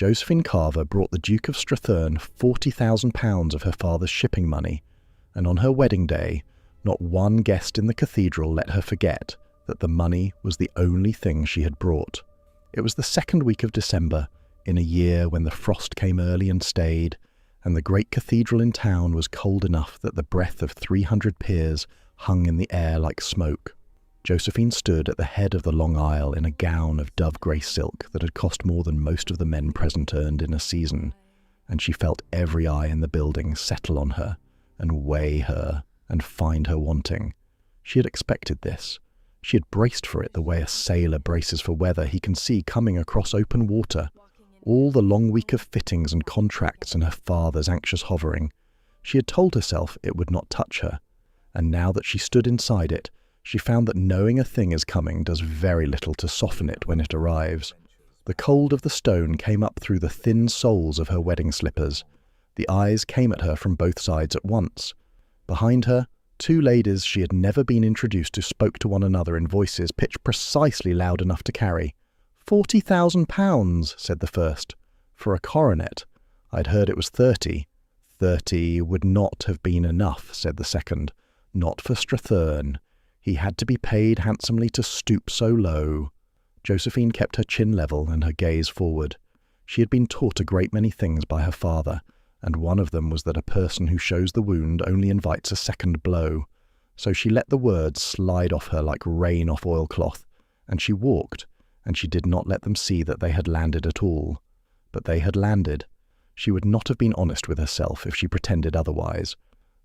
Josephine Carver brought the Duke of Stratherne £40,000 of her father's shipping money, and on her wedding day, not one guest in the cathedral let her forget that the money was the only thing she had brought. It was the second week of December, in a year when the frost came early and stayed, and the great cathedral in town was cold enough that the breath of 300 peers hung in the air like smoke. Josephine stood at the head of the long aisle in a gown of dove-grey silk that had cost more than most of the men present earned in a season, and she felt every eye in the building settle on her and weigh her and find her wanting. She had expected this. She had braced for it the way a sailor braces for weather he can see coming across open water. All the long week of fittings and contracts and her father's anxious hovering. She had told herself it would not touch her, and now that she stood inside it, she found that knowing a thing is coming does very little to soften it when it arrives. The cold of the stone came up through the thin soles of her wedding slippers. The eyes came at her from both sides at once. Behind her, two ladies she had never been introduced to spoke to one another in voices pitched precisely loud enough to carry. £40,000, said the first. For a coronet. I'd heard it was 30. 30 would not have been enough, said the second. Not for Stratherne. He had to be paid handsomely to stoop so low. Josephine kept her chin level and her gaze forward. She had been taught a great many things by her father, and one of them was that a person who shows the wound only invites a second blow. So she let the words slide off her like rain off oilcloth, and she walked, and she did not let them see that they had landed at all. But they had landed. She would not have been honest with herself if she pretended otherwise.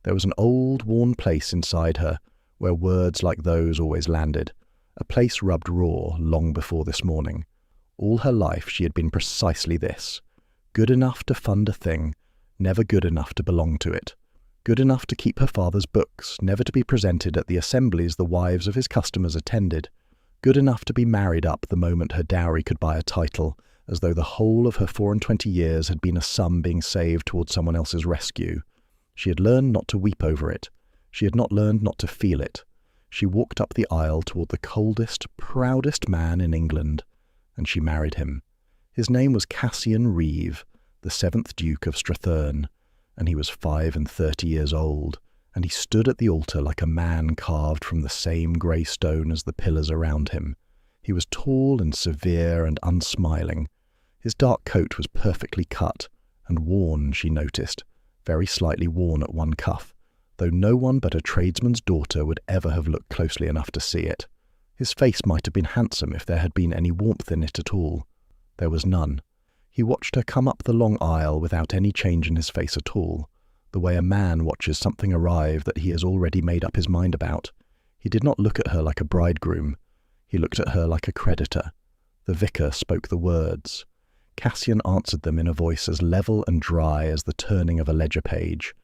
There was an old, worn place inside her, where words like those always landed, a place rubbed raw long before this morning. All her life she had been precisely this, good enough to fund a thing, never good enough to belong to it, good enough to keep her father's books, never to be presented at the assemblies the wives of his customers attended, good enough to be married up the moment her dowry could buy a title, as though the whole of her 24 years had been a sum being saved towards someone else's rescue. She had learned not to weep over it. She had not learned not to feel it. She walked up the aisle toward the coldest, proudest man in England, and she married him. His name was Cassian Reeve, the 7th Duke of Stratherne, and he was 35 years old, and he stood at the altar like a man carved from the same grey stone as the pillars around him. He was tall and severe and unsmiling. His dark coat was perfectly cut, and worn, she noticed, very slightly worn at one cuff, though no one but a tradesman's daughter would ever have looked closely enough to see it. His face might have been handsome if there had been any warmth in it at all. There was none. He watched her come up the long aisle without any change in his face at all, the way a man watches something arrive that he has already made up his mind about. He did not look at her like a bridegroom. He looked at her like a creditor. The vicar spoke the words. Cassian answered them in a voice as level and dry as the turning of a ledger page.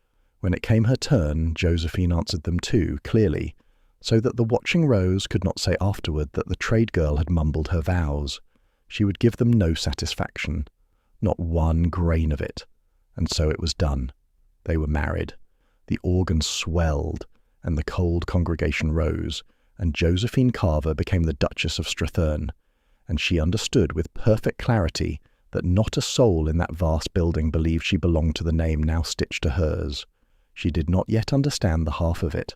When it came her turn, Josephine answered them too, clearly, so that the watching Rose could not say afterward that the trade girl had mumbled her vows. She would give them no satisfaction, not one grain of it. And so it was done. They were married. The organ swelled, and the cold congregation rose, and Josephine Carver became the Duchess of Stratherne, and she understood with perfect clarity that not a soul in that vast building believed she belonged to the name now stitched to hers. She did not yet understand the half of it.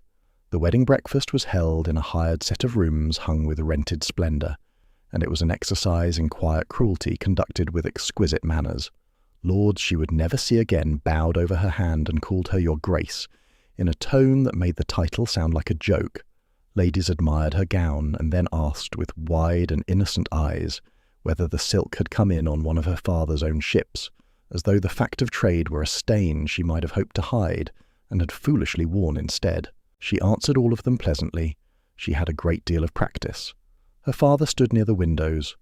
The wedding breakfast was held in a hired set of rooms hung with rented splendour, and it was an exercise in quiet cruelty conducted with exquisite manners. Lords she would never see again bowed over her hand and called her Your Grace, in a tone that made the title sound like a joke. Ladies admired her gown and then asked with wide and innocent eyes whether the silk had come in on one of her father's own ships, as though the fact of trade were a stain she might have hoped to hide and had foolishly worn instead. She answered all of them pleasantly. She had a great deal of practice. Her father stood near the windows.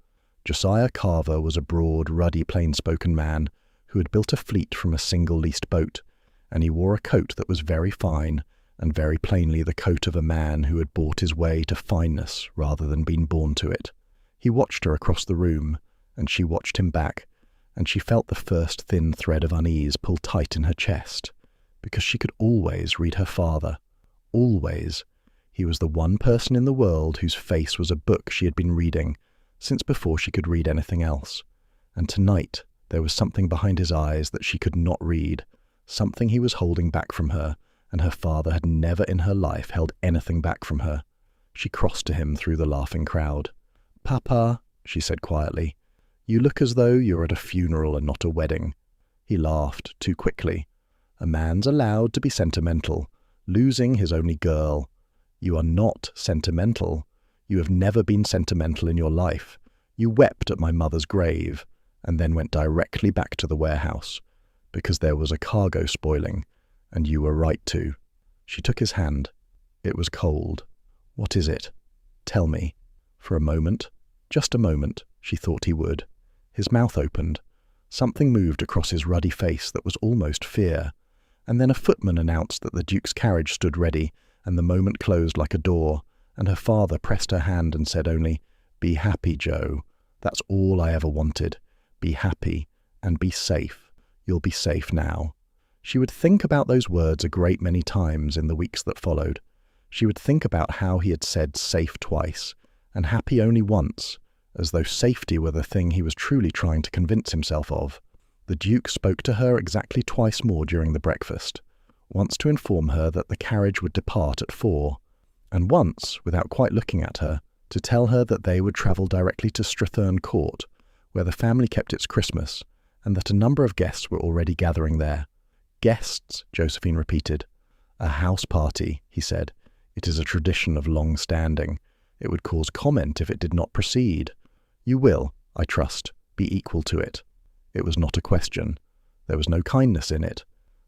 Josiah Carver was a broad, ruddy, plain-spoken man who had built a fleet from a single leased boat, and he wore a coat that was very fine and very plainly the coat of a man who had bought his way to fineness rather than been born to it. He watched her across the room, and she watched him back, and she felt the first thin thread of unease pull tight in her chest, because she could always read her father. Always. He was the one person in the world whose face was a book she had been reading since before she could read anything else. And tonight, There was something behind his eyes that she could not read, something he was holding back from her, and her father had never in her life held anything back from her. She crossed to him through the laughing crowd. "Papa," she said quietly, "you look as though you're at a funeral and not a wedding." He laughed, too quickly. "A man's allowed to be sentimental, losing his only girl. You are not sentimental. You have never been sentimental in your life. You wept at my mother's grave, and then went directly back to the warehouse, because there was a cargo spoiling, and you were right to." She took his hand. It was cold. "What is it? Tell me." For a moment, just a moment, she thought he would. His mouth opened. Something moved across his ruddy face that was almost fear. And then a footman announced that the Duke's carriage stood ready, and the moment closed like a door, and her father pressed her hand and said only, "Be happy, Joe. That's all I ever wanted. Be happy, and be safe. You'll be safe now." She would think about those words a great many times in the weeks that followed. She would think about how he had said safe twice, and happy only once, as though safety were the thing he was truly trying to convince himself of. The Duke spoke to her exactly twice more during the breakfast, once to inform her that the carriage would depart at 4, and once, without quite looking at her, to tell her that they would travel directly to Stratherne Court, where the family kept its Christmas, and that a number of guests were already gathering there. "Guests," Josephine repeated. "A house party," he said. "It is a tradition of long standing. It would cause comment if it did not proceed. You will, I trust, be equal to it." It was not a question. There was no kindness in it.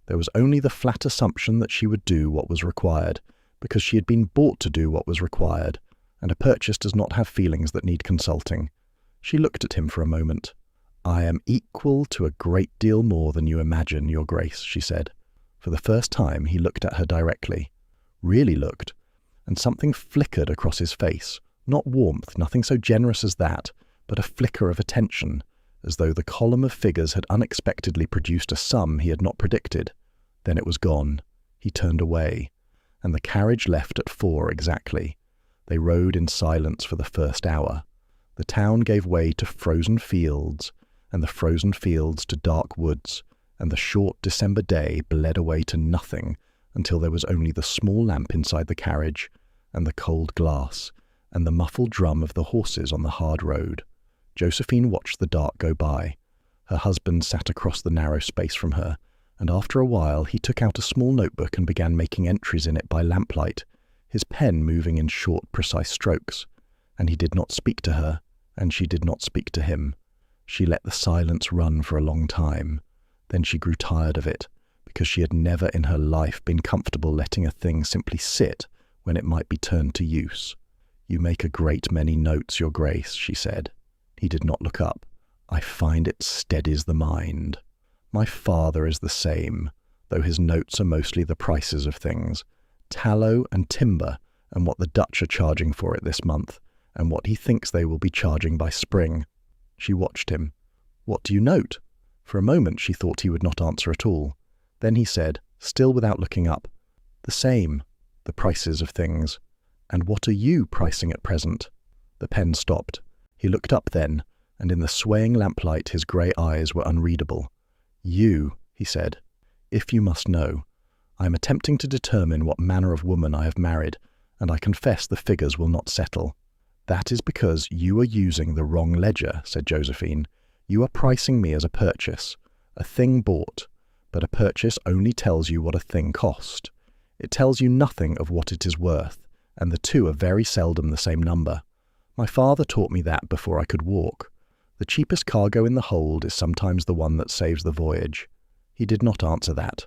There was only the flat assumption that she would do what was required, because she had been bought to do what was required, and a purchase does not have feelings that need consulting. She looked at him for a moment. "I am equal to a great deal more than you imagine, Your Grace," she said. For the first time he looked at her directly. Really looked. And something flickered across his face. Not warmth, nothing so generous as that, but a flicker of attention, as though the column of figures had unexpectedly produced a sum he had not predicted. Then it was gone. He turned away, and the carriage left at 4 exactly. They rode in silence for the first hour. The town gave way to frozen fields, and the frozen fields to dark woods, and the short December day bled away to nothing until there was only the small lamp inside the carriage, and the cold glass, and the muffled drum of the horses on the hard road. Josephine watched the dark go by. Her husband sat across the narrow space from her, and after a while he took out a small notebook and began making entries in it by lamplight, his pen moving in short, precise strokes. And he did not speak to her, and she did not speak to him. She let the silence run for a long time. Then she grew tired of it, because she had never in her life been comfortable letting a thing simply sit when it might be turned to use. "You make a great many notes, Your Grace," she said. He did not look up. "I find it steadies the mind. My father is the same, though his notes are mostly the prices of things. Tallow and timber, and what the Dutch are charging for it this month, and what he thinks they will be charging by spring." She watched him. "What do you note?" For a moment she thought he would not answer at all. Then he said, still without looking up, "The same, the prices of things. And what are you pricing at present?" The pen stopped. He looked up then, and in the swaying lamplight his grey eyes were unreadable. "You," he said, "if you must know. I am attempting to determine what manner of woman I have married, and I confess the figures will not settle." "That is because you are using the wrong ledger," said Josephine. "You are pricing me as a purchase, a thing bought, but a purchase only tells you what a thing cost. It tells you nothing of what it is worth, and the two are very seldom the same number. My father taught me that before I could walk. The cheapest cargo in the hold is sometimes the one that saves the voyage." He did not answer that,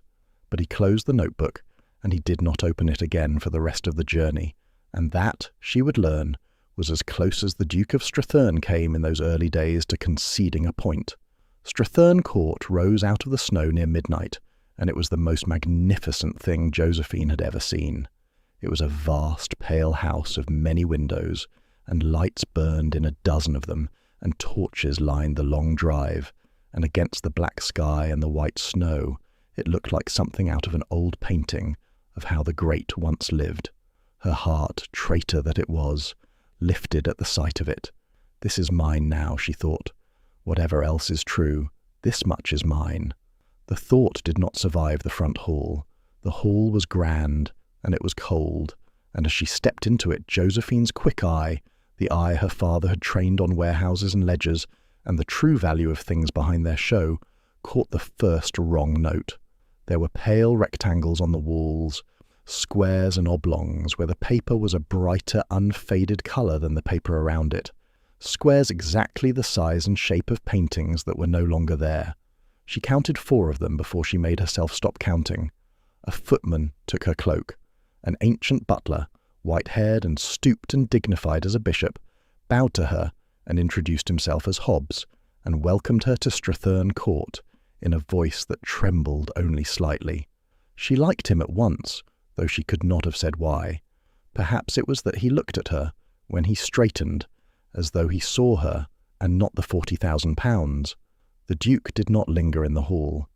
but he closed the notebook, and he did not open it again for the rest of the journey, and that, she would learn, was as close as the Duke of Stratherne came in those early days to conceding a point. Stratherne Court rose out of the snow near midnight, and it was the most magnificent thing Josephine had ever seen. It was a vast, pale house of many windows, and lights burned in a dozen of them, and torches lined the long drive, and against the black sky and the white snow, it looked like something out of an old painting of how the great once lived. Her heart, traitor that it was, lifted at the sight of it. "This is mine now," she thought. "Whatever else is true, This much is mine. The thought did not survive the front hall. The hall was grand, and it was cold, and as she stepped into it, Josephine's quick eye, the eye her father had trained on warehouses and ledgers, and the true value of things behind their show, caught the first wrong note. There were pale rectangles on the walls, squares and oblongs, where the paper was a brighter, unfaded colour than the paper around it. Squares exactly the size and shape of paintings that were no longer there. She counted 4 of them before she made herself stop counting. A footman took her cloak. An ancient butler, white-haired and stooped and dignified as a bishop, bowed to her and introduced himself as Hobbs, and welcomed her to Stratherne Court in a voice that trembled only slightly. She liked him at once, though she could not have said why. Perhaps it was that he looked at her, when he straightened, as though he saw her, and not the £40,000. The Duke did not linger in the hall.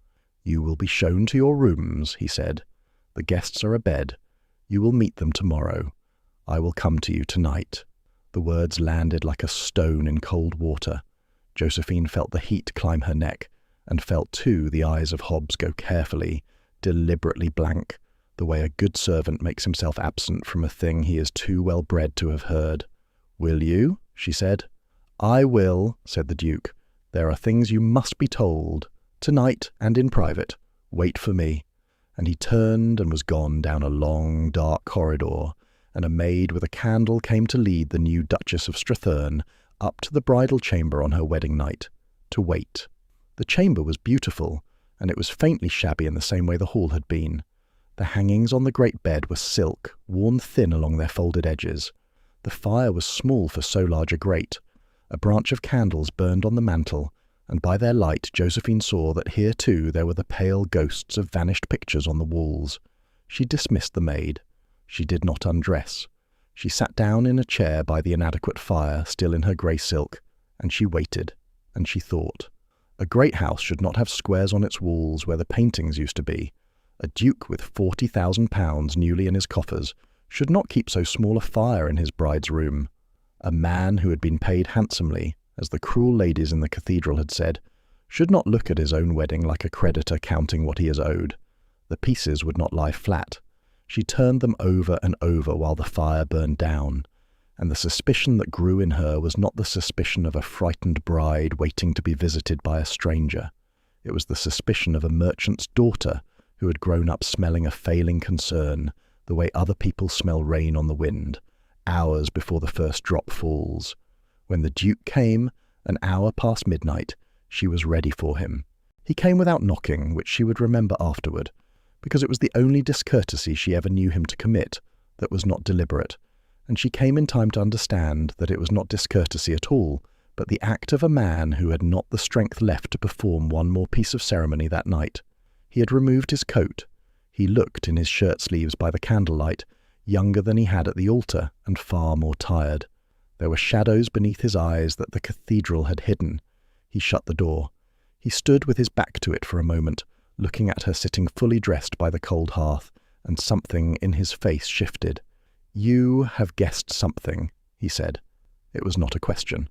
"You will be shown to your rooms," he said. "The guests are abed. You will meet them tomorrow. I will come to you tonight." The words landed like a stone in cold water. Josephine felt the heat climb her neck, and felt too the eyes of Hobbs go carefully, deliberately blank, the way a good servant makes himself absent from a thing he is too well bred to have heard. "Will you?" she said. "I will," said the Duke. "There are things you must be told. Tonight and in private. Wait for me." And he turned and was gone down a long, dark corridor, and a maid with a candle came to lead the new Duchess of Stratherne up to the bridal chamber on her wedding night, to wait. The chamber was beautiful, and it was faintly shabby in the same way the hall had been. The hangings on the great bed were silk, worn thin along their folded edges. The fire was small for so large a grate. A branch of candles burned on the mantel, and by their light Josephine saw that here too there were the pale ghosts of vanished pictures on the walls. She dismissed the maid. She did not undress. She sat down in a chair by the inadequate fire, still in her grey silk, and she waited, and she thought. A great house should not have squares on its walls where the paintings used to be. A duke with £40,000 newly in his coffers should not keep so small a fire in his bride's room. A man who had been paid handsomely, as the cruel ladies in the cathedral had said, should not look at his own wedding like a creditor counting what he is owed. The pieces would not lie flat. She turned them over and over while the fire burned down, and the suspicion that grew in her was not the suspicion of a frightened bride waiting to be visited by a stranger. It was the suspicion of a merchant's daughter who had grown up smelling a failing concern, the way other people smell rain on the wind, hours before the first drop falls. When the Duke came, an hour past midnight, she was ready for him. He came without knocking, which she would remember afterward, because it was the only discourtesy she ever knew him to commit that was not deliberate, and she came in time to understand that it was not discourtesy at all, but the act of a man who had not the strength left to perform one more piece of ceremony that night. He had removed his coat. He looked in his shirt-sleeves by the candlelight, younger than he had at the altar, and far more tired. There were shadows beneath his eyes that the cathedral had hidden. He shut the door. He stood with his back to it for a moment, looking at her sitting fully dressed by the cold hearth, and something in his face shifted. "You have guessed something," he said. It was not a question.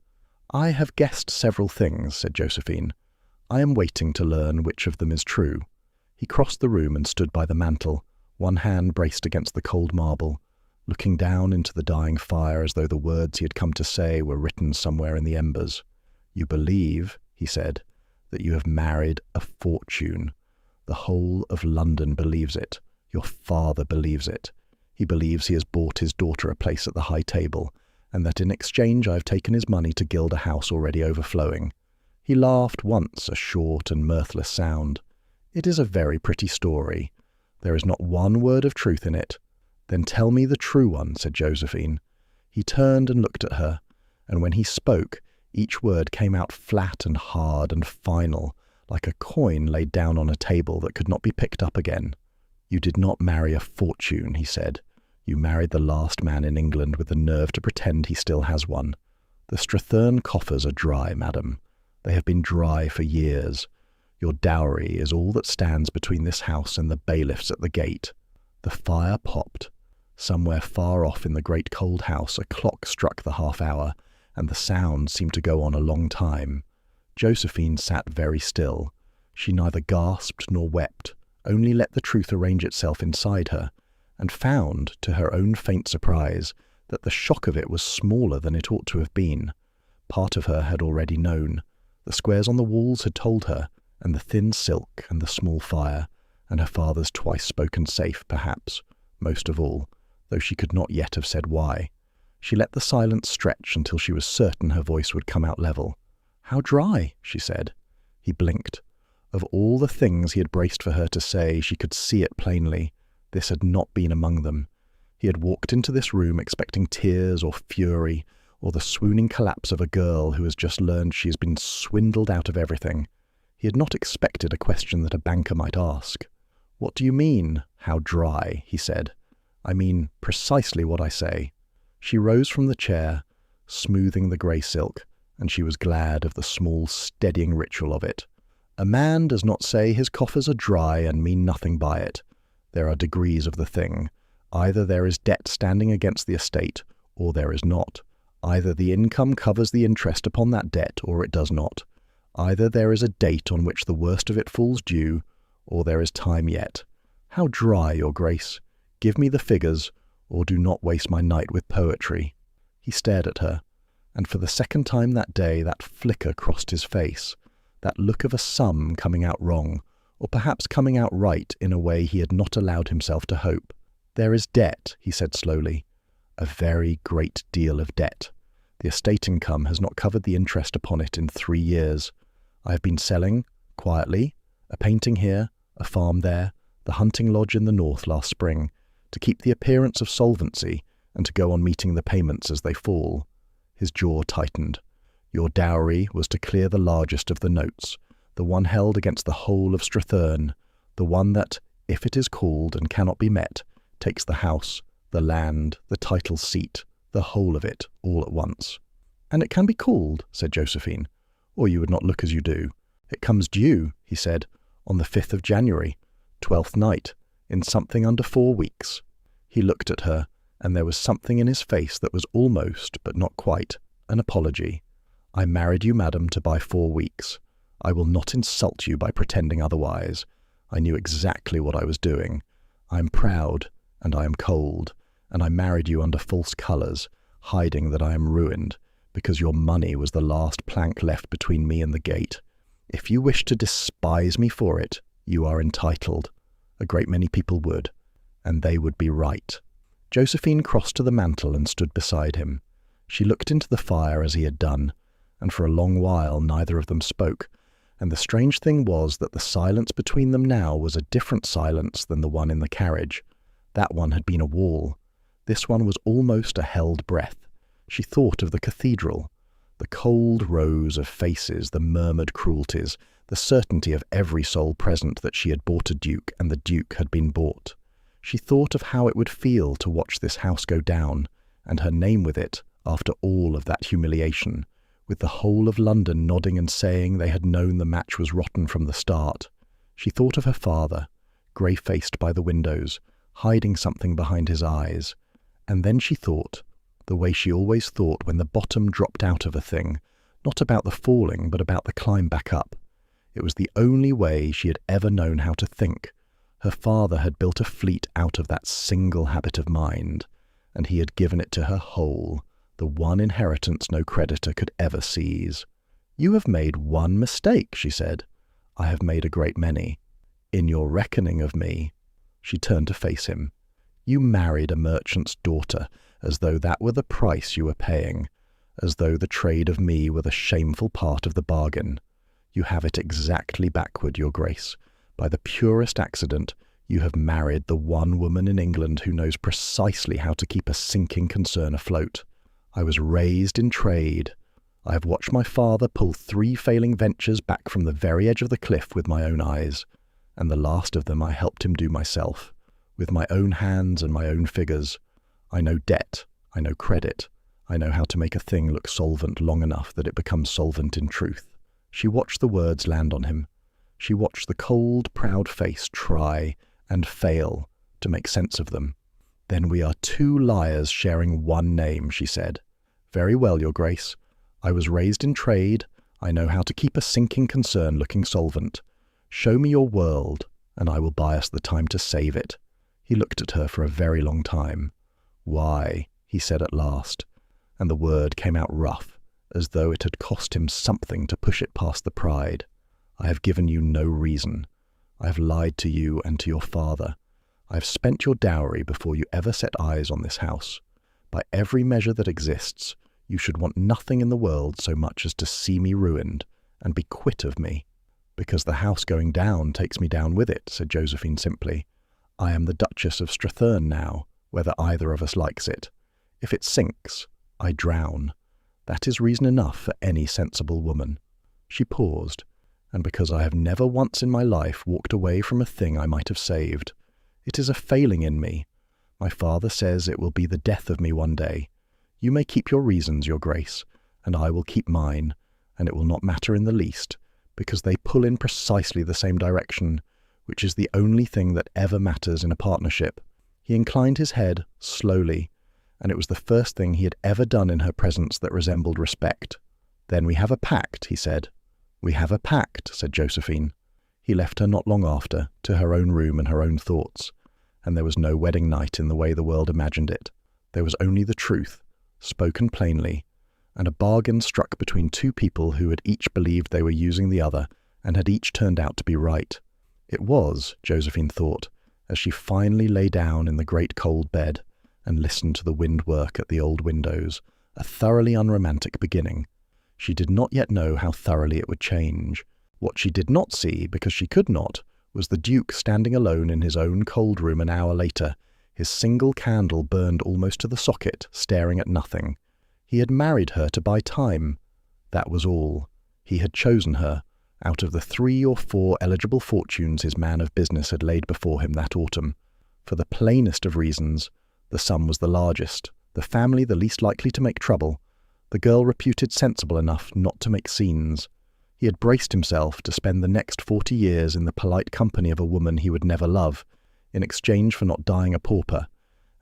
"I have guessed several things," said Josephine. "I am waiting to learn which of them is true." He crossed the room and stood by the mantel, one hand braced against the cold marble, looking down into the dying fire as though the words he had come to say were written somewhere in the embers. "You believe," he said, "that you have married a fortune. The whole of London believes it. Your father believes it. He believes he has bought his daughter a place at the high table, and that in exchange I have taken his money to gild a house already overflowing." He laughed once, a short and mirthless sound. "It is a very pretty story. There is not one word of truth in it." "Then tell me the true one," said Josephine. He turned and looked at her, and when he spoke, each word came out flat and hard and final, like a coin laid down on a table that could not be picked up again. "You did not marry a fortune," he said. "You married the last man in England with the nerve to pretend he still has one. The Stratherne coffers are dry, madam. They have been dry for years. Your dowry is all that stands between this house and the bailiffs at the gate." The fire popped. Somewhere far off in the great cold house a clock struck the half-hour, and the sound seemed to go on a long time. Josephine sat very still. She neither gasped nor wept, only let the truth arrange itself inside her, and found, to her own faint surprise, that the shock of it was smaller than it ought to have been. Part of her had already known. The squares on the walls had told her, and the thin silk and the small fire, and her father's twice-spoken safe, perhaps, most of all, though she could not yet have said why. She let the silence stretch until she was certain her voice would come out level. "How dry," she said. He blinked. Of all the things he had braced for her to say, she could see it plainly. This had not been among them. He had walked into this room expecting tears or fury, or the swooning collapse of a girl who has just learned she has been swindled out of everything. He had not expected a question that a banker might ask. "What do you mean, how dry?" he said. "I mean precisely what I say." She rose from the chair, smoothing the grey silk, and she was glad of the small, steadying ritual of it. A man does not say his coffers are dry and mean nothing by it. There are degrees of the thing. Either there is debt standing against the estate, or there is not. Either the income covers the interest upon that debt, or it does not. Either there is a date on which the worst of it falls due, or there is time yet. How dry, your grace! Give me the figures, or do not waste my night with poetry. He stared at her, and for the second time that day that flicker crossed his face, that look of a sum coming out wrong, or perhaps coming out right in a way he had not allowed himself to hope. "There is debt," he said slowly. "A very great deal of debt. The estate income has not covered the interest upon it in 3 years. I have been selling, quietly, a painting here, a farm there, the hunting lodge in the north last spring, to keep the appearance of solvency and to go on meeting the payments as they fall." His jaw tightened. "Your dowry was to clear the largest of the notes, the one held against the whole of Stratherne, the one that, if it is called and cannot be met, takes the house, the land, the title seat, the whole of it, all at once." "And it can be called," said Josephine, "or you would not look as you do." "It comes due," he said, "on the 5th of January, 12th night, in something under 4 weeks. He looked at her, and there was something in his face that was almost, but not quite, an apology. "I married you, madam, to buy 4 weeks. I will not insult you by pretending otherwise. I knew exactly what I was doing. I am proud, and I am cold, and I married you under false colours, hiding that I am ruined, because your money was the last plank left between me and the gate. If you wish to despise me for it, you are entitled. A great many people would, and they would be right." Josephine crossed to the mantel and stood beside him. She looked into the fire as he had done, and for a long while neither of them spoke, and the strange thing was that the silence between them now was a different silence than the one in the carriage. That one had been a wall. This one was almost a held breath. She thought of the cathedral, the cold rows of faces, the murmured cruelties, the certainty of every soul present that she had bought a duke and the duke had been bought. She thought of how it would feel to watch this house go down, and her name with it, after all of that humiliation, with the whole of London nodding and saying they had known the match was rotten from the start. She thought of her father, grey-faced by the windows, hiding something behind his eyes. And then she thought, the way she always thought when the bottom dropped out of a thing, not about the falling, but about the climb back up. It was the only way she had ever known how to think. Her father had built a fleet out of that single habit of mind, and he had given it to her whole, the one inheritance no creditor could ever seize. "You have made one mistake," she said. "I have made a great many. In your reckoning of me." She turned to face him. "You married a merchant's daughter, as though that were the price you were paying, as though the trade of me were the shameful part of the bargain. You have it exactly backward, your grace. By the purest accident, you have married the one woman in England who knows precisely how to keep a sinking concern afloat. I was raised in trade. I have watched my father pull 3 failing ventures back from the very edge of the cliff with my own eyes, and the last of them I helped him do myself, with my own hands and my own figures. I know debt, I know credit, I know how to make a thing look solvent long enough that it becomes solvent in truth." She watched the words land on him. She watched the cold, proud face try and fail to make sense of them. "Then we are 2 liars sharing one name," she said. "Very well, your grace. I was raised in trade. I know how to keep a sinking concern looking solvent. Show me your world, and I will buy us the time to save it." He looked at her for a very long time. "Why?" he said at last, and the word came out rough, as though it had cost him something to push it past the pride. "I have given you no reason. I have lied to you and to your father. I have spent your dowry before you ever set eyes on this house. By every measure that exists, you should want nothing in the world so much as to see me ruined and be quit of me." "Because the house going down takes me down with it," said Josephine simply. "I am the Duchess of Stratherne now, whether either of us likes it. If it sinks, I drown. That is reason enough for any sensible woman." She paused. "And because I have never once in my life walked away from a thing I might have saved. It is a failing in me. My father says it will be the death of me one day. You may keep your reasons, your grace, and I will keep mine, and it will not matter in the least, because they pull in precisely the same direction, which is the only thing that ever matters in a partnership." He inclined his head slowly, and it was the first thing he had ever done in her presence that resembled respect. "Then we have a pact," he said. "We have a pact," said Josephine. He left her not long after, to her own room and her own thoughts, and there was no wedding night in the way the world imagined it. There was only the truth, spoken plainly, and a bargain struck between two people who had each believed they were using the other, and had each turned out to be right. It was, Josephine thought, as she finally lay down in the great cold bed and listened to the wind work at the old windows, a thoroughly unromantic beginning. She did not yet know how thoroughly it would change. What she did not see, because she could not, was the Duke standing alone in his own cold room an hour later, his single candle burned almost to the socket, staring at nothing. He had married her to buy time. That was all. He had chosen her, out of the 3 or 4 eligible fortunes his man of business had laid before him that autumn. For the plainest of reasons, the sum was the largest, the family the least likely to make trouble, the girl reputed sensible enough not to make scenes. He had braced himself to spend the next 40 years in the polite company of a woman he would never love, in exchange for not dying a pauper,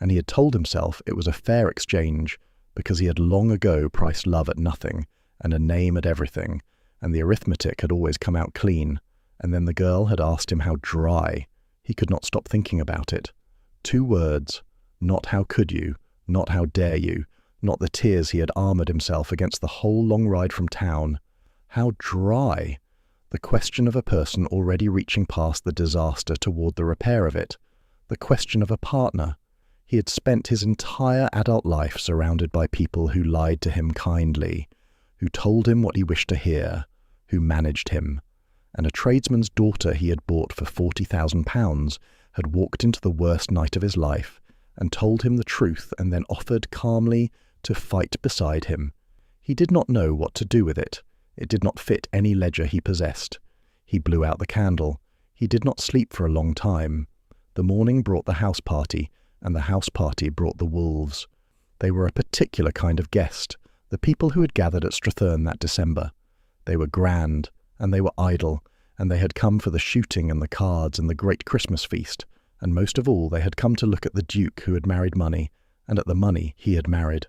and he had told himself it was a fair exchange, because he had long ago priced love at nothing, and a name at everything, and the arithmetic had always come out clean, and then the girl had asked him how dry. He could not stop thinking about it. 2 words, not how could you, not how dare you, not the tears he had armoured himself against the whole long ride from town. How dry! The question of a person already reaching past the disaster toward the repair of it. The question of a partner. He had spent his entire adult life surrounded by people who lied to him kindly, who told him what he wished to hear, who managed him. And a tradesman's daughter he had bought for £40,000 had walked into the worst night of his life and told him the truth and then offered calmly to fight beside him. He did not know what to do with it. It did not fit any ledger he possessed. He blew out the candle. He did not sleep for a long time. The morning brought the house party, and the house party brought the wolves. They were a particular kind of guest, the people who had gathered at Stratherne that December. They were grand, and they were idle, and they had come for the shooting and the cards and the great Christmas feast, and most of all they had come to look at the Duke who had married money, and at the money he had married.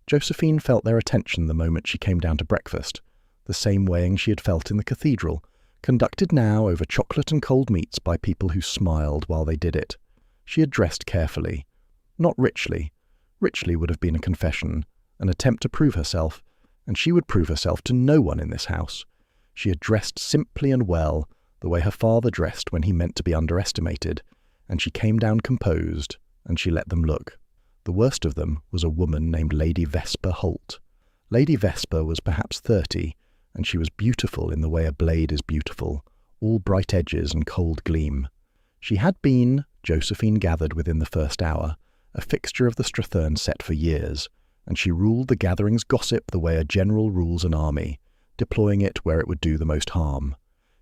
Josephine felt their attention the moment she came down to breakfast, the same weighing she had felt in the cathedral, conducted now over chocolate and cold meats by people who smiled while they did it. She had dressed carefully. Not richly. Richly would have been a confession, an attempt to prove herself, and she would prove herself to no one in this house. She had dressed simply and well, the way her father dressed when he meant to be underestimated, and she came down composed, and she let them look. The worst of them was a woman named Lady Vesper Holt. Lady Vesper was perhaps 30, and she was beautiful in the way a blade is beautiful, all bright edges and cold gleam. She had been, Josephine gathered within the first hour, a fixture of the Stratherne set for years, and she ruled the gathering's gossip the way a general rules an army, deploying it where it would do the most harm.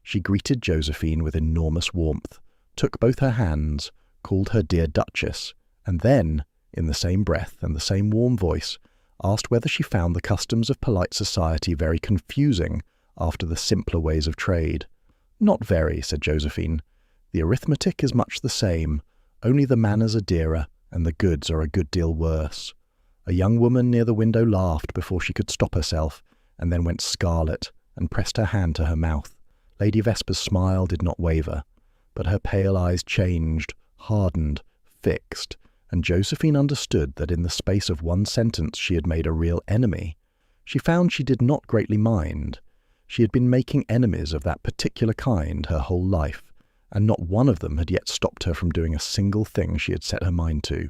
She greeted Josephine with enormous warmth, took both her hands, called her dear Duchess, and then, in the same breath and the same warm voice, asked whether she found the customs of polite society very confusing after the simpler ways of trade. "Not very," said Josephine. "The arithmetic is much the same, only the manners are dearer and the goods are a good deal worse." A young woman near the window laughed before she could stop herself, and then went scarlet, and pressed her hand to her mouth. Lady Vesper's smile did not waver, but her pale eyes changed, hardened, fixed, and Josephine understood that in the space of one sentence she had made a real enemy. She found she did not greatly mind. She had been making enemies of that particular kind her whole life, and not one of them had yet stopped her from doing a single thing she had set her mind to.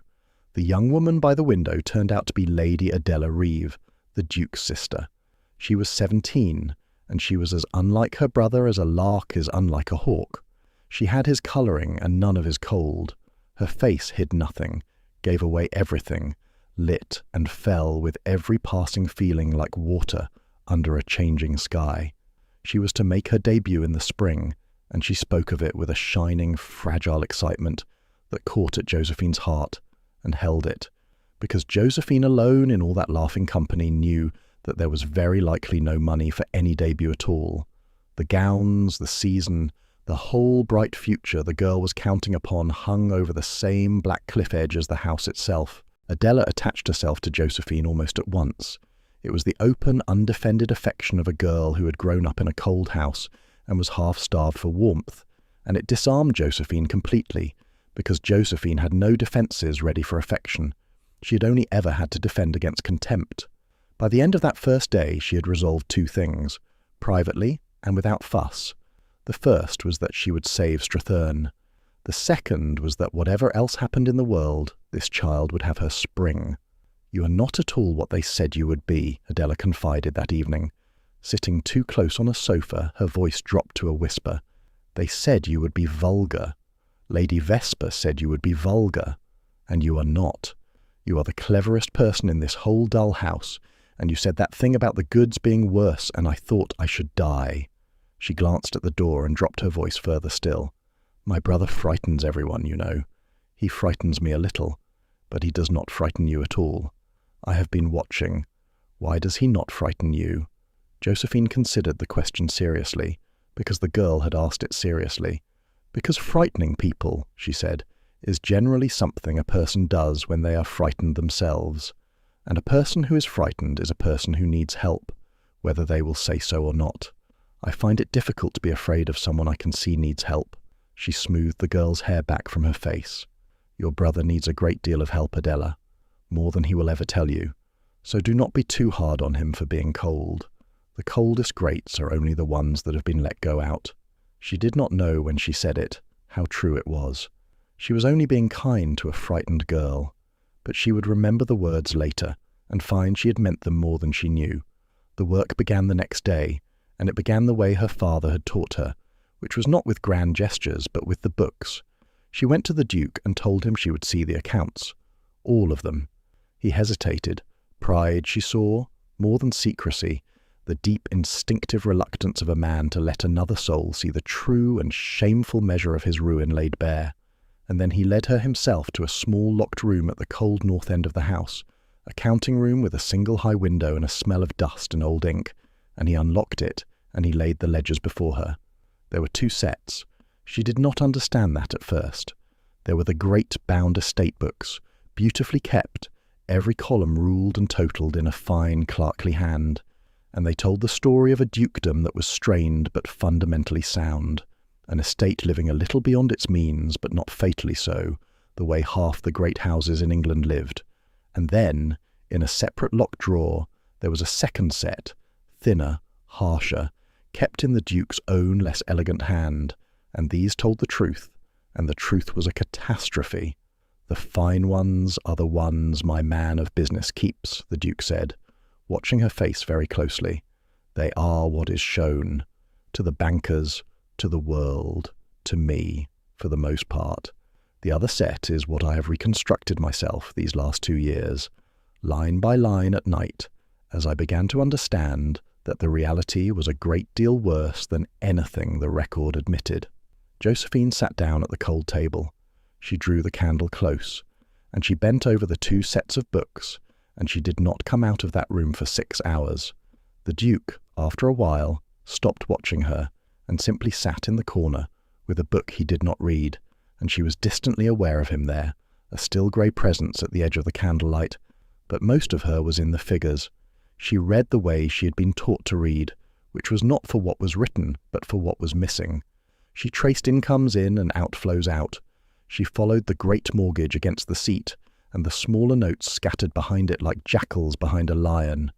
The young woman by the window turned out to be Lady Adela Reeve, the Duke's sister. She was 17, and she was as unlike her brother as a lark is unlike a hawk. She had his colouring and none of his cold. Her face hid nothing, gave away everything, lit and fell with every passing feeling like water under a changing sky. She was to make her debut in the spring, and she spoke of it with a shining, fragile excitement that caught at Josephine's heart and held it, because Josephine alone in all that laughing company knew that there was very likely no money for any debut at all. The gowns, the season, the whole bright future the girl was counting upon hung over the same black cliff edge as the house itself. Adela attached herself to Josephine almost at once. It was the open, undefended affection of a girl who had grown up in a cold house and was half-starved for warmth, and it disarmed Josephine completely, because Josephine had no defences ready for affection. She had only ever had to defend against contempt. By the end of that first day she had resolved two things, privately and without fuss. The first was that she would save Stratherne. The second was that whatever else happened in the world, this child would have her spring. "You are not at all what they said you would be," Adela confided that evening. Sitting too close on a sofa, her voice dropped to a whisper. "They said you would be vulgar. Lady Vesper said you would be vulgar. And you are not. You are the cleverest person in this whole dull house, and you said that thing about the goods being worse, and I thought I should die." She glanced at the door and dropped her voice further still. "My brother frightens everyone, you know. He frightens me a little, but he does not frighten you at all. I have been watching. Why does he not frighten you?" Josephine considered the question seriously, because the girl had asked it seriously. "Because frightening people," she said, "is generally something a person does when they are frightened themselves. And a person who is frightened is a person who needs help, whether they will say so or not. I find it difficult to be afraid of someone I can see needs help." She smoothed the girl's hair back from her face. "Your brother needs a great deal of help, Adela, more than he will ever tell you. So do not be too hard on him for being cold. The coldest grates are only the ones that have been let go out." She did not know when she said it how true it was. She was only being kind to a frightened girl, but she would remember the words later and find she had meant them more than she knew. The work began the next day, and it began the way her father had taught her, which was not with grand gestures, but with the books. She went to the Duke and told him she would see the accounts. All of them. He hesitated. Pride, she saw, more than secrecy, the deep instinctive reluctance of a man to let another soul see the true and shameful measure of his ruin laid bare. And then he led her himself to a small locked room at the cold north end of the house, a counting room with a single high window and a smell of dust and old ink, and he unlocked it, and he laid the ledgers before her. There were two sets. She did not understand that at first. There were the great bound estate books, beautifully kept, every column ruled and totalled in a fine clerkly hand, and they told the story of a dukedom that was strained but fundamentally sound, an estate living a little beyond its means, but not fatally so, the way half the great houses in England lived. And then, in a separate locked drawer, there was a second set, thinner, harsher, kept in the Duke's own less elegant hand, and these told the truth, and the truth was a catastrophe. "The fine ones are the ones my man of business keeps," the Duke said, watching her face very closely. "They are what is shown, to the bankers, to the world, to me, for the most part. The other set is what I have reconstructed myself these last 2 years, line by line at night, as I began to understand that the reality was a great deal worse than anything the record admitted." Josephine sat down at the cold table. She drew the candle close, and she bent over the 2 sets of books, and she did not come out of that room for 6 hours. The Duke, after a while, stopped watching her, and simply sat in the corner, with a book he did not read, and she was distantly aware of him there, a still grey presence at the edge of the candlelight, but most of her was in the figures. She read the way she had been taught to read, which was not for what was written, but for what was missing. She traced incomes in and outflows out. She followed the great mortgage against the seat, and the smaller notes scattered behind it like jackals behind a lion.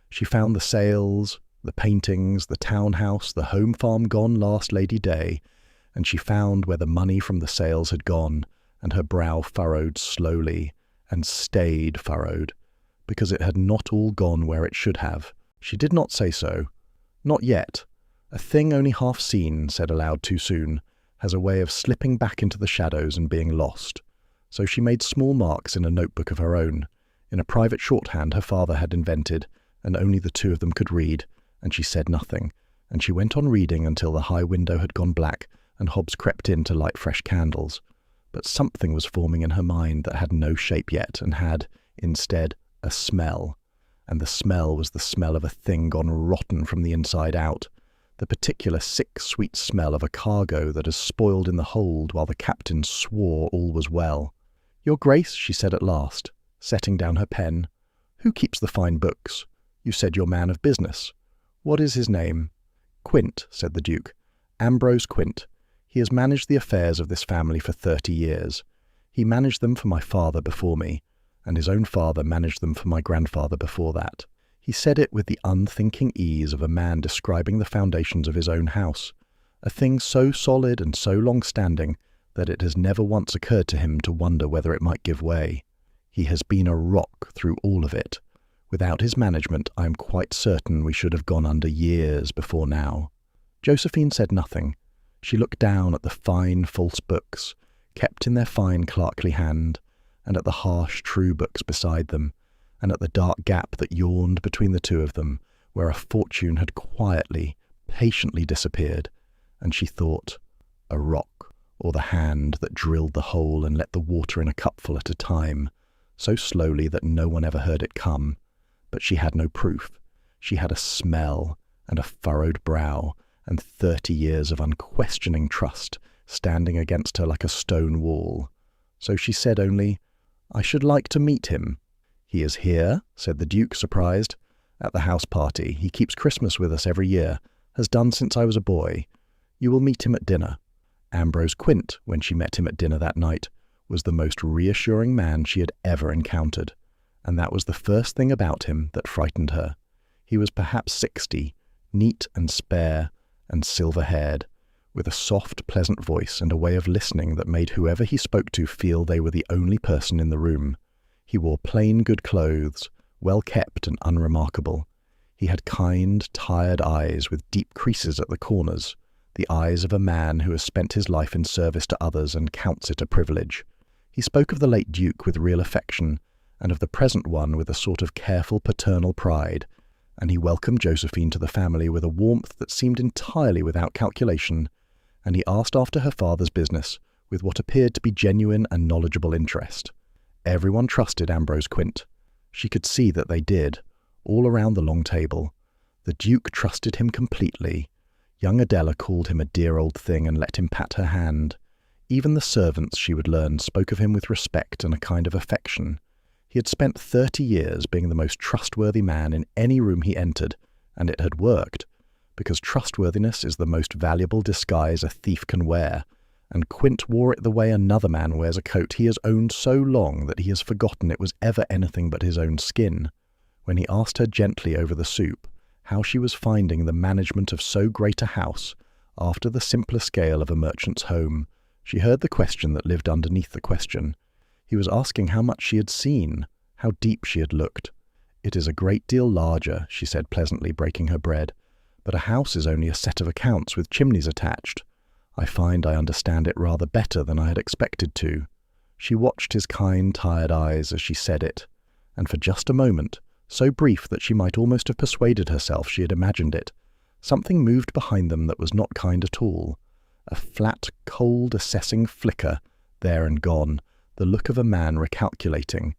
She found the sales, the paintings, the townhouse, the home farm gone last Lady Day, and she found where the money from the sales had gone, and her brow furrowed slowly, and stayed furrowed, because it had not all gone where it should have. She did not say so. Not yet. A thing only half seen, said aloud too soon, has a way of slipping back into the shadows and being lost. So she made small marks in a notebook of her own, in a private shorthand her father had invented, and only the two of them could read, and she said nothing, and she went on reading until the high window had gone black and Hobbs crept in to light fresh candles. But something was forming in her mind that had no shape yet and had, instead, a smell, and the smell was the smell of a thing gone rotten from the inside out, the particular sick, sweet smell of a cargo that has spoiled in the hold while the captain swore all was well. "Your Grace," she said at last, setting down her pen, "who keeps the fine books? You said your man of business. What is his name?" "Quint," said the Duke. "Ambrose Quint. He has managed the affairs of this family for 30 years. He managed them for my father before me, and his own father managed them for my grandfather before that." He said it with the unthinking ease of a man describing the foundations of his own house, a thing so solid and so long-standing that it has never once occurred to him to wonder whether it might give way. He has been a rock through all of it. Without his management, I am quite certain we should have gone under years before now. Josephine said nothing. She looked down at the fine, false books, kept in their fine, clerkly hand, and at the harsh, true books beside them, and at the dark gap that yawned between the two of them, where a fortune had quietly, patiently disappeared, and she thought, a rock, or the hand that drilled the hole and let the water in a cupful at a time, so slowly that no one ever heard it come. But she had no proof. She had a smell, and a furrowed brow, and 30 years of unquestioning trust standing against her like a stone wall. So she said only, "I should like to meet him." "He is here," said the Duke, surprised. "At the house party. He keeps Christmas with us every year, has done since I was a boy. You will meet him at dinner." Ambrose Quint, when she met him at dinner that night, was the most reassuring man she had ever encountered, and that was the first thing about him that frightened her. He was perhaps 60, neat and spare, and silver-haired, with a soft, pleasant voice and a way of listening that made whoever he spoke to feel they were the only person in the room. He wore plain good clothes, well-kept and unremarkable. He had kind, tired eyes with deep creases at the corners, the eyes of a man who has spent his life in service to others and counts it a privilege. He spoke of the late Duke with real affection, and of the present one with a sort of careful paternal pride, and he welcomed Josephine to the family with a warmth that seemed entirely without calculation, and he asked after her father's business with what appeared to be genuine and knowledgeable interest. Everyone trusted Ambrose Quint. She could see that they did, all around the long table. The Duke trusted him completely. Young Adela called him a dear old thing and let him pat her hand. Even the servants, she would learn, spoke of him with respect and a kind of affection. He had spent 30 years being the most trustworthy man in any room he entered, and it had worked, because trustworthiness is the most valuable disguise a thief can wear, and Quint wore it the way another man wears a coat he has owned so long that he has forgotten it was ever anything but his own skin. When he asked her gently over the soup how she was finding the management of so great a house after the simpler scale of a merchant's home, she heard the question that lived underneath the question. He was asking how much she had seen, how deep she had looked. "It is a great deal larger," she said pleasantly, breaking her bread, "but a house is only a set of accounts with chimneys attached. I find I understand it rather better than I had expected to." She watched his kind, tired eyes as she said it, and for just a moment, so brief that she might almost have persuaded herself she had imagined it, something moved behind them that was not kind at all. A flat, cold, assessing flicker, there and gone, the look of a man recalculating.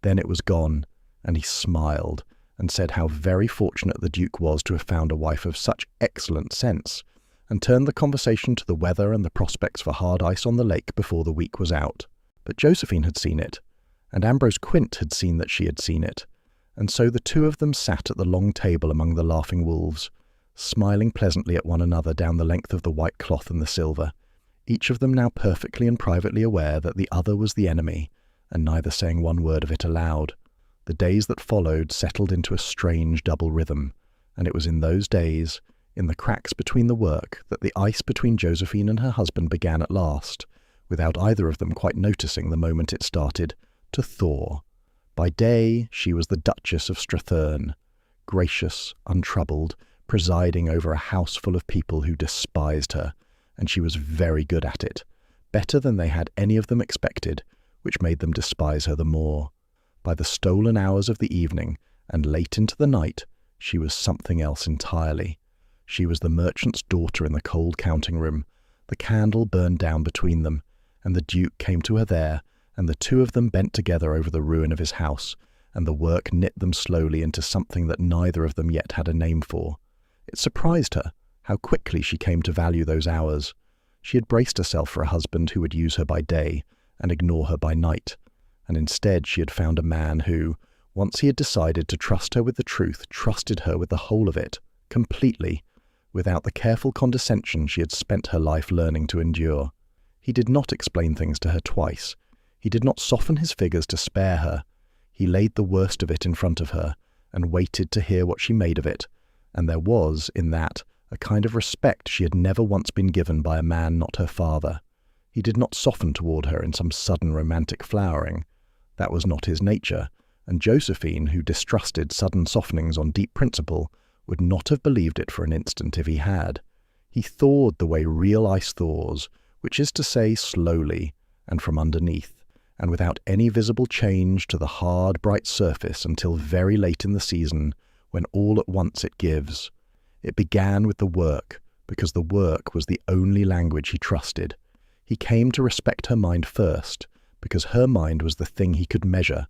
Then it was gone, and he smiled, and said how very fortunate the Duke was to have found a wife of such excellent sense, and turned the conversation to the weather and the prospects for hard ice on the lake before the week was out. But Josephine had seen it, and Ambrose Quint had seen that she had seen it, and so the two of them sat at the long table among the laughing wolves, smiling pleasantly at one another down the length of the white cloth and the silver, each of them now perfectly and privately aware that the other was the enemy, and neither saying one word of it aloud. The days that followed settled into a strange double rhythm, and it was in those days, in the cracks between the work, that the ice between Josephine and her husband began at last, without either of them quite noticing the moment it started, to thaw. By day she was the Duchess of Stratherne, gracious, untroubled, presiding over a house full of people who despised her, and she was very good at it, better than they had any of them expected, which made them despise her the more. By the stolen hours of the evening, and late into the night, she was something else entirely. She was the merchant's daughter in the cold counting-room. The candle burned down between them, and the Duke came to her there, and the two of them bent together over the ruin of his house, and the work knit them slowly into something that neither of them yet had a name for. It surprised her how quickly she came to value those hours. She had braced herself for a husband who would use her by day and ignore her by night, and instead she had found a man who, once he had decided to trust her with the truth, trusted her with the whole of it, completely, without the careful condescension she had spent her life learning to endure. He did not explain things to her twice. He did not soften his figures to spare her. He laid the worst of it in front of her, and waited to hear what she made of it, and there was, in that, a kind of respect she had never once been given by a man not her father. He did not soften toward her in some sudden romantic flowering. That was not his nature, and Josephine, who distrusted sudden softenings on deep principle, would not have believed it for an instant if he had. He thawed the way real ice thaws, which is to say slowly, and from underneath, and without any visible change to the hard, bright surface until very late in the season, when all at once it gives. It began with the work, because the work was the only language he trusted. He came to respect her mind first, because her mind was the thing he could measure.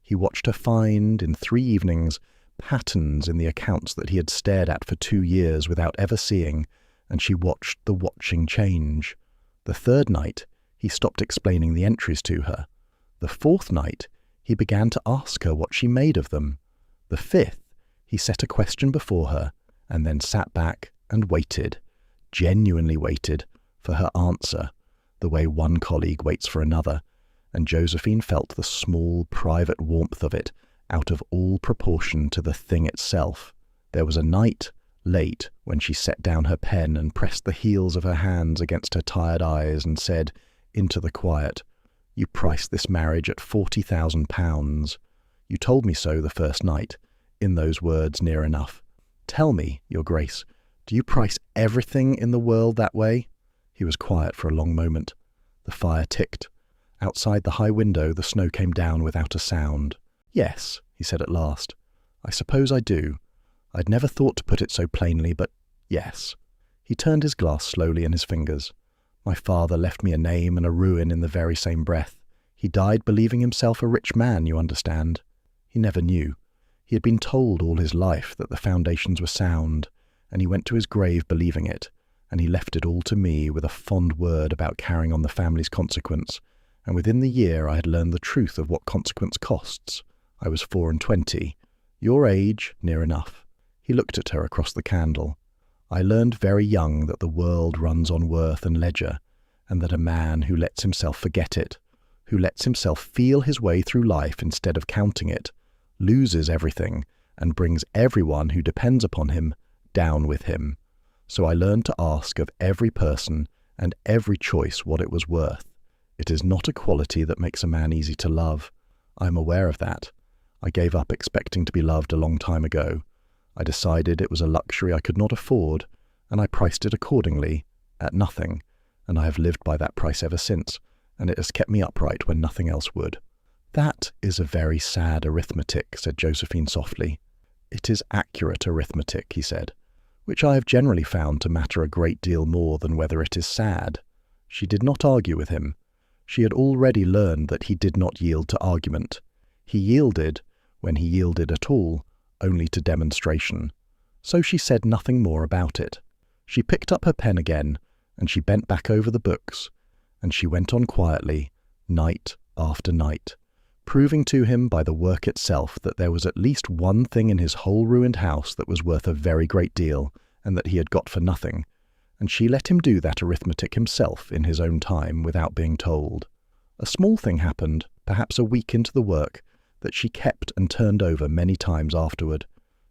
He watched her find, in 3 evenings, patterns in the accounts that he had stared at for 2 years without ever seeing, and she watched the watching change. The 3rd night, he stopped explaining the entries to her. The 4th night, he began to ask her what she made of them. The 5th, he set a question before her, and then sat back and waited, genuinely waited, for her answer, the way one colleague waits for another, and Josephine felt the small, private warmth of it, out of all proportion to the thing itself. There was a night, late, when she set down her pen and pressed the heels of her hands against her tired eyes and said, into the quiet, "You priced this marriage at £40,000. You told me so the first night, in those words near enough. Tell me, Your Grace, do you price everything in the world that way?" He was quiet for a long moment. The fire ticked. Outside the high window the snow came down without a sound. "Yes," he said at last. "I suppose I do. I'd never thought to put it so plainly, but yes." He turned his glass slowly in his fingers. "My father left me a name and a ruin in the very same breath. He died believing himself a rich man, you understand. He never knew. He had been told all his life that the foundations were sound, and he went to his grave believing it, and he left it all to me with a fond word about carrying on the family's consequence, and within the year I had learned the truth of what consequence costs. I was 24, your age, near enough." He looked at her across the candle. "I learned very young that the world runs on worth and ledger, and that a man who lets himself forget it, who lets himself feel his way through life instead of counting it, loses everything and brings everyone who depends upon him down with him. So I learned to ask of every person and every choice what it was worth. It is not a quality that makes a man easy to love. I am aware of that. I gave up expecting to be loved a long time ago. I decided it was a luxury I could not afford, and I priced it accordingly, at nothing, and I have lived by that price ever since, and it has kept me upright when nothing else would." "That is a very sad arithmetic," said Josephine softly. "It is accurate arithmetic," he said, "which I have generally found to matter a great deal more than whether it is sad." She did not argue with him. She had already learned that he did not yield to argument. He yielded, when he yielded at all, only to demonstration. So she said nothing more about it. She picked up her pen again, and she bent back over the books, and she went on quietly, night after night, proving to him by the work itself that there was at least one thing in his whole ruined house that was worth a very great deal, and that he had got for nothing, and she let him do that arithmetic himself in his own time without being told. A small thing happened, perhaps a week into the work, that she kept and turned over many times afterward.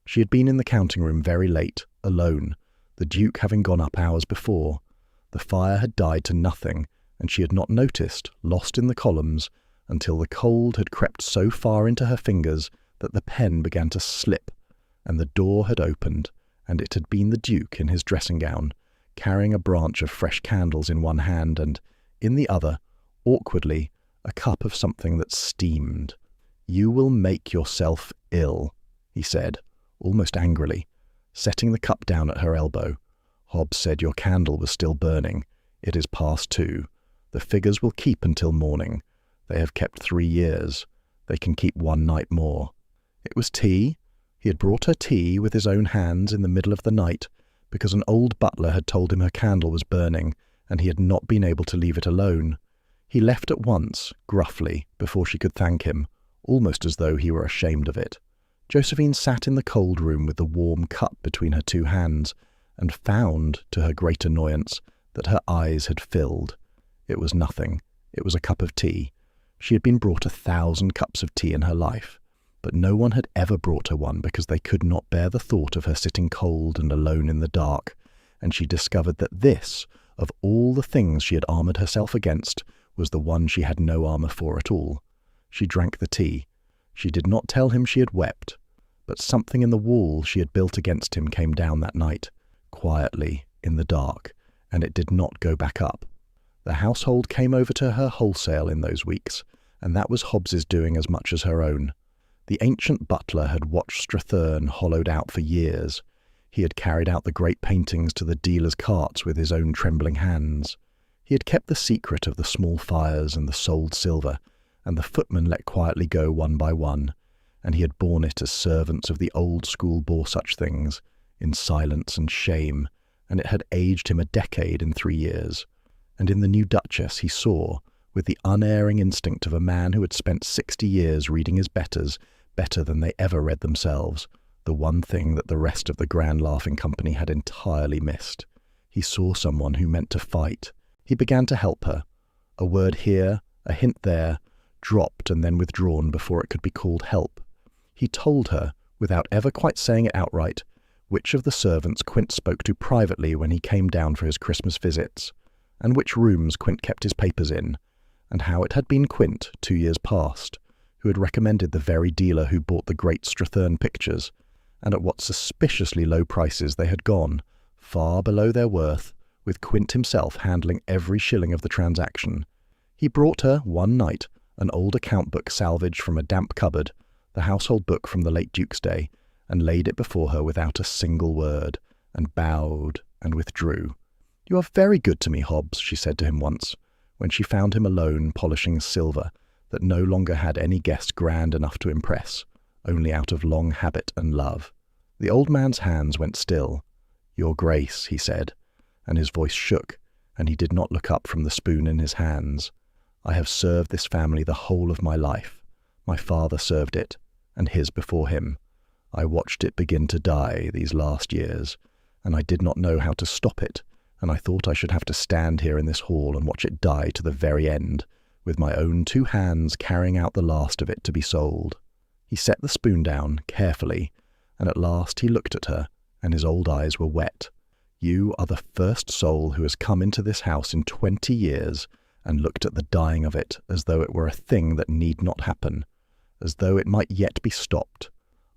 She had been in the counting room very late, alone, the Duke having gone up hours before. The fire had died to nothing, and she had not noticed, lost in the columns, until the cold had crept so far into her fingers that the pen began to slip, and the door had opened, and it had been the Duke in his dressing gown, carrying a branch of fresh candles in one hand and, in the other, awkwardly, a cup of something that steamed. "You will make yourself ill," he said, almost angrily, setting the cup down at her elbow. "Hobbs said your candle was still burning. It is past 2. The figures will keep until morning. They have kept 3 years. They can keep 1 night more." It was tea. He had brought her tea with his own hands in the middle of the night, because an old butler had told him her candle was burning, and he had not been able to leave it alone. He left at once, gruffly, before she could thank him, almost as though he were ashamed of it. Josephine sat in the cold room with the warm cup between her 2 hands, and found, to her great annoyance, that her eyes had filled. It was nothing. It was a cup of tea. She had been brought 1,000 cups of tea in her life, but no one had ever brought her one because they could not bear the thought of her sitting cold and alone in the dark, and she discovered that this, of all the things she had armoured herself against, was the one she had no armour for at all. She drank the tea. She did not tell him she had wept, but something in the wall she had built against him came down that night, quietly, in the dark, and it did not go back up. The household came over to her wholesale in those weeks, and that was Hobbs's doing as much as her own. The ancient butler had watched Stratherne hollowed out for years. He had carried out the great paintings to the dealers' carts with his own trembling hands. He had kept the secret of the small fires and the sold silver, and the footmen let quietly go one by one, and he had borne it as servants of the old school bore such things, in silence and shame, and it had aged him a decade in 3 years. And in the new Duchess he saw, with the unerring instinct of a man who had spent 60 years reading his betters better than they ever read themselves, the one thing that the rest of the Grand Laughing Company had entirely missed. He saw someone who meant to fight. He began to help her. A word here, a hint there, dropped and then withdrawn before it could be called help. He told her, without ever quite saying it outright, which of the servants Quint spoke to privately when he came down for his Christmas visits, and which rooms Quint kept his papers in, and how it had been Quint, 2 years past, who had recommended the very dealer who bought the great Stratherne pictures, and at what suspiciously low prices they had gone, far below their worth, with Quint himself handling every shilling of the transaction. He brought her, one night, an old account book salvaged from a damp cupboard, the household book from the late Duke's day, and laid it before her without a single word, and bowed and withdrew. "You are very good to me, Hobbs," she said to him once, when she found him alone polishing silver that no longer had any guest grand enough to impress, only out of long habit and love. The old man's hands went still. "Your Grace," he said, and his voice shook, and he did not look up from the spoon in his hands. "I have served this family the whole of my life. My father served it, and his before him. I watched it begin to die these last years, and I did not know how to stop it, and I thought I should have to stand here in this hall and watch it die to the very end, with my own 2 hands carrying out the last of it to be sold." He set the spoon down, carefully, and at last he looked at her, and his old eyes were wet. "You are the first soul who has come into this house in 20 years and looked at the dying of it as though it were a thing that need not happen, as though it might yet be stopped.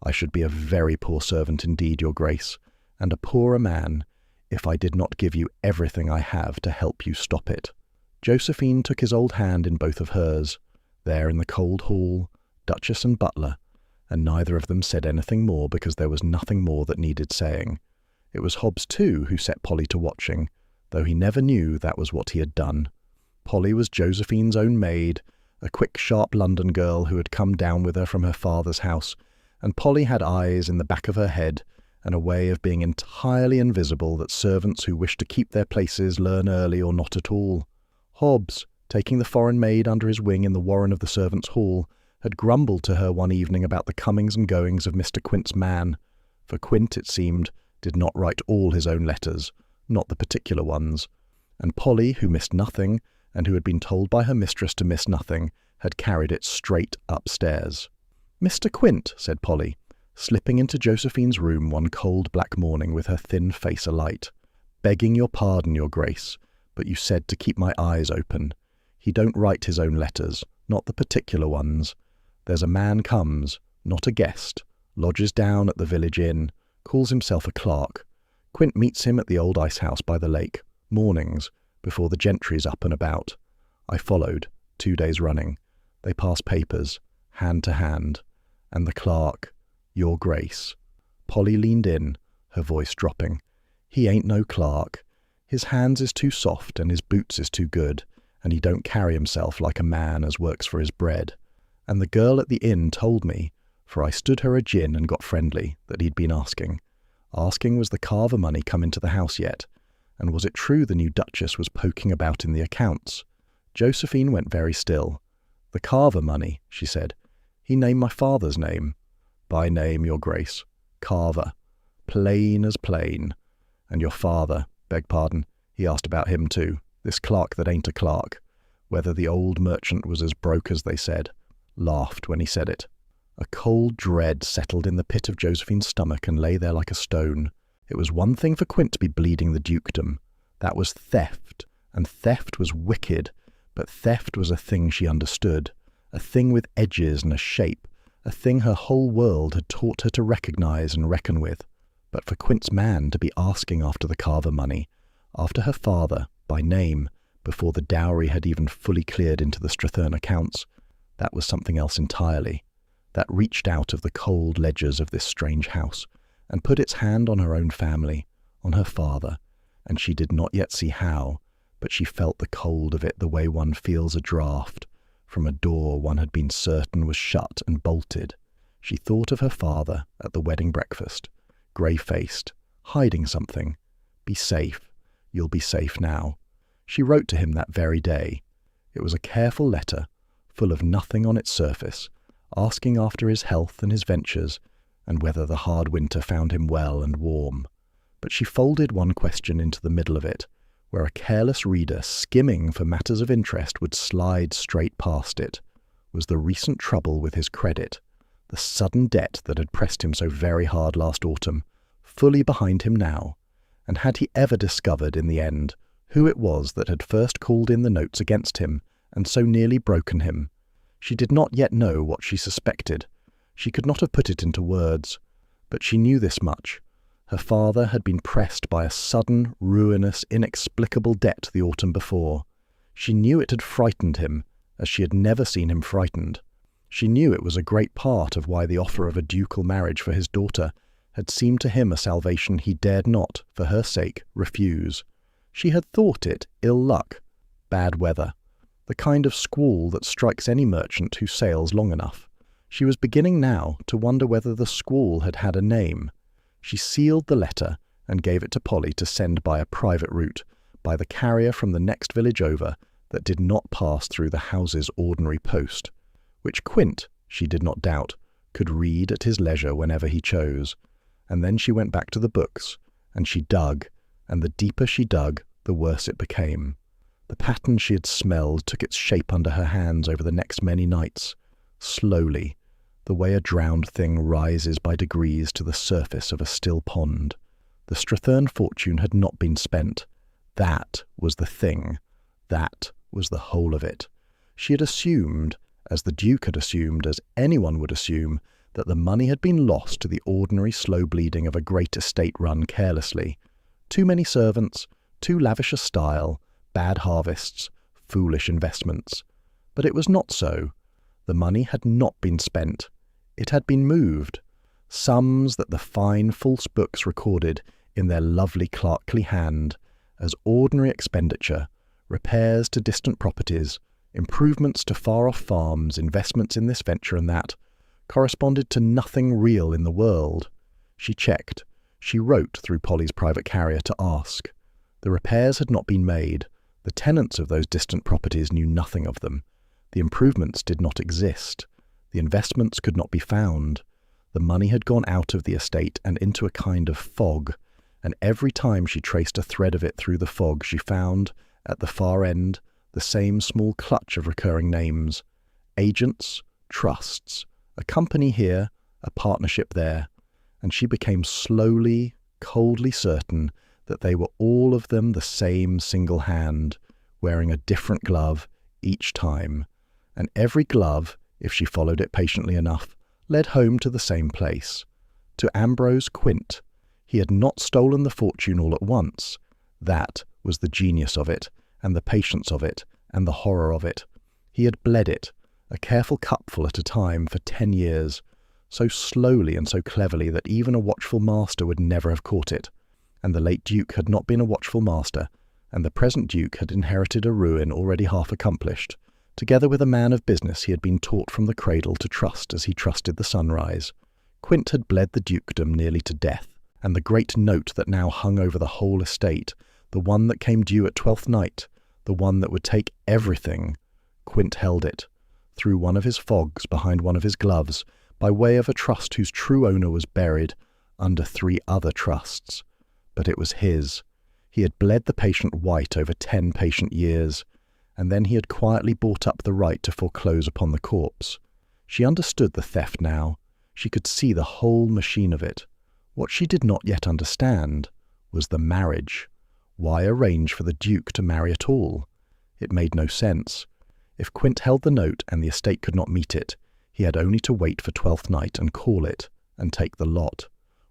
I should be a very poor servant indeed, Your Grace, and a poorer man, if I did not give you everything I have to help you stop it." Josephine took his old hand in both of hers, there in the cold hall, Duchess and butler, and neither of them said anything more because there was nothing more that needed saying. It was Hobbs, too, who set Polly to watching, though he never knew that was what he had done. Polly was Josephine's own maid, a quick, sharp London girl who had come down with her from her father's house, and Polly had eyes in the back of her head, and a way of being entirely invisible that servants who wish to keep their places learn early or not at all. Hobbs, taking the foreign maid under his wing in the warren of the servants' hall, had grumbled to her one evening about the comings and goings of Mr. Quint's man. For Quint, it seemed, did not write all his own letters, not the particular ones, and Polly, who missed nothing, and who had been told by her mistress to miss nothing, had carried it straight upstairs. "Mr. Quint," said Polly, slipping into Josephine's room one cold black morning with her thin face alight. "Begging your pardon, your grace, but you said to keep my eyes open. He don't write his own letters, not the particular ones. There's a man comes, not a guest, lodges down at the village inn, calls himself a clerk. Quint meets him at the old ice-house by the lake, mornings, before the gentry's up and about. I followed, 2 days running. They pass papers, hand to hand, and the clerk, your grace." Polly leaned in, her voice dropping. "He ain't no clerk. His hands is too soft and his boots is too good, and he don't carry himself like a man as works for his bread. And the girl at the inn told me, for I stood her a gin and got friendly, that he'd been asking. Asking was the Carver money come into the house yet, and was it true the new Duchess was poking about in the accounts? Josephine went very still. "The Carver money," she said. "He named my father's name." "By name, your grace. Carver. Plain as plain. And your father, beg pardon, he asked about him too, this clerk that ain't a clerk, whether the old merchant was as broke as they said. Laughed when he said it." A cold dread settled in the pit of Josephine's stomach and lay there like a stone. It was one thing for Quint to be bleeding the dukedom. That was theft, and theft was wicked, but theft was a thing she understood, a thing with edges and a shape, a thing her whole world had taught her to recognize and reckon with. But for Quint's man to be asking after the Carver money, after her father, by name, before the dowry had even fully cleared into the Stratherne accounts, that was something else entirely. That reached out of the cold ledgers of this strange house, and put its hand on her own family, on her father, and she did not yet see how, but she felt the cold of it the way one feels a draught from a door one had been certain was shut and bolted. She thought of her father at the wedding breakfast, grey-faced, hiding something. "Be safe. You'll be safe now." She wrote to him that very day. It was a careful letter, full of nothing on its surface, asking after his health and his ventures, and whether the hard winter found him well and warm. But she folded one question into the middle of it, where a careless reader skimming for matters of interest would slide straight past it. Was the recent trouble with his credit, the sudden debt that had pressed him so very hard last autumn, fully behind him now, and had he ever discovered in the end who it was that had first called in the notes against him and so nearly broken him? She did not yet know what she suspected. She could not have put it into words, but she knew this much. Her father had been pressed by a sudden, ruinous, inexplicable debt the autumn before. She knew it had frightened him, as she had never seen him frightened. She knew it was a great part of why the offer of a ducal marriage for his daughter had seemed to him a salvation he dared not, for her sake, refuse. She had thought it ill luck, bad weather, the kind of squall that strikes any merchant who sails long enough. She was beginning now to wonder whether the squall had had a name. She sealed the letter and gave it to Polly to send by a private route, by the carrier from the next village over that did not pass through the house's ordinary post, which Quint, she did not doubt, could read at his leisure whenever he chose. And then she went back to the books, and she dug, and the deeper she dug, the worse it became. The pattern she had smelled took its shape under her hands over the next many nights, slowly, the way a drowned thing rises by degrees to the surface of a still pond. The Stratherne fortune had not been spent. That was the thing. That was the whole of it. She had assumed, as the Duke had assumed, as anyone would assume, that the money had been lost to the ordinary slow bleeding of a great estate run carelessly. Too many servants, too lavish a style, bad harvests, foolish investments. But it was not so. The money had not been spent. It had been moved. Sums that the fine false books recorded in their lovely clerkly hand as ordinary expenditure, repairs to distant properties, improvements to far-off farms, investments in this venture and that, corresponded to nothing real in the world. She checked. She wrote through Polly's private carrier to ask. The repairs had not been made. The tenants of those distant properties knew nothing of them. The improvements did not exist. The investments could not be found. The money had gone out of the estate and into a kind of fog, and every time she traced a thread of it through the fog, she found, at the far end, the same small clutch of recurring names. Agents, trusts, a company here, a partnership there, and she became slowly, coldly certain that they were all of them the same single hand, wearing a different glove each time, and every glove, if she followed it patiently enough, led home to the same place, to Ambrose Quint. He had not stolen the fortune all at once. That was the genius of it, and the patience of it, and the horror of it. He had bled it, a careful cupful at a time, for 10 years, so slowly and so cleverly that even a watchful master would never have caught it. And the late Duke had not been a watchful master, and the present Duke had inherited a ruin already half accomplished. Together with a man of business he had been taught from the cradle to trust as he trusted the sunrise. Quint had bled the dukedom nearly to death, and the great note that now hung over the whole estate, the one that came due at Twelfth Night, the one that would take everything, Quint held it, through one of his fogs behind one of his gloves, by way of a trust whose true owner was buried under 3 other trusts. But it was his. He had bled the patient white over 10 patient years, and then he had quietly bought up the right to foreclose upon the corpse. She understood the theft now. She could see the whole machine of it. What she did not yet understand was the marriage. Why arrange for the Duke to marry at all? It made no sense. If Quint held the note and the estate could not meet it, he had only to wait for Twelfth Night and call it, and take the lot.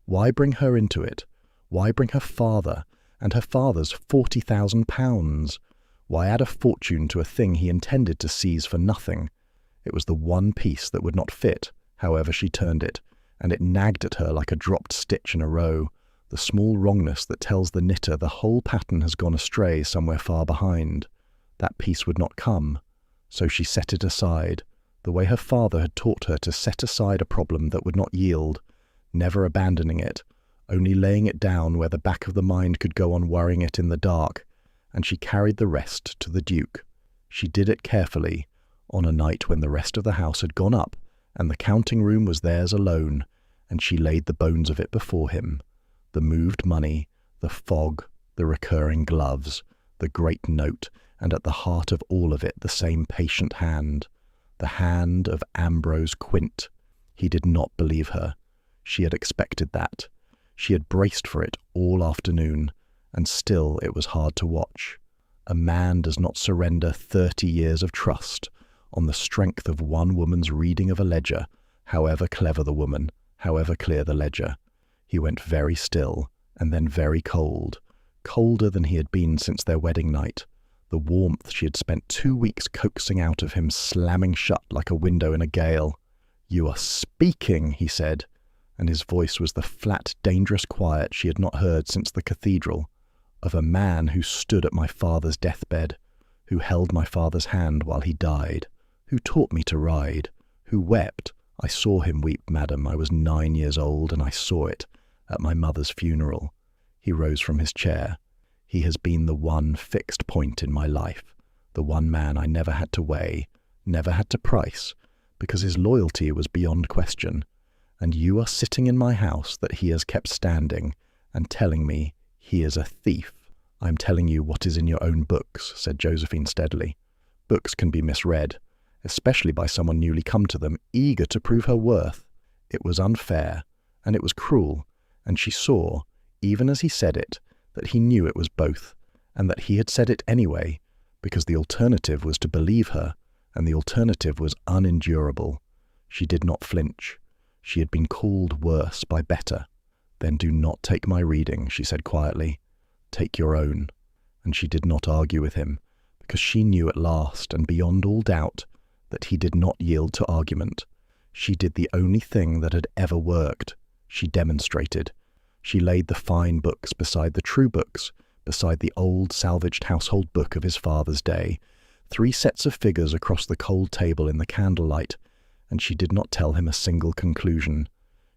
Why bring her into it? Why bring her father, and her father's £40,000? Why add a fortune to a thing he intended to seize for nothing? It was the one piece that would not fit, however she turned it, and it nagged at her like a dropped stitch in a row, the small wrongness that tells the knitter the whole pattern has gone astray somewhere far behind. That piece would not come, so she set it aside, the way her father had taught her to set aside a problem that would not yield, never abandoning it, only laying it down where the back of the mind could go on worrying it in the dark, and she carried the rest to the Duke. She did it carefully, on a night when the rest of the house had gone up, and the counting room was theirs alone, and she laid the bones of it before him, the moved money, the fog, the recurring gloves, the great note, and at the heart of all of it the same patient hand, the hand of Ambrose Quint. He did not believe her. She had expected that. She had braced for it all afternoon, and still it was hard to watch. A man does not surrender 30 years of trust on the strength of one woman's reading of a ledger, however clever the woman, however clear the ledger. He went very still, and then very cold, colder than he had been since their wedding night. The warmth she had spent 2 weeks coaxing out of him slamming shut like a window in a gale. "You are speaking," he said, and his voice was the flat, dangerous quiet she had not heard since the cathedral, of a man who stood at my father's deathbed, who held my father's hand while he died, who taught me to ride, who wept. I saw him weep, madam. I was 9 years old, and I saw it at my mother's funeral. He rose from his chair. He has been the one fixed point in my life, the one man I never had to weigh, never had to price, because his loyalty was beyond question. And you are sitting in my house that he has kept standing, and telling me he is a thief. "I am telling you what is in your own books," said Josephine steadily. "Books can be misread, especially by someone newly come to them, eager to prove her worth." It was unfair, and it was cruel, and she saw, even as he said it, that he knew it was both, and that he had said it anyway, because the alternative was to believe her, and the alternative was unendurable. She did not flinch. She had been called worse by better. "Then do not take my reading," she said quietly. "Take your own." And she did not argue with him, because she knew at last, and beyond all doubt, that he did not yield to argument. She did the only thing that had ever worked. She demonstrated. She laid the fine books beside the true books, beside the old salvaged household book of his father's day, 3 sets of figures across the cold table in the candlelight, and she did not tell him a single conclusion.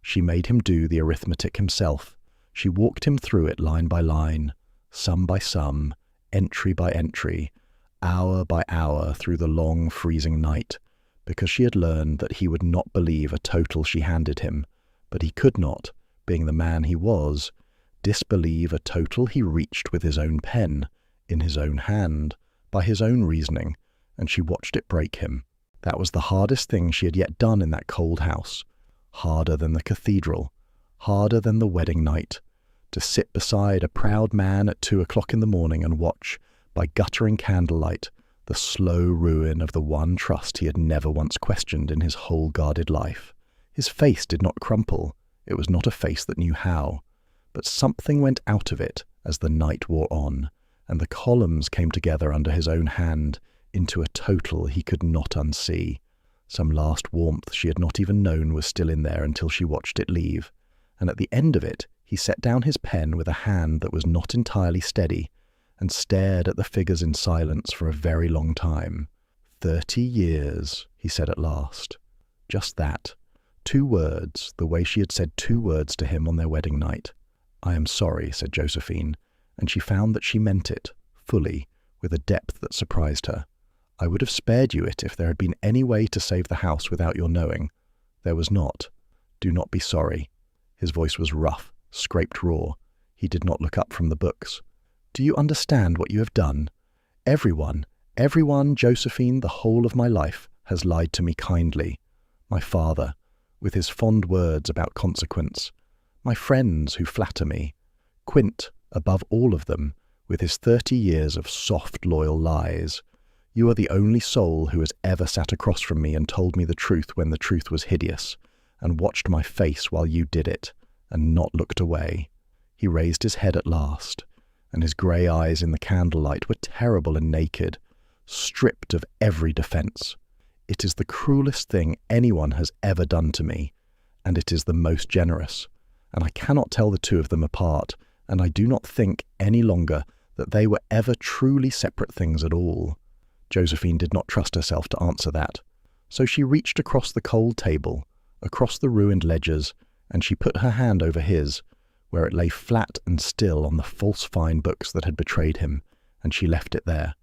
She made him do the arithmetic himself. She walked him through it line by line, sum by sum, entry by entry, hour by hour through the long freezing night, because she had learned that he would not believe a total she handed him, but he could not, being the man he was, disbelieve a total he reached with his own pen, in his own hand, by his own reasoning, and she watched it break him. That was the hardest thing she had yet done in that cold house. Harder than the cathedral, harder than the wedding night. To sit beside a proud man at 2 o'clock in the morning and watch, by guttering candlelight, the slow ruin of the one trust he had never once questioned in his whole guarded life. His face did not crumple. It was not a face that knew how. But something went out of it as the night wore on, and the columns came together under his own hand into a total he could not unsee. Some last warmth she had not even known was still in there until she watched it leave, and at the end of it he set down his pen with a hand that was not entirely steady, and stared at the figures in silence for a very long time. 30 years, he said at last. Just that. 2 words, the way she had said 2 words to him on their wedding night. "I am sorry," said Josephine, and she found that she meant it, fully, with a depth that surprised her. "I would have spared you it if there had been any way to save the house without your knowing. There was not. Do not be sorry." His voice was rough, scraped raw. He did not look up from the books. "Do you understand what you have done? Everyone, Josephine, the whole of my life, has lied to me kindly. My father, with his fond words about consequence. My friends who flatter me. Quint, above all of them, with his 30 years of soft, loyal lies. You are the only soul who has ever sat across from me and told me the truth when the truth was hideous, and watched my face while you did it, and not looked away." He raised his head at last, and his grey eyes in the candlelight were terrible and naked, stripped of every defence. "It is the cruelest thing anyone has ever done to me, and it is the most generous, and I cannot tell the 2 of them apart, and I do not think any longer that they were ever truly separate things at all." Josephine did not trust herself to answer that, so she reached across the cold table, across the ruined ledgers, and she put her hand over his, where it lay flat and still on the false fine books that had betrayed him, and she left it there,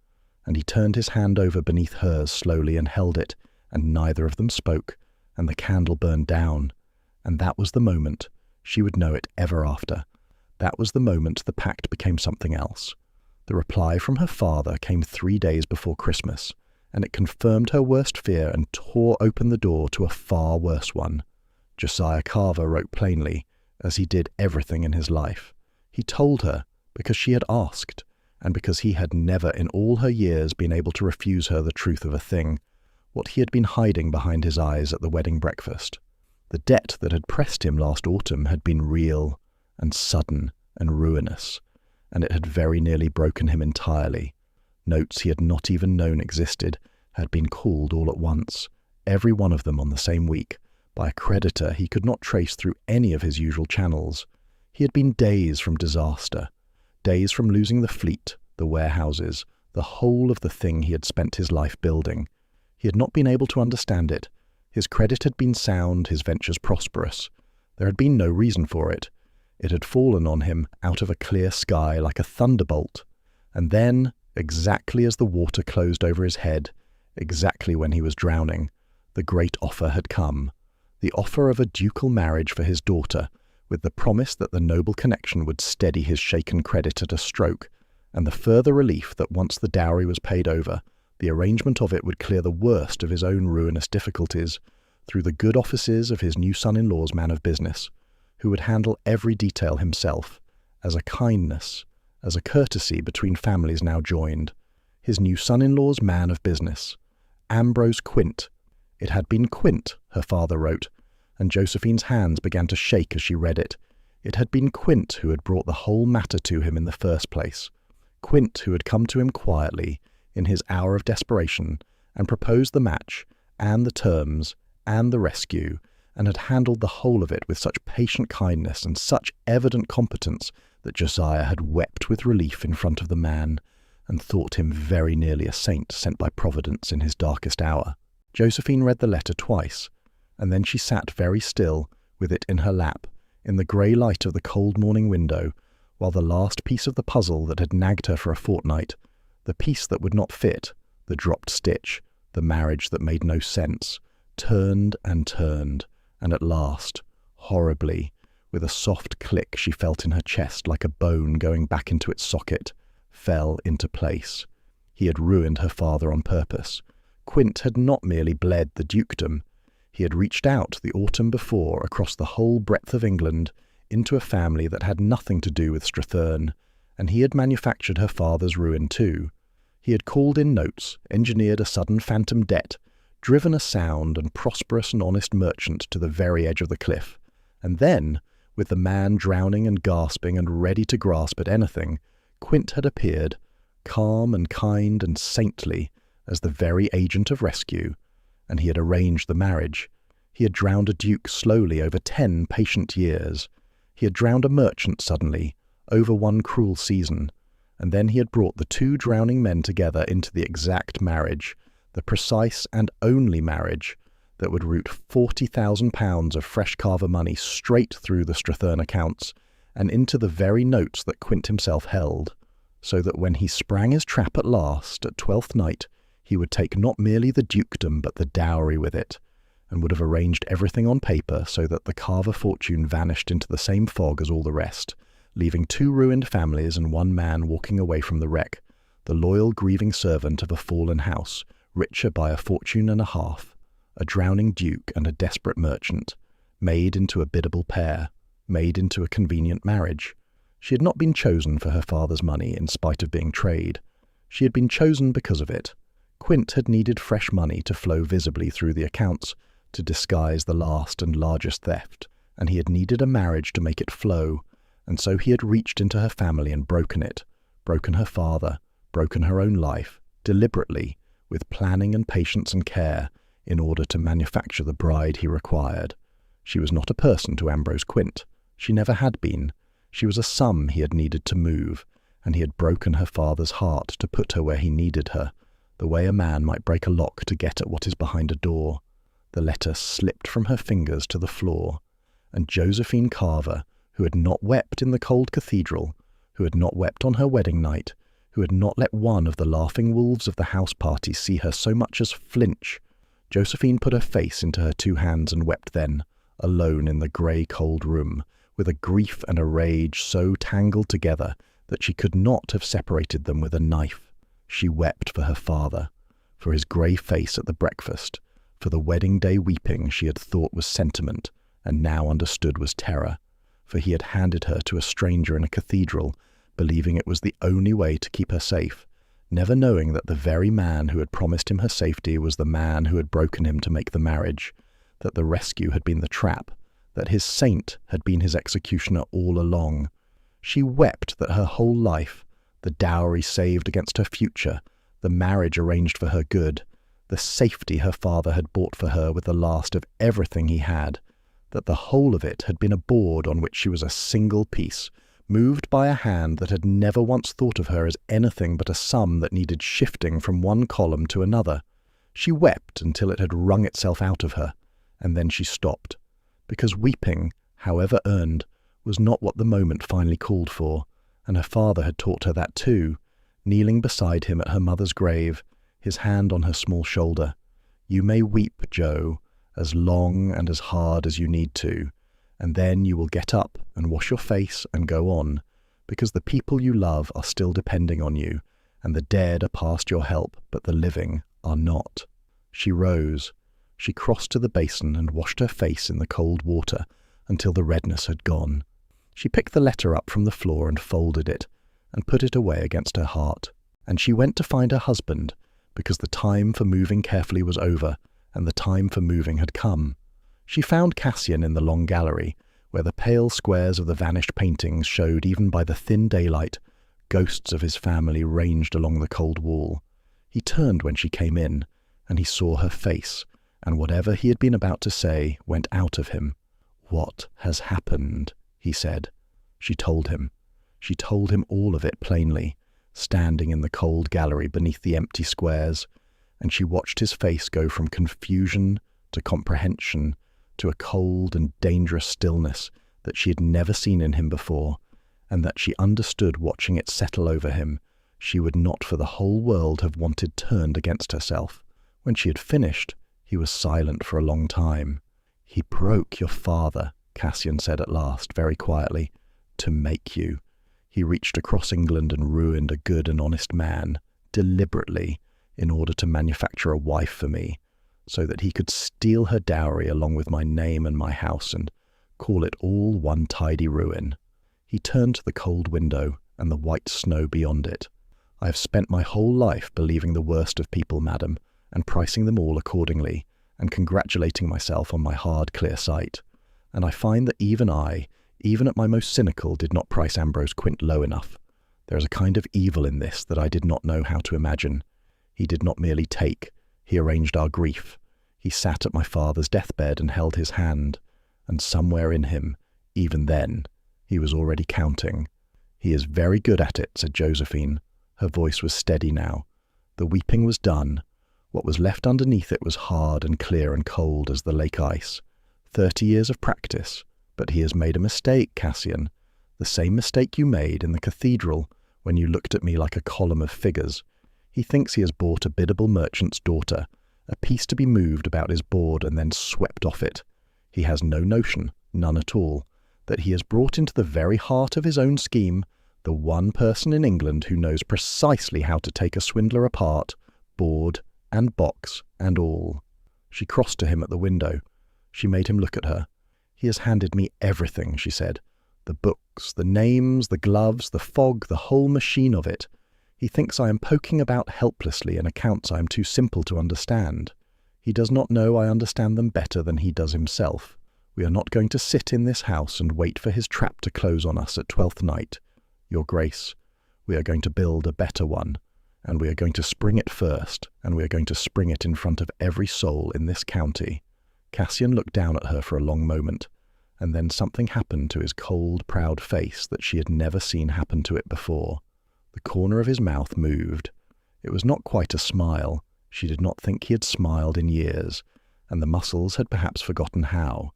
and he turned his hand over beneath hers slowly and held it, and neither of them spoke, and the candle burned down, and that was the moment, she would know it ever after, that was the moment the pact became something else. The reply from her father came 3 days before Christmas, and it confirmed her worst fear and tore open the door to a far worse one. Josiah Carver wrote plainly, as he did everything in his life. He told her because she had asked, and because he had never in all her years been able to refuse her the truth of a thing, what he had been hiding behind his eyes at the wedding breakfast. The debt that had pressed him last autumn had been real and sudden and ruinous, and it had very nearly broken him entirely. Notes he had not even known existed had been called all at once, every one of them on the same week, by a creditor he could not trace through any of his usual channels. He had been days from disaster, days from losing the fleet, the warehouses, the whole of the thing he had spent his life building. He had not been able to understand it. His credit had been sound, his ventures prosperous. There had been no reason for it. It had fallen on him out of a clear sky like a thunderbolt. And then, exactly as the water closed over his head, exactly when he was drowning, the great offer had come. The offer of a ducal marriage for his daughter, with the promise that the noble connection would steady his shaken credit at a stroke, and the further relief that once the dowry was paid over, the arrangement of it would clear the worst of his own ruinous difficulties, through the good offices of his new son-in-law's man of business, who would handle every detail himself, as a kindness, as a courtesy between families now joined. His new son-in-law's man of business, Ambrose Quint. It had been Quint, her father wrote, and Josephine's hands began to shake as she read it. It had been Quint who had brought the whole matter to him in the first place. Quint who had come to him quietly, in his hour of desperation, and proposed the match, and the terms, and the rescue, and had handled the whole of it with such patient kindness and such evident competence that Josiah had wept with relief in front of the man, and thought him very nearly a saint sent by Providence in his darkest hour. Josephine read the letter twice, and then she sat very still, with it in her lap, in the grey light of the cold morning window, while the last piece of the puzzle that had nagged her for a fortnight, the piece that would not fit, the dropped stitch, the marriage that made no sense, turned, and at last, horribly, with a soft click she felt in her chest like a bone going back into its socket, fell into place. He had ruined her father on purpose. Quint had not merely bled the dukedom. He had reached out the autumn before across the whole breadth of England into a family that had nothing to do with Stratherne, and he had manufactured her father's ruin too. He had called in notes, engineered a sudden phantom debt, driven a sound and prosperous and honest merchant to the very edge of the cliff, and then, with the man drowning and gasping and ready to grasp at anything, Quint had appeared, calm and kind and saintly as the very agent of rescue, and he had arranged the marriage. He had drowned a duke slowly over 10 patient years. He had drowned a merchant suddenly, over one cruel season, and then he had brought the 2 drowning men together into the exact marriage, the precise and only marriage that would route £40,000 of fresh Carver money straight through the Stratherne accounts and into the very notes that Quint himself held, so that when he sprang his trap at last at Twelfth Night, he would take not merely the dukedom but the dowry with it, and would have arranged everything on paper so that the Carver fortune vanished into the same fog as all the rest, leaving 2 ruined families and 1 man walking away from the wreck, the loyal grieving servant of a fallen house, richer by a fortune and a half, a drowning duke and a desperate merchant, made into a biddable pair, made into a convenient marriage. She had not been chosen for her father's money in spite of being trade. She had been chosen because of it. Quint had needed fresh money to flow visibly through the accounts, to disguise the last and largest theft, and he had needed a marriage to make it flow, and so he had reached into her family and broken it, broken her father, broken her own life, deliberately, with planning and patience and care, in order to manufacture the bride he required. She was not a person to Ambrose Quint. She never had been. She was a sum he had needed to move, and he had broken her father's heart to put her where he needed her, the way a man might break a lock to get at what is behind a door. The letter slipped from her fingers to the floor, and Josephine Carver, who had not wept in the cold cathedral, who had not wept on her wedding night, who had not let one of the laughing wolves of the house party see her so much as flinch, Josephine put her face into her 2 hands and wept then, alone in the grey cold room, with a grief and a rage so tangled together that she could not have separated them with a knife. She wept for her father, for his grey face at the breakfast, for the wedding day weeping she had thought was sentiment and now understood was terror, for he had handed her to a stranger in a cathedral, believing it was the only way to keep her safe, never knowing that the very man who had promised him her safety was the man who had broken him to make the marriage, that the rescue had been the trap, that his saint had been his executioner all along. She wept that her whole life, the dowry saved against her future, the marriage arranged for her good, the safety her father had bought for her with the last of everything he had, that the whole of it had been a board on which she was a single piece, moved by a hand that had never once thought of her as anything but a sum that needed shifting from one column to another. She wept until it had wrung itself out of her, and then she stopped, because weeping, however earned, was not what the moment finally called for, and her father had taught her that too, kneeling beside him at her mother's grave, his hand on her small shoulder. "You may weep, Jo, as long and as hard as you need to, and then you will get up and wash your face and go on, because the people you love are still depending on you, and the dead are past your help, but the living are not." She rose. She crossed to the basin and washed her face in the cold water until the redness had gone. She picked the letter up from the floor and folded it, and put it away against her heart. And she went to find her husband, because the time for moving carefully was over, and the time for moving had come. She found Cassian in the long gallery, where the pale squares of the vanished paintings showed even by the thin daylight, ghosts of his family ranged along the cold wall. He turned when she came in, and he saw her face, and whatever he had been about to say went out of him. "What has happened?" he said. She told him. She told him all of it plainly, standing in the cold gallery beneath the empty squares, and she watched his face go from confusion to comprehension to a cold and dangerous stillness that she had never seen in him before, and that she understood watching it settle over him, she would not for the whole world have wanted turned against herself. When she had finished, he was silent for a long time. "He broke your father," Cassian said at last, very quietly. To make you. He reached across England and ruined a good and honest man, deliberately, in order to manufacture a wife for me, so that he could steal her dowry along with my name and my house and call it all one tidy ruin. He turned to the cold window and the white snow beyond it. I have spent my whole life believing the worst of people, madam, and pricing them all accordingly, and congratulating myself on my hard, clear sight. And I find that even I, even at my most cynical, did not price Ambrose Quint low enough. There is a kind of evil in this that I did not know how to imagine. He did not merely take, he arranged our grief. He sat at my father's deathbed and held his hand, and somewhere in him, even then, he was already counting. He is very good at it, said Josephine. Her voice was steady now. The weeping was done. What was left underneath it was hard and clear and cold as the lake ice. 30 years of practice. But he has made a mistake, Cassian. The same mistake you made in the cathedral when you looked at me like a column of figures. He thinks he has bought a biddable merchant's daughter, a piece to be moved about his board and then swept off it. He has no notion, none at all, that he has brought into the very heart of his own scheme the one person in England who knows precisely how to take a swindler apart, board and box and all. She crossed to him at the window. She made him look at her. He has handed me everything, she said. The books, the names, the gloves, the fog, the whole machine of it. He thinks I am poking about helplessly in accounts I am too simple to understand. He does not know I understand them better than he does himself. We are not going to sit in this house and wait for his trap to close on us at 12th night. Your Grace, we are going to build a better one, and we are going to spring it first, and we are going to spring it in front of every soul in this county. Cassian looked down at her for a long moment, and then something happened to his cold, proud face that she had never seen happen to it before. The corner of his mouth moved. It was not quite a smile. She did not think he had smiled in years, and the muscles had perhaps forgotten how,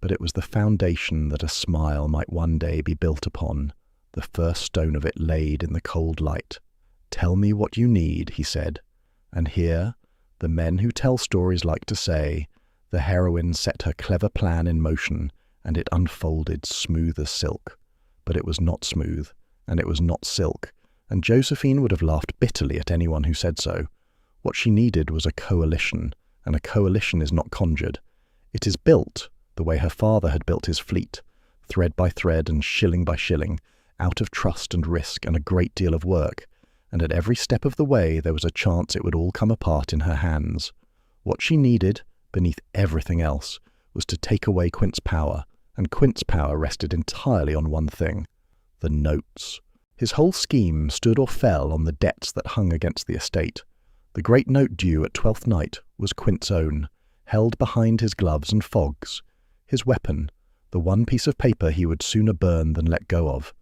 but it was the foundation that a smile might one day be built upon, the first stone of it laid in the cold light. Tell me what you need, he said. And here, the men who tell stories like to say, the heroine set her clever plan in motion, and it unfolded smooth as silk. But it was not smooth, and it was not silk, and Josephine would have laughed bitterly at anyone who said so. What she needed was a coalition, and a coalition is not conjured. It is built, the way her father had built his fleet, thread by thread and shilling by shilling, out of trust and risk and a great deal of work, and at every step of the way there was a chance it would all come apart in her hands. What she needed, beneath everything else, was to take away Quint's power, and Quint's power rested entirely on one thing: the notes. His whole scheme stood or fell on the debts that hung against the estate. The great note due at 12th night was Quint's own, held behind his gloves and fogs, his weapon, the one piece of paper he would sooner burn than let go of.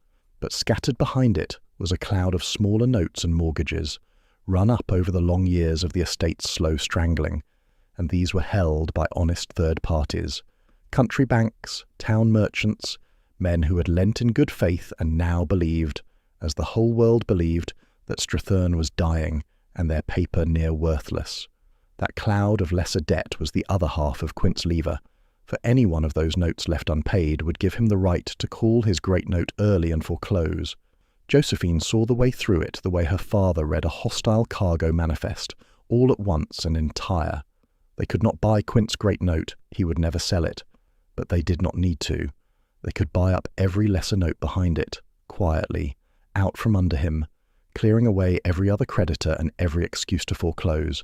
But scattered behind it was a cloud of smaller notes and mortgages, run up over the long years of the estate's slow strangling, and these were held by honest third parties, country banks, town merchants, men who had lent in good faith and now believed, as the whole world believed, that Stratherne was dying and their paper near worthless. That cloud of lesser debt was the other half of Quint's lever, for any one of those notes left unpaid would give him the right to call his great note early and foreclose. Josephine saw the way through it the way her father read a hostile cargo manifest, all at once and entire. They could not buy Quint's great note, he would never sell it, but they did not need to. They could buy up every lesser note behind it, quietly, out from under him, clearing away every other creditor and every excuse to foreclose,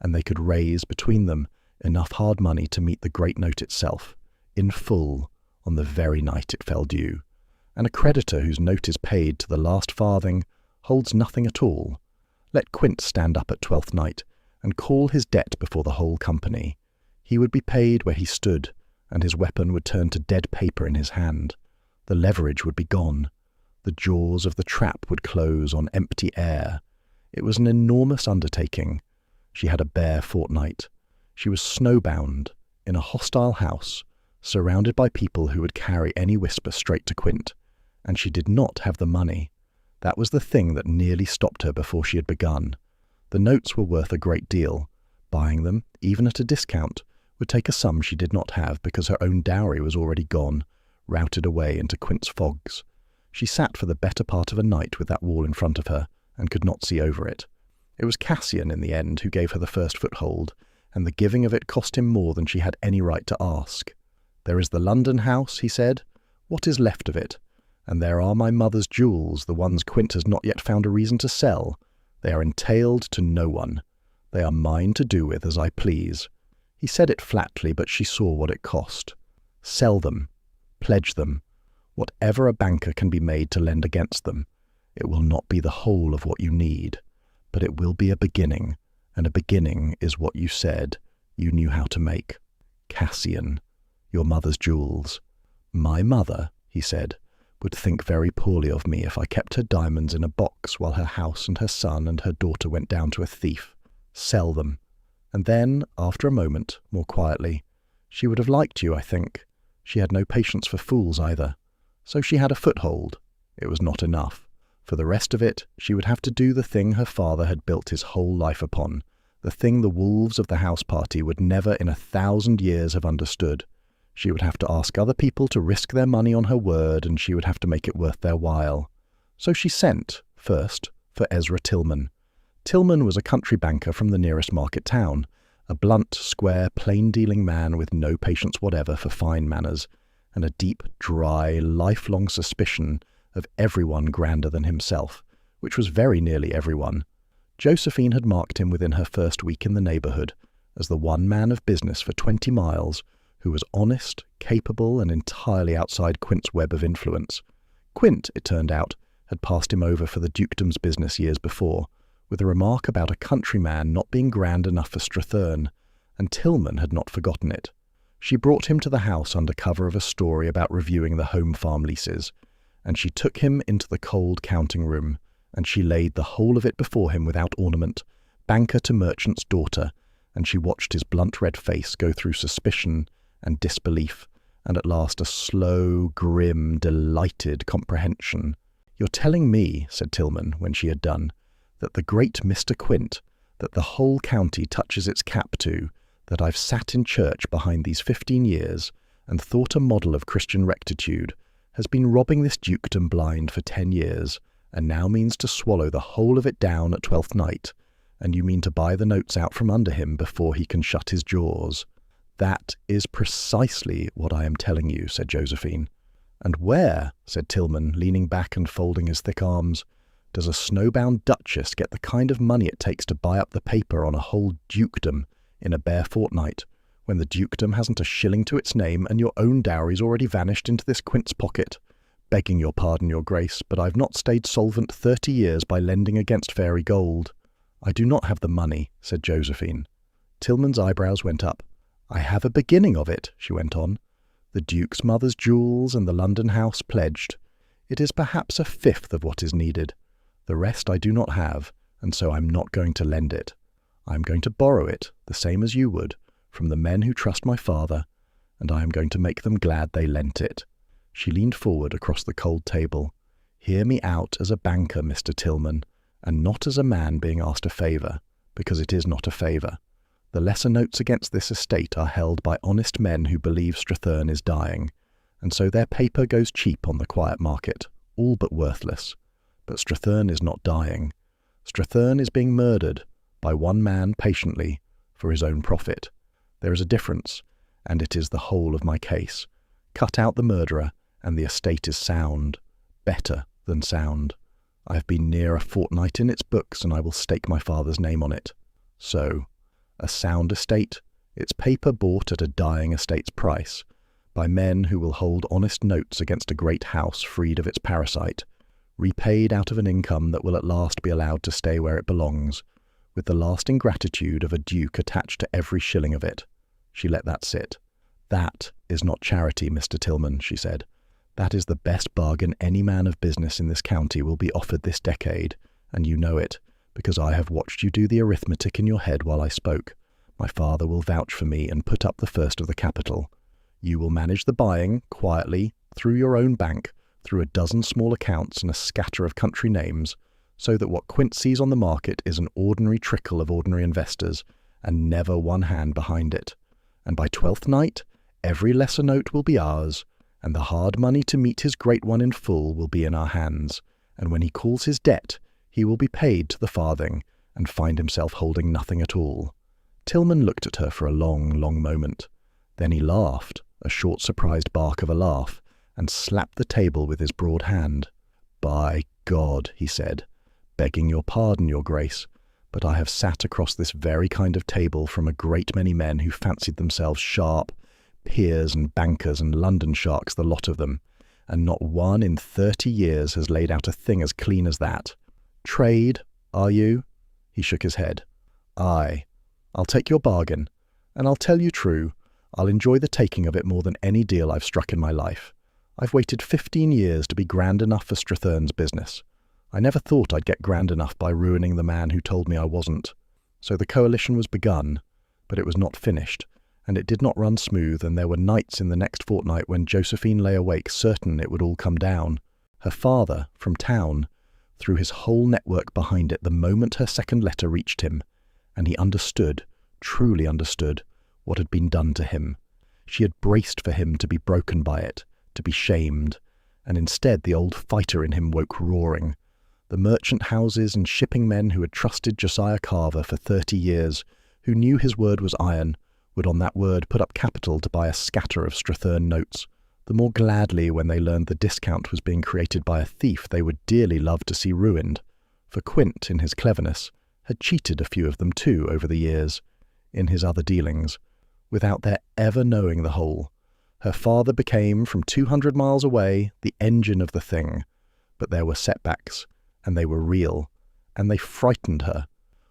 and they could raise, between them, enough hard money to meet the great note itself, in full, on the very night it fell due. And a creditor whose note is paid to the last farthing holds nothing at all. Let Quint stand up at 12th night and call his debt before the whole company. He would be paid where he stood, and his weapon would turn to dead paper in his hand. The leverage would be gone. The jaws of the trap would close on empty air. It was an enormous undertaking. She had a bare fortnight. She was snowbound, in a hostile house, surrounded by people who would carry any whisper straight to Quint, and she did not have the money. That was the thing that nearly stopped her before she had begun. The notes were worth a great deal. Buying them, even at a discount, would take a sum she did not have because her own dowry was already gone, routed away into quince fogs. She sat for the better part of a night with that wall in front of her, and could not see over it. It was Cassian, in the end, who gave her the first foothold, and the giving of it cost him more than she had any right to ask. "There is the London house," he said. "What is left of it? And there are my mother's jewels, the ones Quint has not yet found a reason to sell. They are entailed to no one. They are mine to do with as I please." He said it flatly, but she saw what it cost. Sell them. Pledge them. Whatever a banker can be made to lend against them. It will not be the whole of what you need, but it will be a beginning, and a beginning is what you said you knew how to make. Cassian, your mother's jewels. My mother, he said, would think very poorly of me if I kept her diamonds in a box while her house and her son and her daughter went down to a thief. Sell them. And then, after a moment, more quietly, she would have liked you, I think. She had no patience for fools either. So she had a foothold. It was not enough. For the rest of it, she would have to do the thing her father had built his whole life upon, the thing the wolves of the house party would never in 1,000 years have understood. She would have to ask other people to risk their money on her word, and she would have to make it worth their while. So she sent, first, for Ezra Tillman. Tillman was a country banker from the nearest market town, a blunt, square, plain-dealing man with no patience whatever for fine manners, and a deep, dry, lifelong suspicion of everyone grander than himself, which was very nearly everyone. Josephine had marked him within her first week in the neighbourhood as the one man of business for 20 miles who was honest, capable, and entirely outside Quint's web of influence. Quint, it turned out, had passed him over for the dukedom's business years before, with a remark about a countryman not being grand enough for Stratherne, and Tillman had not forgotten it. She brought him to the house under cover of a story about reviewing the home farm leases, and she took him into the cold counting room, and she laid the whole of it before him without ornament, banker to merchant's daughter, and she watched his blunt red face go through suspicion and disbelief, and at last a slow, grim, delighted comprehension. "You're telling me," said Tillman, when she had done, "that the great Mr. Quint, that the whole county touches its cap to, that I've sat in church behind these 15 years and thought a model of Christian rectitude, has been robbing this dukedom blind for 10 years, and now means to swallow the whole of it down at Twelfth Night, and you mean to buy the notes out from under him before he can shut his jaws." "That is precisely what I am telling you," said Josephine. "And where," said Tillman, leaning back and folding his thick arms, "does a snowbound duchess get the kind of money it takes to buy up the paper on a whole dukedom in a bare fortnight, when the dukedom hasn't a shilling to its name and your own dowry's already vanished into this Quint's pocket? Begging your pardon, your grace, but I've not stayed solvent 30 years by lending against fairy gold." "I do not have the money," said Josephine. Tillman's eyebrows went up. "I have a beginning of it," she went on. "The Duke's mother's jewels and the London house pledged. It is perhaps a fifth of what is needed. The rest I do not have, and so I'm not going to lend it. I am going to borrow it, the same as you would, from the men who trust my father, and I am going to make them glad they lent it." She leaned forward across the cold table. "Hear me out as a banker, Mr. Tillman, and not as a man being asked a favour, because it is not a favour. The lesser notes against this estate are held by honest men who believe Stratherne is dying, and so their paper goes cheap on the quiet market, all but worthless. But Stratherne is not dying. Stratherne is being murdered, by one man patiently, for his own profit. There is a difference, and it is the whole of my case. Cut out the murderer, and the estate is sound, better than sound. I have been near a fortnight in its books, and I will stake my father's name on it. So, a sound estate, its paper bought at a dying estate's price, by men who will hold honest notes against a great house freed of its parasite, repaid out of an income that will at last be allowed to stay where it belongs, with the lasting gratitude of a duke attached to every shilling of it." She let that sit. "That is not charity, Mr. Tillman," she said. "That is the best bargain any man of business in this county will be offered this decade, and you know it, because I have watched you do the arithmetic in your head while I spoke. My father will vouch for me and put up the first of the capital. You will manage the buying, quietly, through your own bank, through a dozen small accounts and a scatter of country names, so that what Quint sees on the market is an ordinary trickle of ordinary investors, and never one hand behind it. and by Twelfth Night, every lesser note will be ours, and the hard money to meet his great one in full will be in our hands, and when he calls his debt, he will be paid to the farthing, and find himself holding nothing at all." Tillman looked at her for a long, long moment. Then he laughed, a short surprised bark of a laugh, and slapped the table with his broad hand. "By God," he said, "begging your pardon, your grace, but I have sat across this very kind of table from a great many men who fancied themselves sharp, peers and bankers and London sharks, the lot of them, and not one in 30 years has laid out a thing as clean as that. Trade, are you?" He shook his head. "Aye, I'll take your bargain, and I'll tell you true, I'll enjoy the taking of it more than any deal I've struck in my life. I've waited 15 years to be grand enough for Stratherne's business. I never thought I'd get grand enough by ruining the man who told me I wasn't. So the coalition was begun, but it was not finished, and it did not run smooth, and there were nights in the next fortnight when Josephine lay awake certain it would all come down. Her father, from town, threw his whole network behind it the moment her second letter reached him, and he understood, truly understood, what had been done to him. She had braced for him to be broken by it, to be shamed, and instead the old fighter in him woke roaring. The merchant houses and shipping men who had trusted Josiah Carver for 30 years, who knew his word was iron, would on that word put up capital to buy a scatter of Stratherne notes. The more gladly when they learned the discount was being created by a thief they would dearly love to see ruined, for Quint, in his cleverness, had cheated a few of them too over the years, in his other dealings, without their ever knowing the whole. Her father became, from 200 miles away, the engine of the thing, but there were setbacks, and they were real, and they frightened her.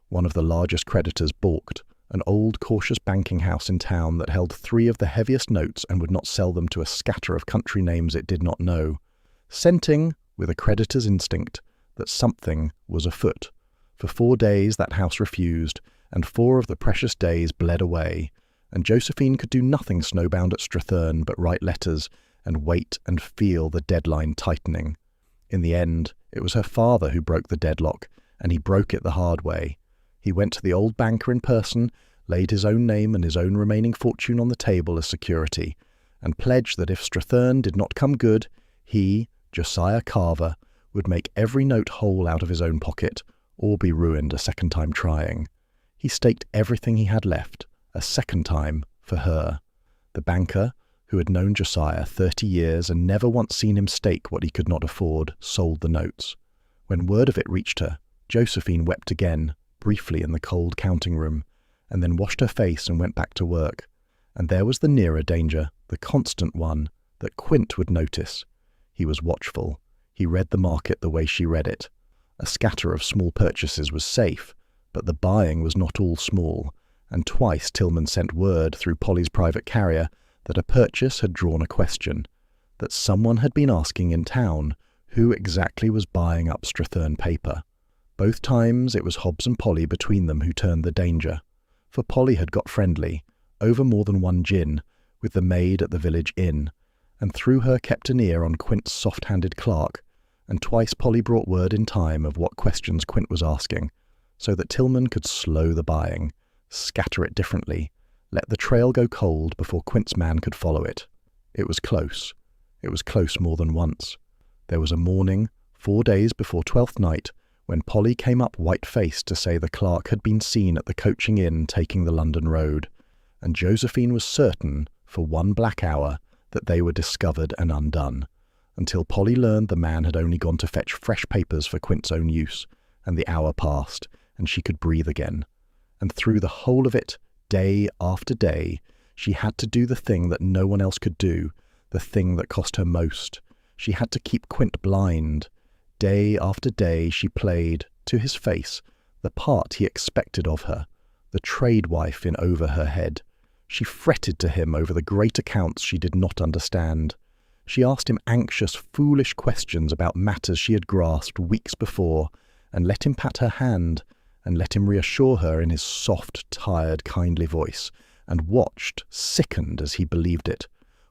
One of the largest creditors balked, an old cautious banking house in town that held 3 of the heaviest notes and would not sell them to a scatter of country names it did not know, scenting, with a creditor's instinct, that something was afoot. For 4 days that house refused, and 4 of the precious days bled away, and Josephine could do nothing snowbound at Stratherne but write letters and wait and feel the deadline tightening. In the end, it was her father who broke the deadlock, and he broke it the hard way. He went to the old banker in person, laid his own name and his own remaining fortune on the table as security, and pledged that if Stratherne did not come good, he, Josiah Carver, would make every note whole out of his own pocket, or be ruined a second time trying. He staked everything he had left, a second time, for her. The banker, who had known Josiah 30 years and never once seen him stake what he could not afford, sold the notes. When word of it reached her, Josephine wept again, briefly in the cold counting room, and then washed her face and went back to work. And there was the nearer danger, the constant one, that Quint would notice. He was watchful. He read the market the way she read it. A scatter of small purchases was safe, but the buying was not all small, and twice Tillman sent word through Polly's private carrier that a purchase had drawn a question, that someone had been asking in town who exactly was buying up Stratherne paper. Both times it was Hobbs and Polly between them who turned the danger, for Polly had got friendly, over more than one gin, with the maid at the village inn, and through her kept an ear on Quint's soft-handed clerk, and twice Polly brought word in time of what questions Quint was asking, so that Tillman could slow the buying, scatter it differently, let the trail go cold before Quint's man could follow it. It was close. It was close more than once. There was a morning, 4 days before Twelfth Night, when Polly came up white-faced to say the clerk had been seen at the coaching inn taking the London road, and Josephine was certain, for 1 black hour, that they were discovered and undone, until Polly learned the man had only gone to fetch fresh papers for Quint's own use, and the hour passed, and she could breathe again. And through the whole of it, day after day, she had to do the thing that no one else could do, the thing that cost her most. She had to keep Quint blind. Day after day she played, to his face, the part he expected of her, the trade wife in over her head. She fretted to him over the great accounts she did not understand. She asked him anxious, foolish questions about matters she had grasped weeks before, and let him pat her hand, and let him reassure her in his soft, tired, kindly voice, and watched, sickened as he believed it,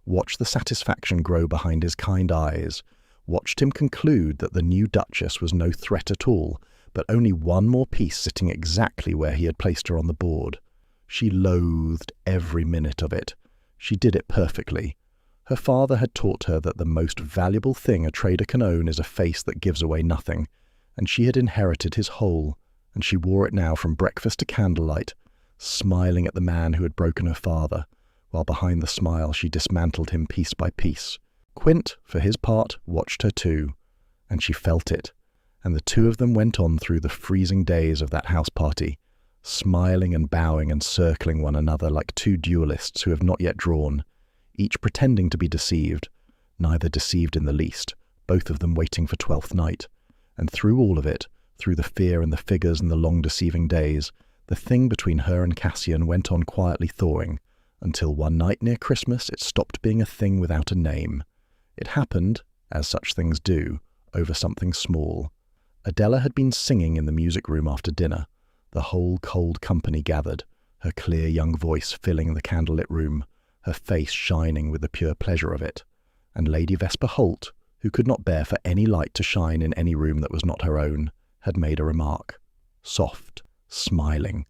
watched the satisfaction grow behind his kind eyes, watched him conclude that the new Duchess was no threat at all, but only one more piece sitting exactly where he had placed her on the board. She loathed every minute of it. She did it perfectly. Her father had taught her that the most valuable thing a trader can own is a face that gives away nothing, and she had inherited his whole, and she wore it now from breakfast to candlelight, smiling at the man who had broken her father, while behind the smile she dismantled him piece by piece. Quint, for his part, watched her too, and she felt it, and the two of them went on through the freezing days of that house party, smiling and bowing and circling one another like two duelists who have not yet drawn, each pretending to be deceived, neither deceived in the least, both of them waiting for Twelfth Night. And through all of it, through the fear and the figures and the long deceiving days, the thing between her and Cassian went on quietly thawing, until one night near Christmas it stopped being a thing without a name. It happened, as such things do, over something small. Adela had been singing in the music room after dinner. The whole cold company gathered, her clear young voice filling the candlelit room, her face shining with the pure pleasure of it. And Lady Vesper Holt, who could not bear for any light to shine in any room that was not her own, had made a remark. Soft, smiling,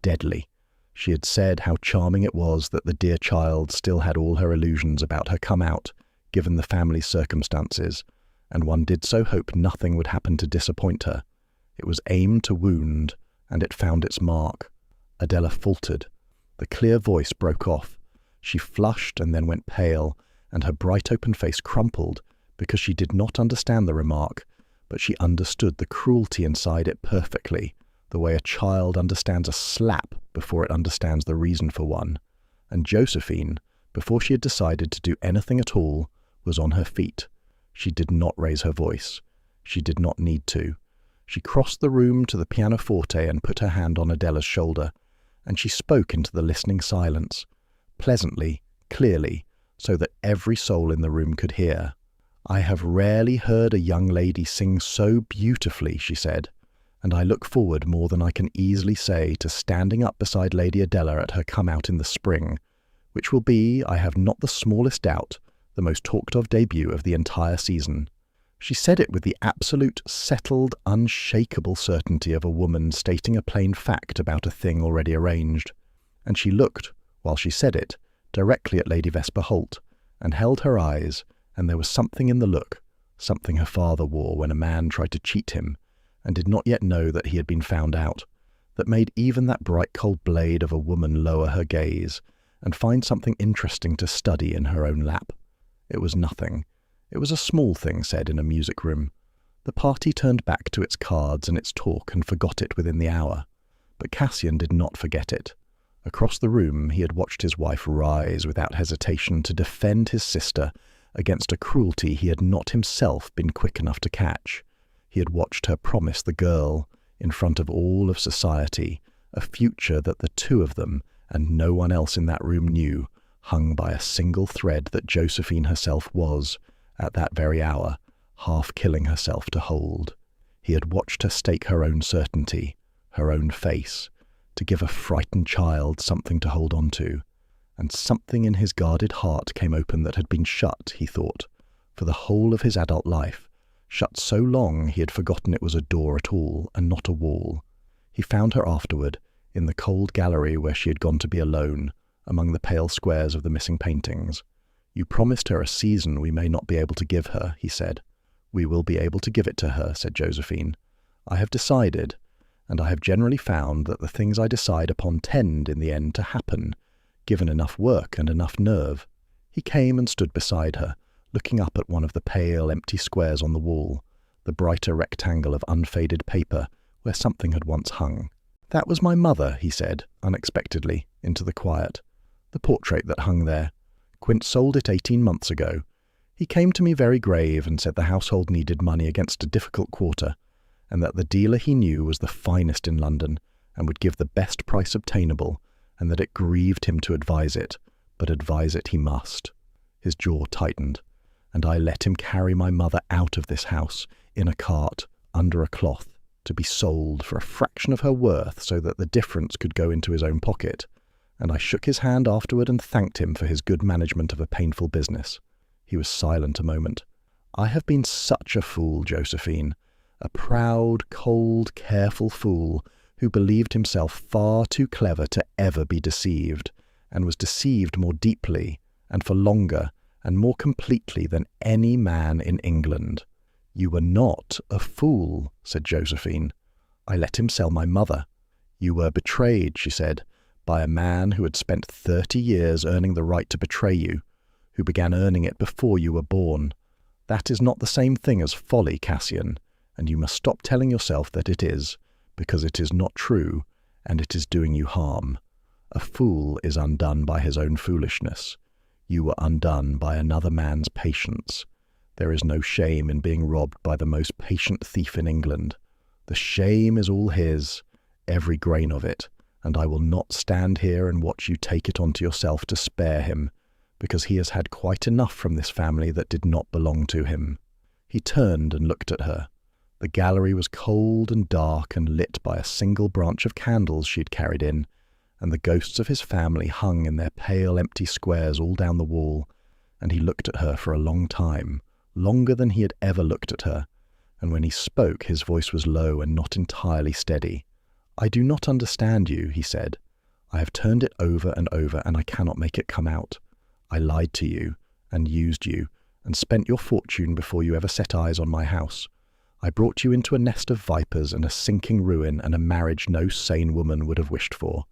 deadly. She had said how charming it was that the dear child still had all her illusions about her come out, given the family's circumstances, and one did so hope nothing would happen to disappoint her. It was aimed to wound, and it found its mark. Adela faltered. The clear voice broke off. She flushed and then went pale, and her bright open face crumpled, because she did not understand the remark, but she understood the cruelty inside it perfectly, the way a child understands a slap before it understands the reason for one. And Josephine, before she had decided to do anything at all, was on her feet. She did not raise her voice. She did not need to. She crossed the room to the pianoforte and put her hand on Adela's shoulder, and she spoke into the listening silence, pleasantly, clearly, so that every soul in the room could hear. "I have rarely heard a young lady sing so beautifully," she said, "and I look forward more than I can easily say to standing up beside Lady Adela at her come-out in the spring, which will be, I have not the smallest doubt, the most talked-of debut of the entire season." She said it with the absolute, settled, unshakable certainty of a woman stating a plain fact about a thing already arranged, and she looked, while she said it, directly at Lady Vesper Holt, and held her eyes, and there was something in the look, something her father wore when a man tried to cheat him, and did not yet know that he had been found out, that made even that bright cold blade of a woman lower her gaze, and find something interesting to study in her own lap. It was nothing. It was a small thing said in a music room. The party turned back to its cards and its talk and forgot it within the hour. But Cassian did not forget it. Across the room he had watched his wife rise without hesitation to defend his sister against a cruelty he had not himself been quick enough to catch. He had watched her promise the girl, in front of all of society, a future that the two of them, and no one else in that room knew, hung by a single thread that Josephine herself was, at that very hour, half killing herself to hold. He had watched her stake her own certainty, her own face, to give a frightened child something to hold on to, and something in his guarded heart came open that had been shut, he thought, for the whole of his adult life, shut so long he had forgotten it was a door at all, and not a wall. He found her afterward, in the cold gallery where she had gone to be alone, among the pale squares of the missing paintings. "You promised her a season we may not be able to give her," he said. "We will be able to give it to her," said Josephine. "I have decided, and I have generally found that the things I decide upon tend, in the end, to happen, given enough work and enough nerve." He came and stood beside her, looking up at one of the pale, empty squares on the wall, the brighter rectangle of unfaded paper where something had once hung. "That was my mother," he said, unexpectedly, into the quiet. "The portrait that hung there. Quint sold it 18 months ago. He came to me very grave and said the household needed money against a difficult quarter, and that the dealer he knew was the finest in London and would give the best price obtainable, and that it grieved him to advise it, but advise it he must." His jaw tightened. "And I let him carry my mother out of this house, in a cart, under a cloth, to be sold for a fraction of her worth so that the difference could go into his own pocket. And I shook his hand afterward and thanked him for his good management of a painful business." He was silent a moment. "I have been such a fool, Josephine, a proud, cold, careful fool, who believed himself far too clever to ever be deceived, and was deceived more deeply, and for longer, and more completely than any man in England. "You were not a fool," said Josephine. "I let him sell my mother." "You were betrayed," she said, "by a man who had spent 30 years earning the right to betray you, who began earning it before you were born. That is not the same thing as folly, Cassian, and you must stop telling yourself that it is, because it is not true, and it is doing you harm. A fool is undone by his own foolishness. You were undone by another man's patience. There is no shame in being robbed by the most patient thief in England. The shame is all his, every grain of it, and I will not stand here and watch you take it onto yourself to spare him, because he has had quite enough from this family that did not belong to him." He turned and looked at her. The gallery was cold and dark and lit by a single branch of candles she had carried in, and the ghosts of his family hung in their pale empty squares all down the wall, and he looked at her for a long time, longer than he had ever looked at her, and when he spoke his voice was low and not entirely steady. "I do not understand you," he said. "I have turned it over and over, and I cannot make it come out. I lied to you, and used you, and spent your fortune before you ever set eyes on my house. I brought you into a nest of vipers and a sinking ruin and a marriage no sane woman would have wished for.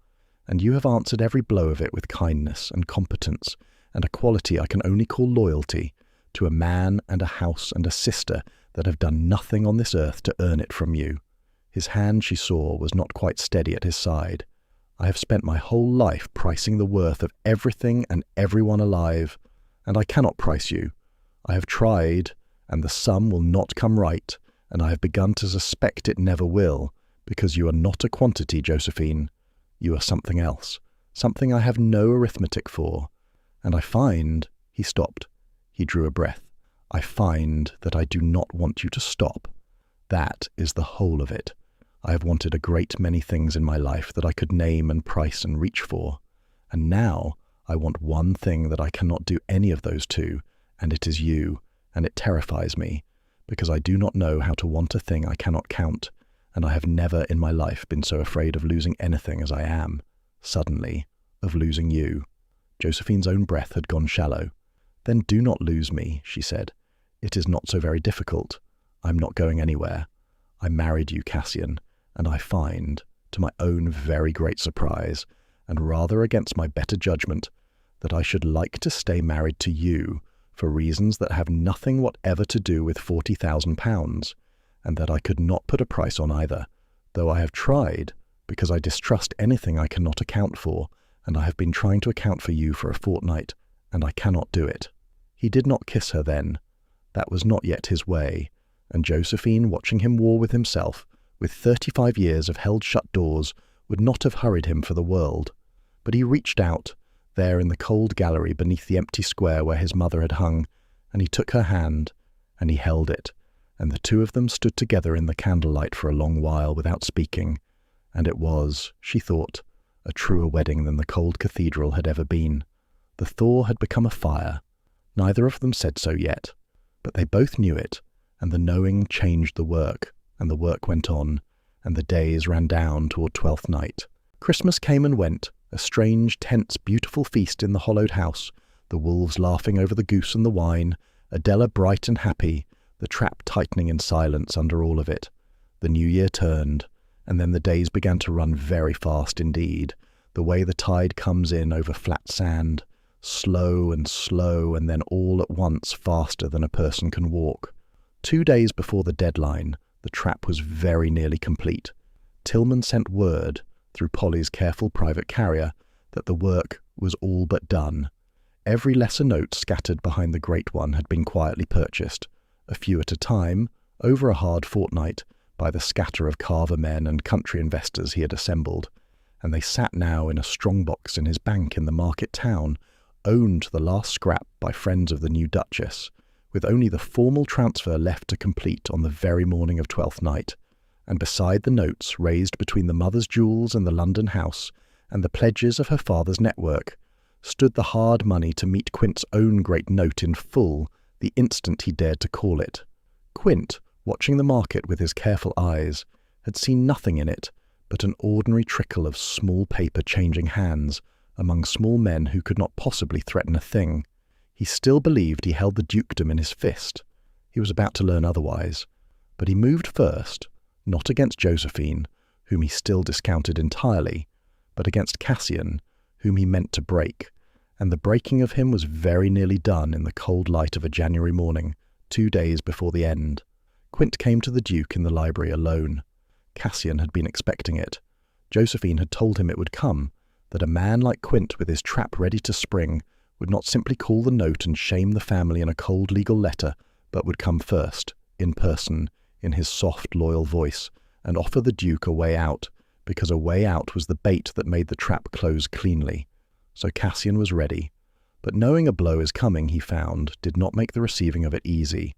And you have answered every blow of it with kindness and competence, and a quality I can only call loyalty, to a man and a house and a sister that have done nothing on this earth to earn it from you." His hand, she saw, was not quite steady at his side. "I have spent my whole life pricing the worth of everything and everyone alive, and I cannot price you. I have tried, and the sum will not come right, and I have begun to suspect it never will, because you are not a quantity, Josephine. You are something else, something I have no arithmetic for. And I find—" He stopped. He drew a breath. "I find that I do not want you to stop. That is the whole of it. I have wanted a great many things in my life that I could name and price and reach for, and now I want one thing that I cannot do any of those two, and it is you, and it terrifies me, because I do not know how to want a thing I cannot count, and I have never in my life been so afraid of losing anything as I am, suddenly, of losing you." Josephine's own breath had gone shallow. "Then do not lose me," she said. "It is not so very difficult. I'm not going anywhere. I married you, Cassian, and I find, to my own very great surprise, and rather against my better judgment, that I should like to stay married to you for reasons that have nothing whatever to do with £40,000, and that I could not put a price on either, though I have tried, because I distrust anything I cannot account for, and I have been trying to account for you for a fortnight, and I cannot do it." He did not kiss her then. That was not yet his way, and Josephine, watching him war with himself, with 35 years of held-shut doors, would not have hurried him for the world. But he reached out, there in the cold gallery beneath the empty square where his mother had hung, and he took her hand, and he held it, and the two of them stood together in the candlelight for a long while without speaking, and it was, she thought, a truer wedding than the cold cathedral had ever been. The thaw had become a fire. Neither of them said so yet, but they both knew it, and the knowing changed the work, and the work went on, and the days ran down toward Twelfth Night. Christmas came and went, a strange, tense, beautiful feast in the hollowed house, the wolves laughing over the goose and the wine, Adela bright and happy, the trap tightening in silence under all of it. The new year turned, and then the days began to run very fast indeed, the way the tide comes in over flat sand, slow, and then all at once faster than a person can walk. 2 days before the deadline, the trap was very nearly complete. Tillman sent word, through Polly's careful private carrier, that the work was all but done. Every lesser note scattered behind the great one had been quietly purchased, a few at a time, over a hard fortnight, by the scatter of Carver men and country investors he had assembled, and they sat now in a strong box in his bank in the market town, owned to the last scrap by friends of the new Duchess, with only the formal transfer left to complete on the very morning of Twelfth Night, and beside the notes raised between the mother's jewels and the London house, and the pledges of her father's network, stood the hard money to meet Quint's own great note in full the instant he dared to call it. Quint, watching the market with his careful eyes, had seen nothing in it but an ordinary trickle of small paper changing hands among small men who could not possibly threaten a thing. He still believed he held the dukedom in his fist. He was about to learn otherwise. But he moved first, not against Josephine, whom he still discounted entirely, but against Cassian, whom he meant to break, and the breaking of him was very nearly done in the cold light of a January morning, 2 days before the end. Quint came to the Duke in the library alone. Cassian had been expecting it. Josephine had told him it would come, that a man like Quint with his trap ready to spring would not simply call the note and shame the family in a cold legal letter, but would come first, in person, in his soft, loyal voice, and offer the Duke a way out, because a way out was the bait that made the trap close cleanly. So Cassian was ready. But knowing a blow is coming, he found, did not make the receiving of it easy,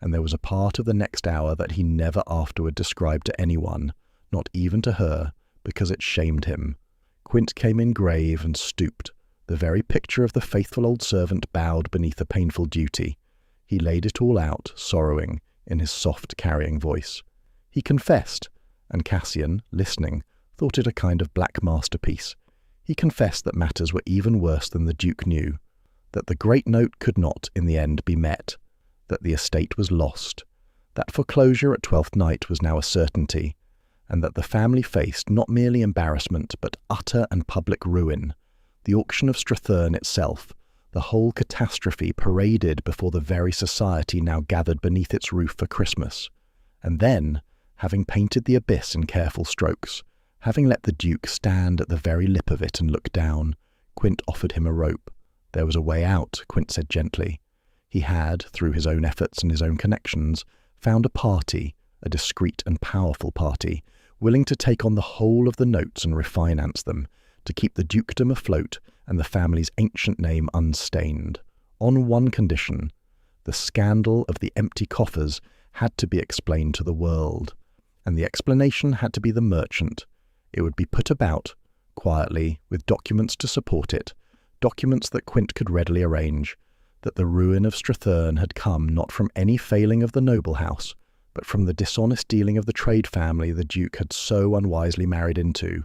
and there was a part of the next hour that he never afterward described to anyone, not even to her, because it shamed him. Quint came in grave and stooped. The very picture of the faithful old servant bowed beneath a painful duty. He laid it all out, sorrowing, in his soft, carrying voice. He confessed, and Cassian, listening, thought it a kind of black masterpiece. He confessed that matters were even worse than the Duke knew, that the great note could not, in the end, be met, that the estate was lost, that foreclosure at Twelfth Night was now a certainty, and that the family faced not merely embarrassment, but utter and public ruin. The auction of Stratherne itself, the whole catastrophe paraded before the very society now gathered beneath its roof for Christmas. And then, having painted the abyss in careful strokes, having let the Duke stand at the very lip of it and look down, Quint offered him a rope. There was a way out, Quint said gently. He had, through his own efforts and his own connections, found a party, a discreet and powerful party, willing to take on the whole of the notes and refinance them, to keep the dukedom afloat and the family's ancient name unstained. On one condition: the scandal of the empty coffers had to be explained to the world, and the explanation had to be the merchant. It would be put about, quietly, with documents to support it, documents that Quint could readily arrange, that the ruin of Stratherne had come not from any failing of the noble house, but from the dishonest dealing of the trade family the Duke had so unwisely married into,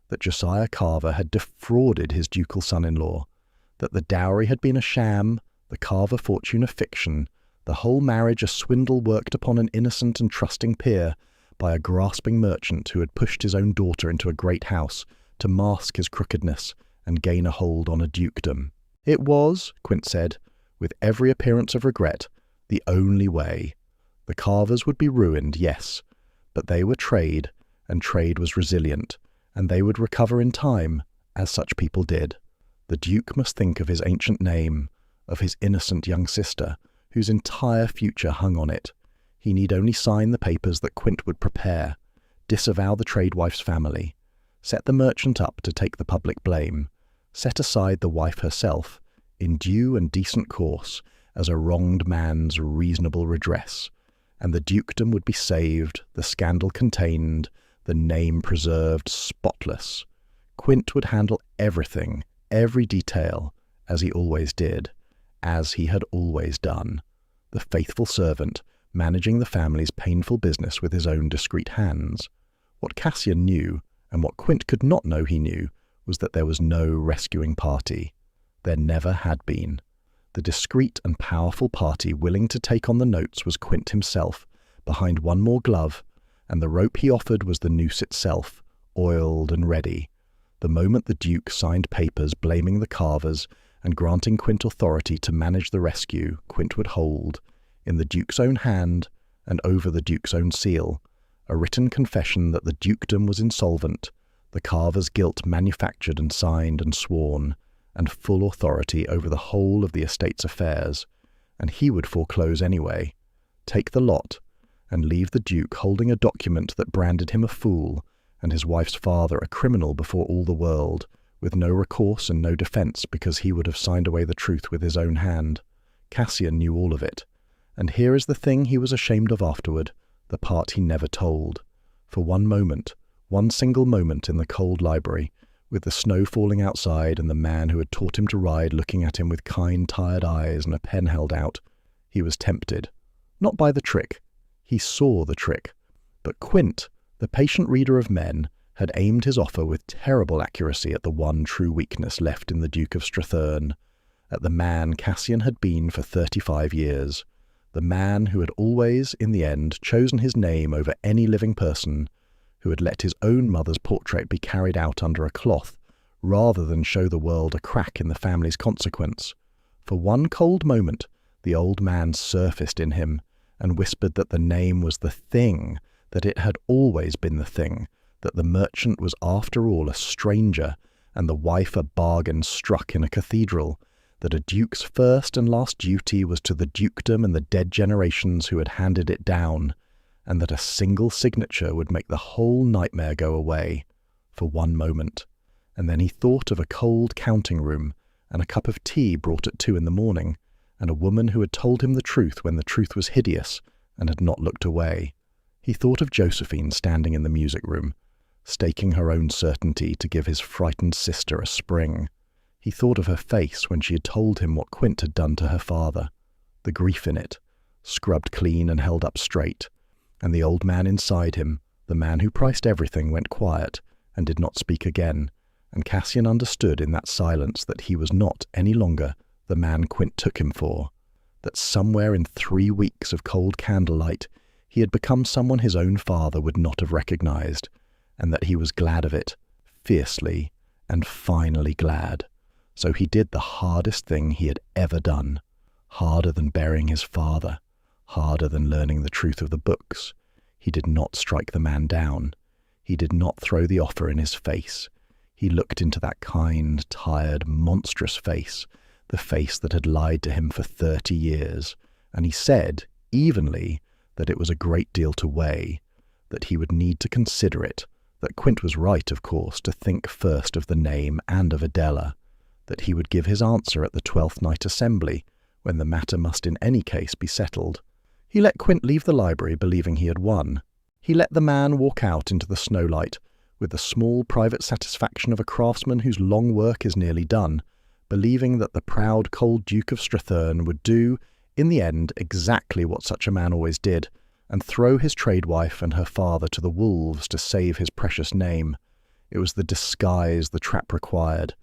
that Josiah Carver had defrauded his ducal son-in-law, that the dowry had been a sham, the Carver fortune a fiction, the whole marriage a swindle worked upon an innocent and trusting peer by a grasping merchant who had pushed his own daughter into a great house to mask his crookedness and gain a hold on a dukedom. It was, Quint said, with every appearance of regret, the only way. The Carvers would be ruined, yes, but they were trade, and trade was resilient, and they would recover in time, as such people did. The Duke must think of his ancient name, of his innocent young sister, whose entire future hung on it. He need only sign the papers that Quint would prepare, disavow the trade wife's family, set the merchant up to take the public blame, set aside the wife herself, in due and decent course, as a wronged man's reasonable redress, and the dukedom would be saved, the scandal contained, the name preserved spotless. Quint would handle everything, every detail, as he always did, as he had always done. The faithful servant, managing the family's painful business with his own discreet hands. What Cassian knew, and what Quint could not know he knew, was that there was no rescuing party. There never had been. The discreet and powerful party willing to take on the notes was Quint himself, behind one more glove, and the rope he offered was the noose itself, oiled and ready. The moment the Duke signed papers blaming the Carvers and granting Quint authority to manage the rescue, Quint would hold, in the Duke's own hand and over the Duke's own seal, a written confession that the dukedom was insolvent, the Carvers' guilt manufactured and signed and sworn, and full authority over the whole of the estate's affairs, and he would foreclose anyway, take the lot, and leave the Duke holding a document that branded him a fool, and his wife's father a criminal before all the world, with no recourse and no defence because he would have signed away the truth with his own hand. Cassian knew all of it, and here is the thing he was ashamed of afterward, the part he never told. For one moment, one single moment in the cold library, with the snow falling outside and the man who had taught him to ride looking at him with kind, tired eyes and a pen held out, he was tempted. Not by the trick. He saw the trick. But Quint, the patient reader of men, had aimed his offer with terrible accuracy at the one true weakness left in the Duke of Stratherne, at the man Cassian had been for 35 years, the man who had always, in the end, chosen his name over any living person, who had let his own mother's portrait be carried out under a cloth, rather than show the world a crack in the family's consequence. For one cold moment, the old man surfaced in him, and whispered that the name was the thing, that it had always been the thing, that the merchant was after all a stranger, and the wife a bargain struck in a cathedral, that a duke's first and last duty was to the dukedom and the dead generations who had handed it down, and that a single signature would make the whole nightmare go away, for one moment. And then he thought of a cold counting-room, and a cup of tea brought at 2 a.m, and a woman who had told him the truth when the truth was hideous, and had not looked away. He thought of Josephine standing in the music-room, staking her own certainty to give his frightened sister a spring. He thought of her face when she had told him what Quint had done to her father, the grief in it, scrubbed clean and held up straight, and the old man inside him, the man who priced everything, went quiet and did not speak again, and Cassian understood in that silence that he was not any longer the man Quint took him for, that somewhere in 3 weeks of cold candlelight he had become someone his own father would not have recognized, and that he was glad of it, fiercely and finally glad. So he did the hardest thing he had ever done, harder than burying his father, harder than learning the truth of the books. He did not strike the man down. He did not throw the offer in his face. He looked into that kind, tired, monstrous face, the face that had lied to him for 30 years, and he said, evenly, that it was a great deal to weigh, that he would need to consider it, that Quint was right, of course, to think first of the name and of Adela, that he would give his answer at the 12th Night assembly, when the matter must in any case be settled. He let Quint leave the library believing he had won. He let the man walk out into the snowlight, with the small private satisfaction of a craftsman whose long work is nearly done, believing that the proud cold Duke of Stratherne would do, in the end, exactly what such a man always did, and throw his trade wife and her father to the wolves to save his precious name. It was the disguise the trap required,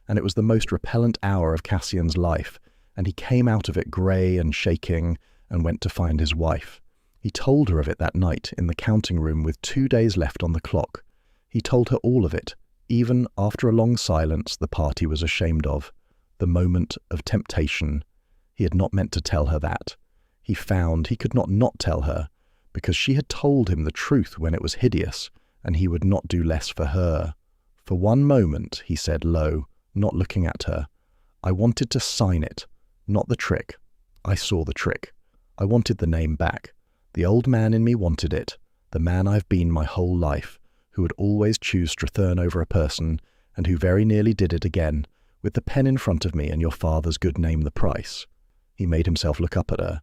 and it was the most repellent hour of Cassian's life, and he came out of it grey and shaking, and went to find his wife. He told her of it that night in the counting-room with 2 days left on the clock. He told her all of it, even after a long silence the party was ashamed of, the moment of temptation. He had not meant to tell her that. He found he could not tell her, because she had told him the truth when it was hideous, and he would not do less for her. For one moment, he said low, not looking at her, I wanted to sign it, not the trick. I saw the trick. I wanted the name back. The old man in me wanted it, the man I've been my whole life, who would always choose Stratherne over a person, and who very nearly did it again, with the pen in front of me and your father's good name the price. He made himself look up at her.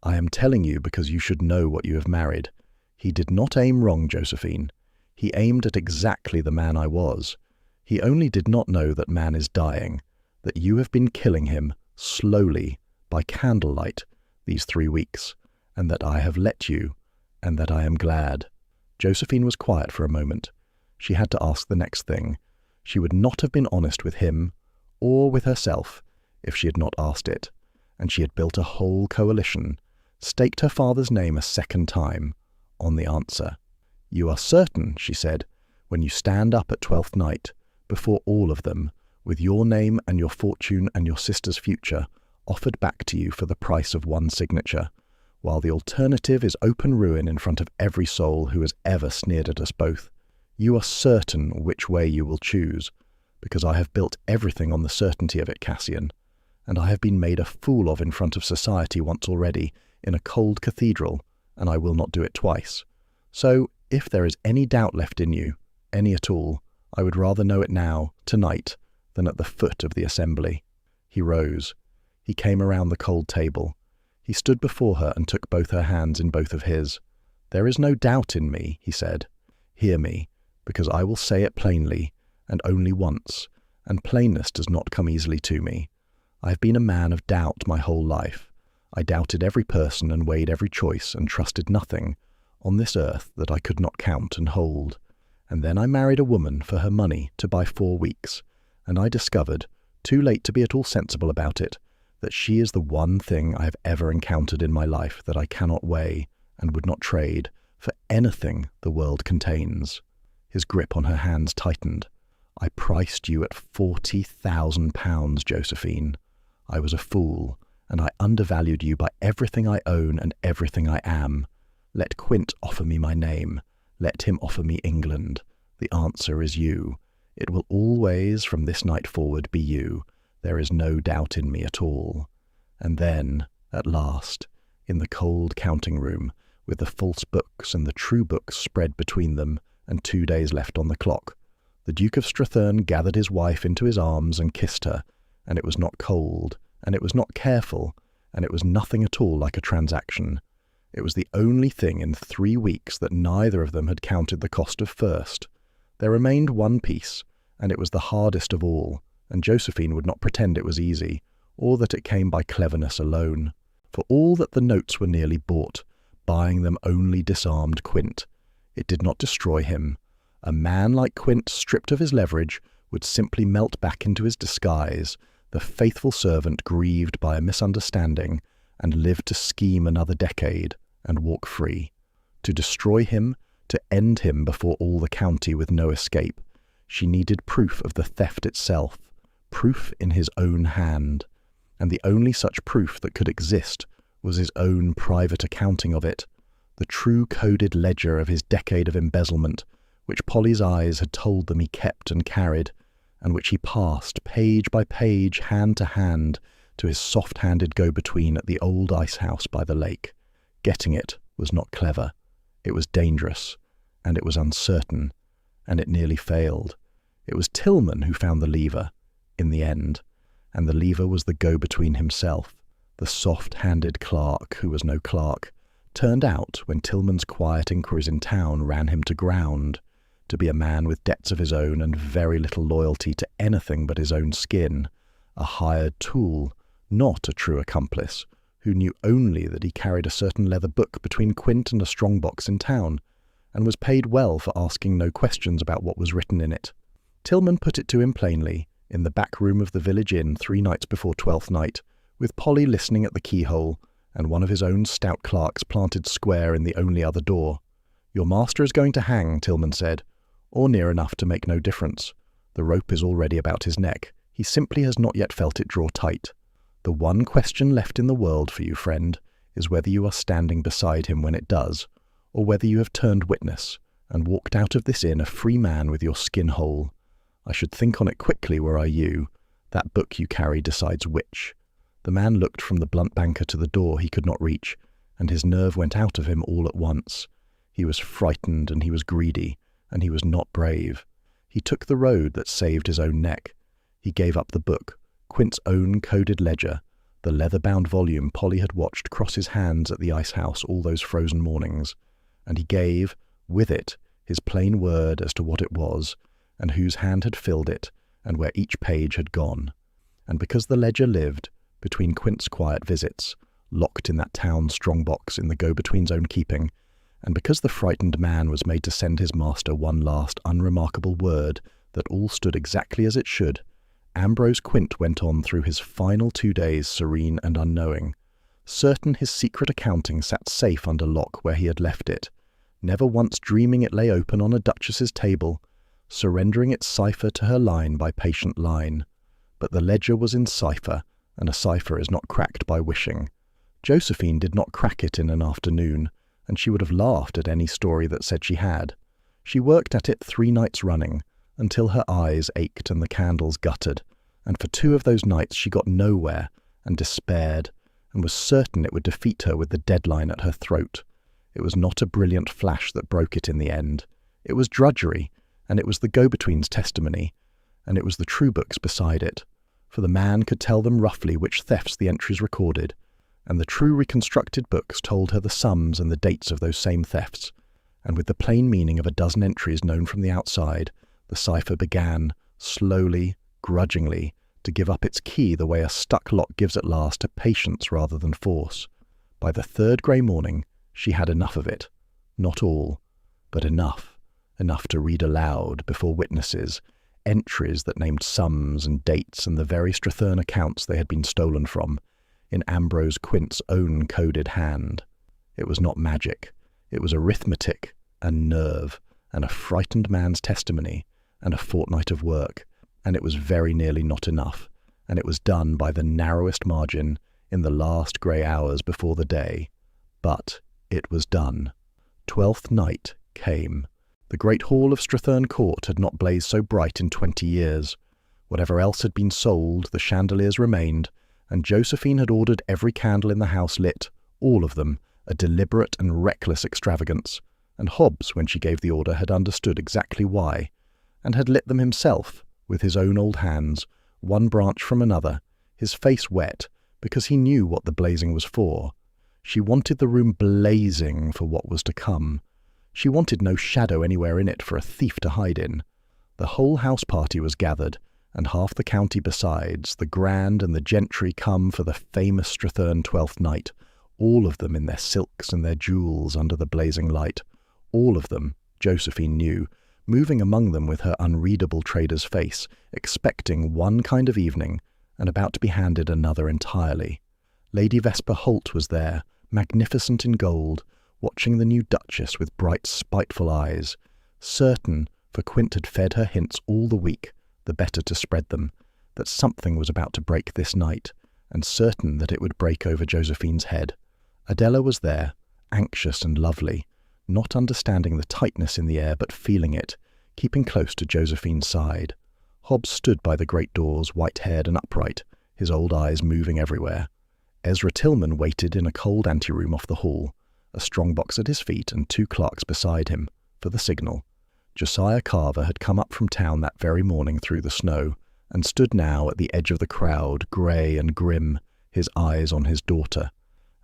I am telling you because you should know what you have married. He did not aim wrong, Josephine. He aimed at exactly the man I was. He only did not know that man is dying, that you have been killing him, slowly, by candlelight, these 3 weeks, and that I have let you, and that I am glad. Josephine was quiet for a moment. She had to ask the next thing. She would not have been honest with him, or with herself, if she had not asked it, and she had built a whole coalition, staked her father's name a second time, on the answer. You are certain, she said, when you stand up at 12th Night, before all of them, with your name and your fortune and your sister's future offered back to you for the price of one signature, while the alternative is open ruin in front of every soul who has ever sneered at us both. You are certain which way you will choose, because I have built everything on the certainty of it, Cassian, and I have been made a fool of in front of society once already, in a cold cathedral, and I will not do it twice. So, if there is any doubt left in you, any at all, I would rather know it now, tonight, than at the foot of the assembly. He rose. He came around the cold table. He stood before her and took both her hands in both of his. There is no doubt in me, he said. Hear me, because I will say it plainly, and only once, and plainness does not come easily to me. I have been a man of doubt my whole life. I doubted every person and weighed every choice and trusted nothing on this earth that I could not count and hold. And then I married a woman for her money to buy 4 weeks, and I discovered, too late to be at all sensible about it, that she is the one thing I have ever encountered in my life that I cannot weigh and would not trade for anything the world contains." His grip on her hands tightened. "I priced you at £40,000, Josephine. I was a fool, and I undervalued you by everything I own and everything I am. Let Quint offer me my name. Let him offer me England. The answer is you. It will always, from this night forward, be you. There is no doubt in me at all." And then, at last, in the cold counting room, with the false books and the true books spread between them, and 2 days left on the clock, the Duke of Stratherne gathered his wife into his arms and kissed her, and it was not cold, and it was not careful, and it was nothing at all like a transaction. It was the only thing in 3 weeks that neither of them had counted the cost of first. There remained one piece, and it was the hardest of all, and Josephine would not pretend it was easy, or that it came by cleverness alone. For all that the notes were nearly bought, buying them only disarmed Quint. It did not destroy him. A man like Quint, stripped of his leverage, would simply melt back into his disguise, the faithful servant grieved by a misunderstanding, and live to scheme another decade and walk free. To destroy him, to end him before all the county with no escape, she needed proof of the theft itself, proof in his own hand, and the only such proof that could exist was his own private accounting of it, the true coded ledger of his decade of embezzlement, which Polly's eyes had told them he kept and carried, and which he passed, page by page, hand to hand, to his soft-handed go-between at the old ice-house by the lake. Getting it was not clever. It was dangerous, and it was uncertain, and it nearly failed. It was Tillman who found the lever, in the end, and the lever was the go-between himself, the soft-handed clerk who was no clerk, turned out, when Tillman's quiet inquiries in town ran him to ground, to be a man with debts of his own and very little loyalty to anything but his own skin, a hired tool, not a true accomplice, who knew only that he carried a certain leather book between Quint and a strong-box in town, and was paid well for asking no questions about what was written in it. Tillman put it to him plainly, in the back room of the village inn 3 nights before Twelfth Night, with Polly listening at the keyhole, and one of his own stout clerks planted square in the only other door. "Your master is going to hang," Tillman said, "or near enough to make no difference. The rope is already about his neck. He simply has not yet felt it draw tight. The one question left in the world for you, friend, is whether you are standing beside him when it does, or whether you have turned witness, and walked out of this inn a free man with your skin whole. I should think on it quickly were I you. That book you carry decides which." The man looked from the blunt banker to the door he could not reach, and his nerve went out of him all at once. He was frightened, and he was greedy, and he was not brave. He took the road that saved his own neck. He gave up the book, Quint's own coded ledger, the leather-bound volume Polly had watched cross his hands at the ice-house all those frozen mornings, and he gave, with it, his plain word as to what it was, and whose hand had filled it, and where each page had gone. And because the ledger lived, between Quint's quiet visits, locked in that town strong-box in the go-between's own keeping, and because the frightened man was made to send his master one last unremarkable word that all stood exactly as it should, Ambrose Quint went on through his final 2 days serene and unknowing, certain his secret accounting sat safe under lock where he had left it, never once dreaming it lay open on a duchess's table, surrendering its cipher to her line by patient line. But the ledger was in cipher, and a cipher is not cracked by wishing. Josephine did not crack it in an afternoon, and she would have laughed at any story that said she had. She worked at it 3 nights running, until her eyes ached and the candles guttered, and for 2 of those nights she got nowhere, and despaired, and was certain it would defeat her with the deadline at her throat. It was not a brilliant flash that broke it in the end. It was drudgery, and it was the go-between's testimony, and it was the true books beside it, for the man could tell them roughly which thefts the entries recorded, and the true reconstructed books told her the sums and the dates of those same thefts, and with the plain meaning of a dozen entries known from the outside, the cipher began, slowly, grudgingly, to give up its key the way a stuck lock gives at last to patience rather than force. By the 3rd grey morning, she had enough of it. Not all, but enough enough to read aloud before witnesses, entries that named sums and dates and the very Stratherne accounts they had been stolen from, in Ambrose Quint's own coded hand. It was not magic. It was arithmetic and nerve and a frightened man's testimony and a fortnight of work, and it was very nearly not enough, and it was done by the narrowest margin in the last grey hours before the day. But it was done. Twelfth Night came. The great hall of Stratherne Court had not blazed so bright in 20 years. Whatever else had been sold, the chandeliers remained, and Josephine had ordered every candle in the house lit, all of them, a deliberate and reckless extravagance, and Hobbs, when she gave the order, had understood exactly why, and had lit them himself, with his own old hands, one branch from another, his face wet, because he knew what the blazing was for. She wanted the room blazing for what was to come. She wanted no shadow anywhere in it for a thief to hide in. The whole house party was gathered, and half the county besides, the grand and the gentry come for the famous Stratherne 12th Night, all of them in their silks and their jewels under the blazing light, all of them, Josephine knew, moving among them with her unreadable trader's face, expecting one kind of evening, and about to be handed another entirely. Lady Vesper Holt was there, magnificent in gold, watching the new Duchess with bright, spiteful eyes, certain, for Quint had fed her hints all the week, the better to spread them, that something was about to break this night, and certain that it would break over Josephine's head. Adela was there, anxious and lovely, not understanding the tightness in the air but feeling it, keeping close to Josephine's side. Hobbs stood by the great doors, white-haired and upright, his old eyes moving everywhere. Ezra Tillman waited in a cold anteroom off the hall, a strong-box at his feet and 2 clerks beside him, for the signal. Josiah Carver had come up from town that very morning through the snow, and stood now at the edge of the crowd, grey and grim, his eyes on his daughter,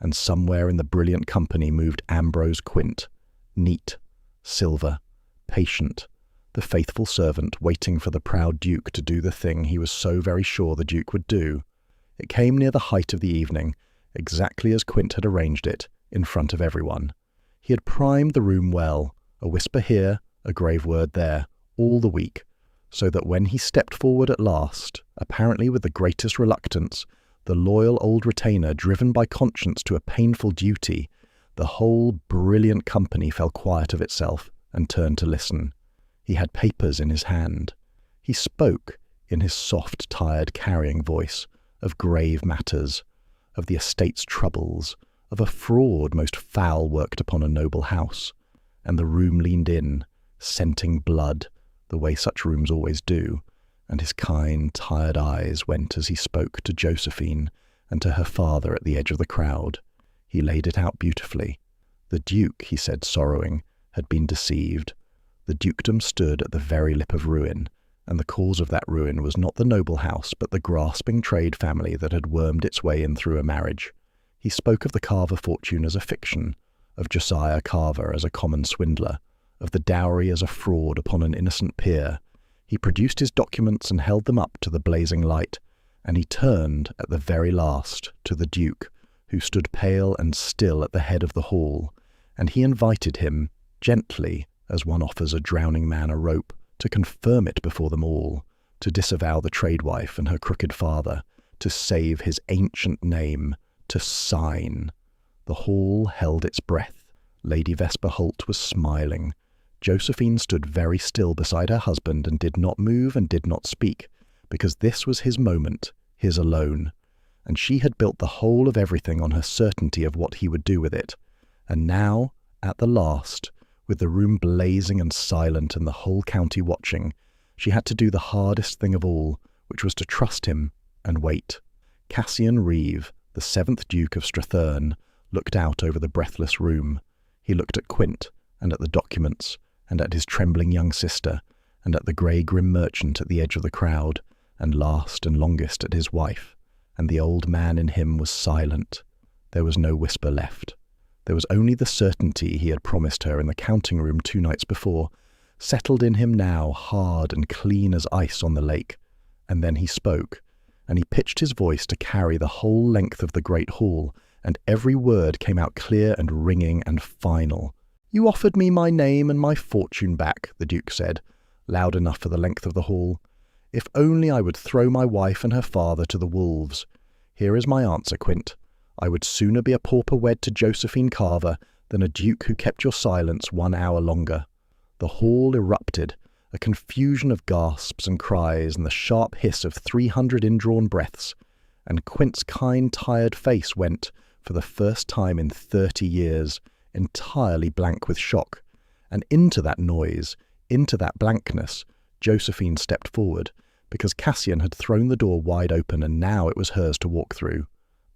and somewhere in the brilliant company moved Ambrose Quint, neat, silver, patient, the faithful servant waiting for the proud Duke to do the thing he was so very sure the Duke would do. It came near the height of the evening, exactly as Quint had arranged it, in front of everyone. He had primed the room well, a whisper here, a grave word there, all the week, so that when he stepped forward at last, apparently with the greatest reluctance, the loyal old retainer driven by conscience to a painful duty, the whole brilliant company fell quiet of itself and turned to listen. He had papers in his hand. He spoke, in his soft, tired, carrying voice, of grave matters, of the estate's troubles, of a fraud most foul worked upon a noble house, and the room leaned in, scenting blood, the way such rooms always do, and his kind, tired eyes went as he spoke to Josephine and to her father at the edge of the crowd. He laid it out beautifully. The Duke, he said, sorrowing, had been deceived. The dukedom stood at the very lip of ruin, and the cause of that ruin was not the noble house, but the grasping trade family that had wormed its way in through a marriage. He spoke of the Carver fortune as a fiction, of Josiah Carver as a common swindler, of the dowry as a fraud upon an innocent peer. He produced his documents and held them up to the blazing light, and he turned, at the very last, to the Duke, who stood pale and still at the head of the hall, and he invited him, gently, as one offers a drowning man a rope, to confirm it before them all, to disavow the trade-wife and her crooked father, to save his ancient name, to sign. The hall held its breath. Lady Vesper Holt was smiling. Josephine stood very still beside her husband and did not move and did not speak, because this was his moment, his alone, and she had built the whole of everything on her certainty of what he would do with it. And now, at the last, with the room blazing and silent and the whole county watching, she had to do the hardest thing of all, which was to trust him and wait. Cassian Reeve, the 7th Duke of Stratherne, looked out over the breathless room. He looked at Quint, and at the documents, and at his trembling young sister, and at the grey grim merchant at the edge of the crowd, and last and longest at his wife, and the old man in him was silent. There was no whisper left. There was only the certainty he had promised her in the counting-room 2 nights before, settled in him now hard and clean as ice on the lake. And then he spoke, and he pitched his voice to carry the whole length of the great hall, and every word came out clear and ringing and final. "You offered me my name and my fortune back," the Duke said, loud enough for the length of the hall. "If only I would throw my wife and her father to the wolves. Here is my answer, Quint. I would sooner be a pauper wed to Josephine Carver than a duke who kept your silence 1 hour longer." The hall erupted, a confusion of gasps and cries and the sharp hiss of 300 indrawn breaths, and Quint's kind, tired face went, for the first time in 30 years, entirely blank with shock. And into that noise, into that blankness, Josephine stepped forward, because Cassian had thrown the door wide open and now it was hers to walk through.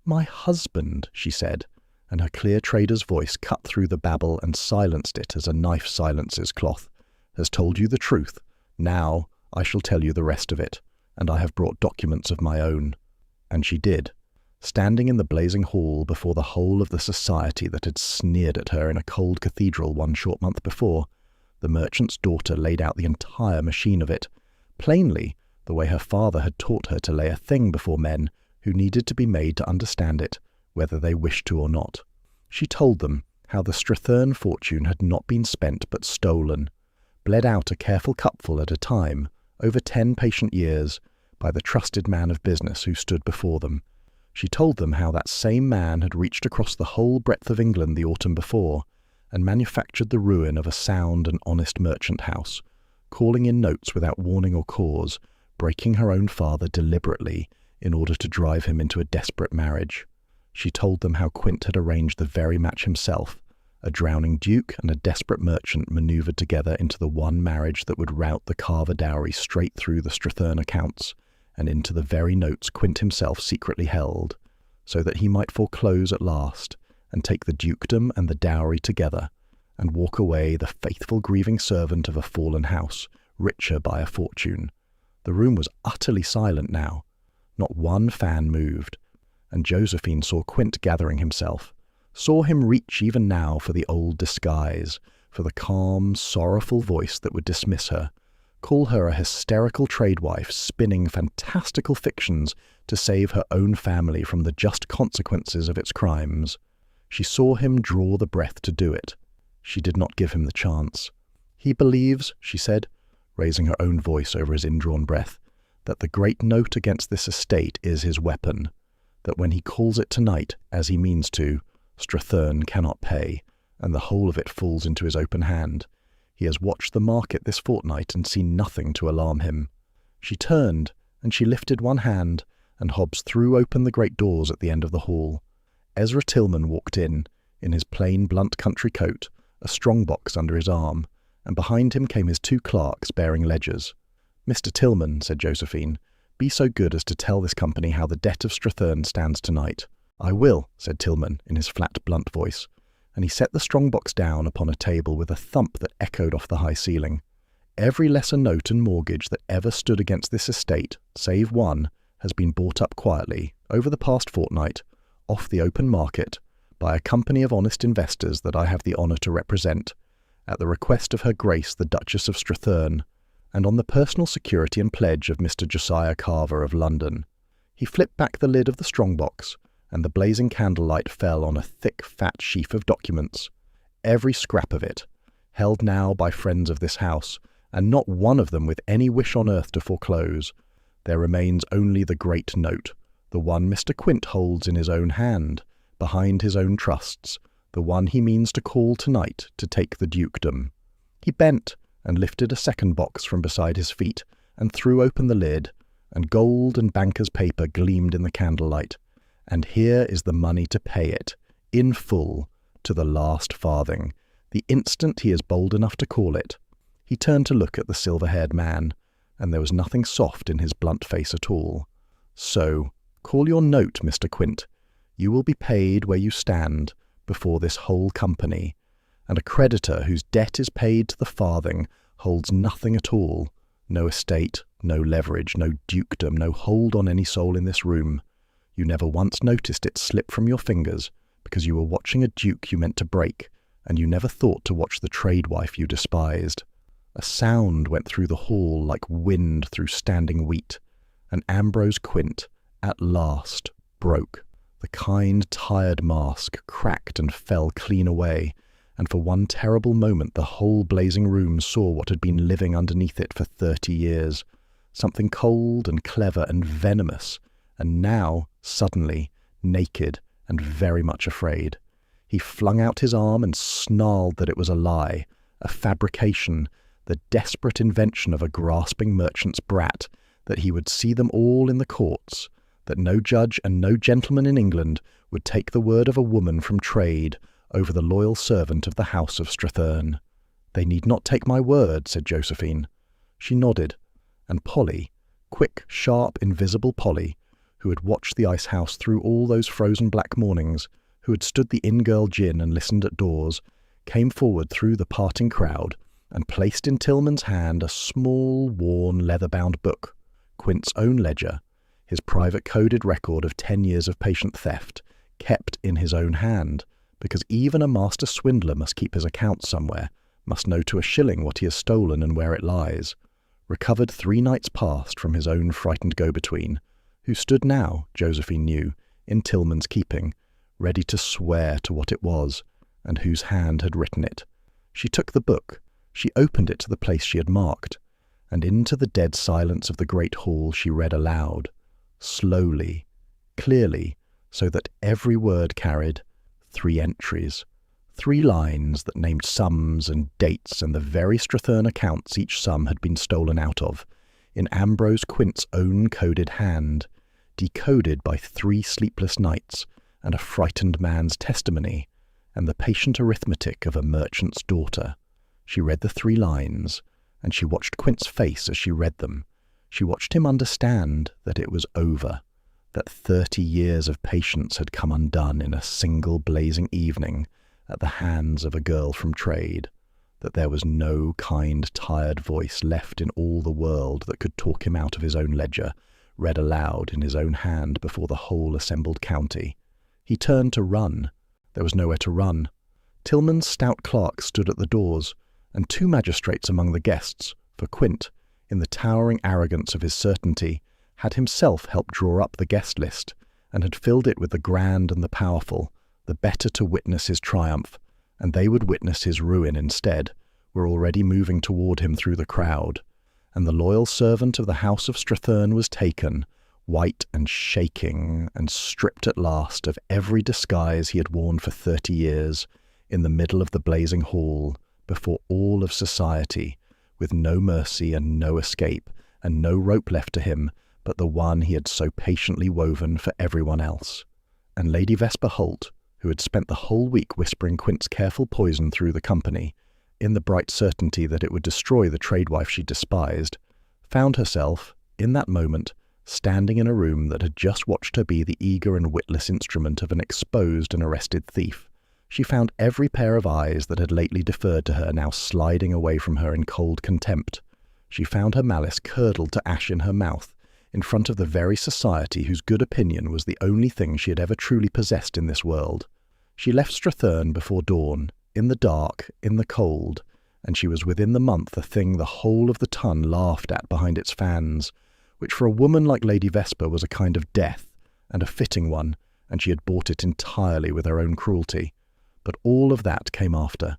"My husband," she said, and her clear trader's voice cut through the babble and silenced it as a knife silences cloth, "has told you the truth. Now I shall tell you the rest of it, and I have brought documents of my own." And she did, standing in the blazing hall before the whole of the society that had sneered at her in a cold cathedral 1 short month before. The merchant's daughter laid out the entire machine of it, plainly the way her father had taught her to lay a thing before men who needed to be made to understand it, whether they wished to or not. She told them how the Stratherne fortune had not been spent but stolen, bled out a careful cupful at a time, over 10 patient years, by the trusted man of business who stood before them. She told them how that same man had reached across the whole breadth of England the autumn before, and manufactured the ruin of a sound and honest merchant house, calling in notes without warning or cause, breaking her own father deliberately in order to drive him into a desperate marriage. She told them how Quint had arranged the very match himself, a drowning duke and a desperate merchant manoeuvred together into the one marriage that would rout the Carver dowry straight through the Stratherne accounts and into the very notes Quint himself secretly held, so that he might foreclose at last and take the dukedom and the dowry together, and walk away the faithful grieving servant of a fallen house, richer by a fortune. The room was utterly silent now. Not one fan moved, and Josephine saw Quint gathering himself, saw him reach even now for the old disguise, for the calm, sorrowful voice that would dismiss her, call her a hysterical tradewife spinning fantastical fictions to save her own family from the just consequences of its crimes. She saw him draw the breath to do it. She did not give him the chance. "He believes," she said, raising her own voice over his indrawn breath, "that the great note against this estate is his weapon, that when he calls it tonight, as he means to, Stratherne cannot pay, and the whole of it falls into his open hand. He has watched the market this fortnight and seen nothing to alarm him." She turned, and she lifted one hand, and Hobbs threw open the great doors at the end of the hall. Ezra Tillman walked in his plain, blunt country coat, a strong-box under his arm, and behind him came his 2 clerks bearing ledgers. "Mr. Tillman," said Josephine, "be so good as to tell this company how the debt of Stratherne stands tonight." "I will," said Tillman in his flat, blunt voice, and he set the strong-box down upon a table with a thump that echoed off the high ceiling. "Every lesser note and mortgage that ever stood against this estate, save one, has been bought up quietly, over the past fortnight, off the open market, by a company of honest investors that I have the honour to represent, at the request of Her Grace the Duchess of Stratherne, and on the personal security and pledge of Mr. Josiah Carver of London." He flipped back the lid of the strong-box, and the blazing candlelight fell on a thick, fat sheaf of documents, every scrap of it, held now by friends of this house, and not one of them with any wish on earth to foreclose. There remains only the great note, the one Mr. Quint holds in his own hand, behind his own trusts, the one he means to call tonight to take the dukedom. He bent and lifted a second box from beside his feet and threw open the lid, and gold and banker's paper gleamed in the candlelight. And here is the money to pay it, in full, to the last farthing, the instant he is bold enough to call it. He turned to look at the silver-haired man, and there was nothing soft in his blunt face at all. "So, call your note, Mr. Quint. You will be paid where you stand, before this whole company, and a creditor whose debt is paid to the farthing holds nothing at all, no estate, no leverage, no dukedom, no hold on any soul in this room. You never once noticed it slip from your fingers, because you were watching a duke you meant to break, and you never thought to watch the trade-wife you despised." A sound went through the hall like wind through standing wheat, and Ambrose Quint, at last, broke. The kind, tired mask cracked and fell clean away, and for one terrible moment the whole blazing room saw what had been living underneath it for 30 years. Something cold and clever and venomous, and now, suddenly, naked and very much afraid. He flung out his arm and snarled that it was a lie, a fabrication, the desperate invention of a grasping merchant's brat, that he would see them all in the courts, that no judge and no gentleman in England would take the word of a woman from trade over the loyal servant of the house of Stratherne. "They need not take my word," said Josephine. She nodded, and Polly, quick, sharp, invisible Polly, who had watched the ice house through all those frozen black mornings, who had stood the in-girl gin and listened at doors, came forward through the parting crowd and placed in Tillman's hand a small, worn, leather-bound book, Quint's own ledger, his private coded record of 10 years of patient theft, kept in his own hand, because even a master swindler must keep his accounts somewhere, must know to a shilling what he has stolen and where it lies. Recovered 3 nights past from his own frightened go-between, who stood now, Josephine knew, in Tillman's keeping, ready to swear to what it was, and whose hand had written it. She took the book, she opened it to the place she had marked, and into the dead silence of the great hall she read aloud, slowly, clearly, so that every word carried 3 entries, 3 lines that named sums and dates and the very Stratherne accounts each sum had been stolen out of, in Ambrose Quint's own coded hand, decoded by 3 sleepless nights and a frightened man's testimony, and the patient arithmetic of a merchant's daughter. She read the 3 lines, and she watched Quint's face as she read them. She watched him understand that it was over, that 30 years of patience had come undone in a single blazing evening at the hands of a girl from trade, that there was no kind, tired voice left in all the world that could talk him out of his own ledger, read aloud in his own hand before the whole assembled county. He turned to run. There was nowhere to run. Tillman's stout clerk stood at the doors, and 2 magistrates among the guests, for Quint, in the towering arrogance of his certainty, had himself helped draw up the guest list, and had filled it with the grand and the powerful, the better to witness his triumph, and they would witness his ruin instead, were already moving toward him through the crowd, and the loyal servant of the house of Stratherne was taken, white and shaking, and stripped at last of every disguise he had worn for 30 years, in the middle of the blazing hall, before all of society, with no mercy and no escape, and no rope left to him but the one he had so patiently woven for everyone else. And Lady Vesper Holt, who had spent the whole week whispering Quint's careful poison through the company, in the bright certainty that it would destroy the tradewife she despised, found herself, in that moment, standing in a room that had just watched her be the eager and witless instrument of an exposed and arrested thief. She found every pair of eyes that had lately deferred to her now sliding away from her in cold contempt. She found her malice curdled to ash in her mouth, in front of the very society whose good opinion was the only thing she had ever truly possessed in this world. She left Stratherne before dawn, in the dark, in the cold, and she was within the month a thing the whole of the ton laughed at behind its fans, which for a woman like Lady Vesper was a kind of death, and a fitting one, and she had bought it entirely with her own cruelty. But all of that came after,